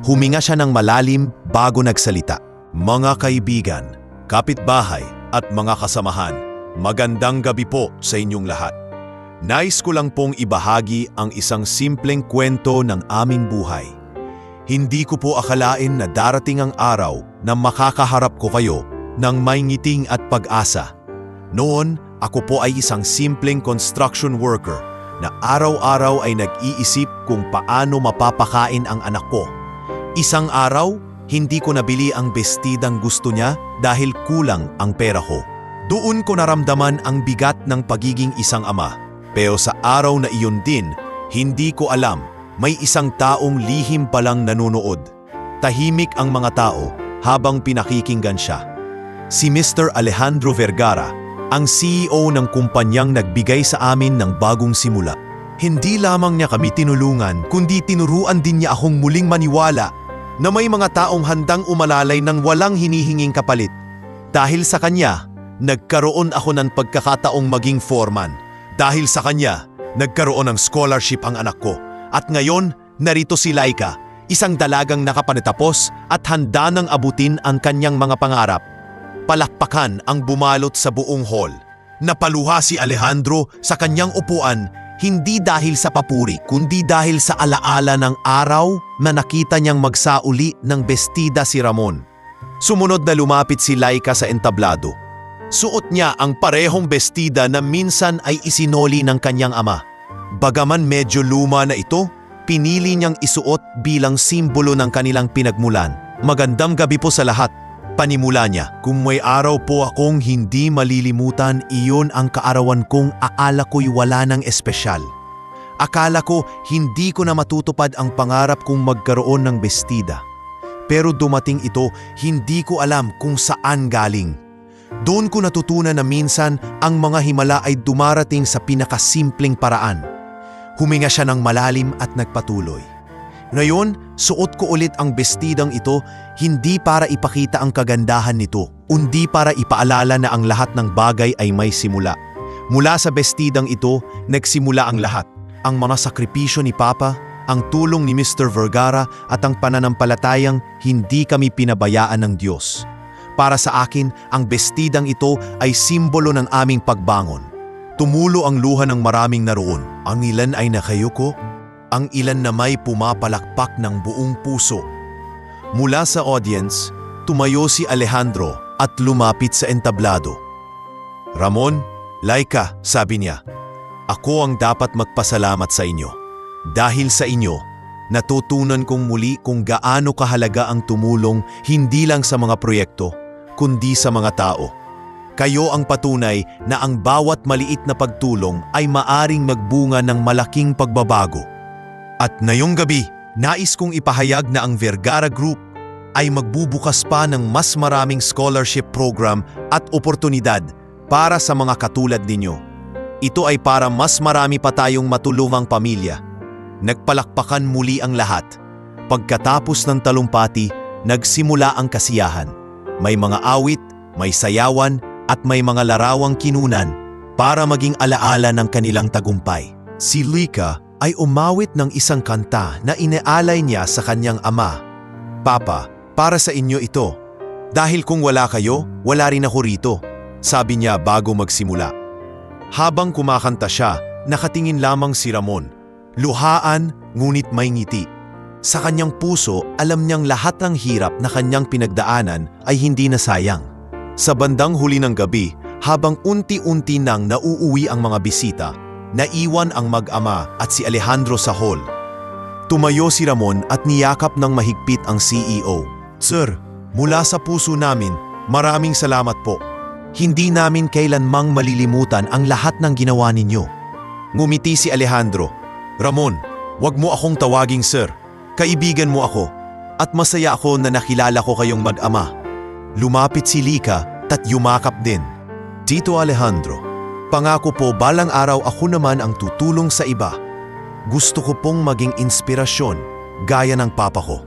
Huminga siya ng malalim bago nagsalita. Mga kaibigan, kapitbahay at mga kasamahan, magandang gabi po sa inyong lahat. Nais ko lang pong ibahagi ang isang simpleng kwento ng aming buhay. Hindi ko po akalain na darating ang araw na makakaharap ko kayo ng may ngiting at pag-asa. Noon, ako po ay isang simpleng construction worker na araw-araw ay nag-iisip kung paano mapapakain ang anak ko. Isang araw, hindi ko nabili ang bestidang gusto niya dahil kulang ang pera ko. Doon ko naramdaman ang bigat ng pagiging isang ama. Pero sa araw na iyon din, hindi ko alam, may isang taong lihim palang nanonood. Tahimik ang mga tao habang pinakikinggan siya. Si Mr. Alejandro Vergara, ang CEO ng kumpanyang nagbigay sa amin ng bagong simula. Hindi lamang niya kami tinulungan, kundi tinuruan din niya akong muling maniwala na may mga taong handang umalalay ng walang hinihinging kapalit. Dahil sa kanya, nagkaroon ako ng pagkakataong maging foreman. Dahil sa kanya, nagkaroon ng scholarship ang anak ko. At ngayon, narito si Laika, isang dalagang nakapanatapos at handa nang abutin ang kanyang mga pangarap. Palakpakan ang bumalot sa buong hall. Napaluha si Alejandro sa kanyang upuan, hindi dahil sa papuri, kundi dahil sa alaala ng araw na nakita niyang magsauli ng bestida si Ramon. Sumunod na lumapit si Laika sa entablado. Suot niya ang parehong bestida na minsan ay isinoli ng kanyang ama. Bagaman medyo luma na ito, pinili niyang isuot bilang simbolo ng kanilang pinagmulan. Magandang gabi po sa lahat. Panimula niya, kung may araw po akong hindi malilimutan, iyon ang kaarawan kong akala ko'y wala ng espesyal. Akala ko hindi ko na matutupad ang pangarap kong magkaroon ng bestida. Pero dumating ito, hindi ko alam kung saan galing. Doon ko natutunan na minsan ang mga himala ay dumarating sa pinakasimpleng paraan. Huminga siya ng malalim at nagpatuloy. Ngayon, suot ko ulit ang bestidang ito, hindi para ipakita ang kagandahan nito, kundi para ipaalala na ang lahat ng bagay ay may simula. Mula sa bestidang ito, nagsimula ang lahat. Ang mga sakripisyo ni Papa, ang tulong ni Mr. Vergara at ang pananampalatayang hindi kami pinabayaan ng Diyos. Para sa akin, ang bestidang ito ay simbolo ng aming pagbangon. Tumulo ang luha ng maraming naroon. Ang ilan ay nakayuko, ang ilan na may pumapalakpak ng buong puso. Mula sa audience, tumayo si Alejandro at lumapit sa entablado. Ramon, Laika, sabi niya, ako ang dapat magpasalamat sa inyo. Dahil sa inyo, natutunan kong muli kung gaano kahalaga ang tumulong hindi lang sa mga proyekto, kundi sa mga tao. Kayo ang patunay na ang bawat maliit na pagtulong ay maaring magbunga ng malaking pagbabago. At ngayong gabi, nais kong ipahayag na ang Vergara Group ay magbubukas pa ng mas maraming scholarship program at oportunidad para sa mga katulad ninyo. Ito ay para mas marami pa tayong matulungang pamilya. Nagpalakpakan muli ang lahat. Pagkatapos ng talumpati, nagsimula ang kasiyahan. May mga awit, may sayawan, at may mga larawang kinunan para maging alaala ng kanilang tagumpay. Si Laika ay umawit ng isang kanta na inaalay niya sa kanyang ama. Papa, para sa inyo ito. Dahil kung wala kayo, wala rin ako rito, sabi niya bago magsimula. Habang kumakanta siya, nakatingin lamang si Ramon. Luhaan, ngunit may ngiti. Sa kanyang puso, alam niyang lahat ng hirap na kanyang pinagdaanan ay hindi na sayang. Sa bandang huli ng gabi, habang unti-unti nang nauuwi ang mga bisita, naiwan ang mag-ama at si Alejandro sa hall. Tumayo si Ramon at niyakap ng mahigpit ang CEO. Sir, mula sa puso namin, maraming salamat po. Hindi namin kailanmang malilimutan ang lahat ng ginawa ninyo. Ngumiti si Alejandro. Ramon, wag mo akong tawaging sir. Kaibigan mo ako. At masaya ako na nakilala ko kayong mag-ama. Lumapit si Laika at yumakap din. Tito Alejandro, pangako po balang araw ako naman ang tutulong sa iba. Gusto ko pong maging inspirasyon gaya ng papa ko.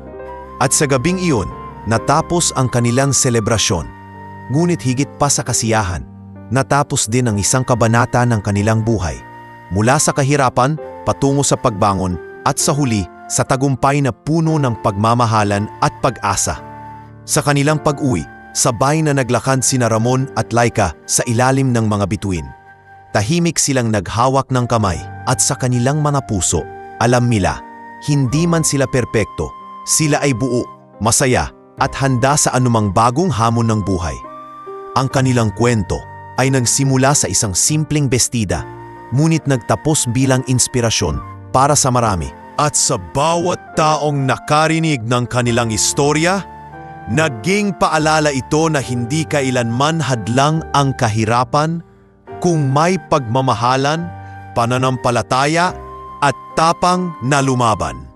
At sa gabing iyon, natapos ang kanilang selebrasyon. Ngunit higit pa sa kasiyahan, natapos din ang isang kabanata ng kanilang buhay. Mula sa kahirapan, patungo sa pagbangon, at sa huli, sa tagumpay na puno ng pagmamahalan at pag-asa. Sa kanilang pag-uwi, sabay na naglakad sina Ramon at Laika sa ilalim ng mga bituin. Tahimik silang naghawak ng kamay at sa kanilang mga puso, alam nila, hindi man sila perpekto, sila ay buo, masaya at handa sa anumang bagong hamon ng buhay. Ang kanilang kwento ay nagsimula sa isang simpleng bestida, ngunit nagtapos bilang inspirasyon para sa marami. At sa bawat taong nakarinig ng kanilang istorya, naging paalala ito na hindi kailanman hadlang ang kahirapan kung may pagmamahalan, pananampalataya at tapang na lumaban.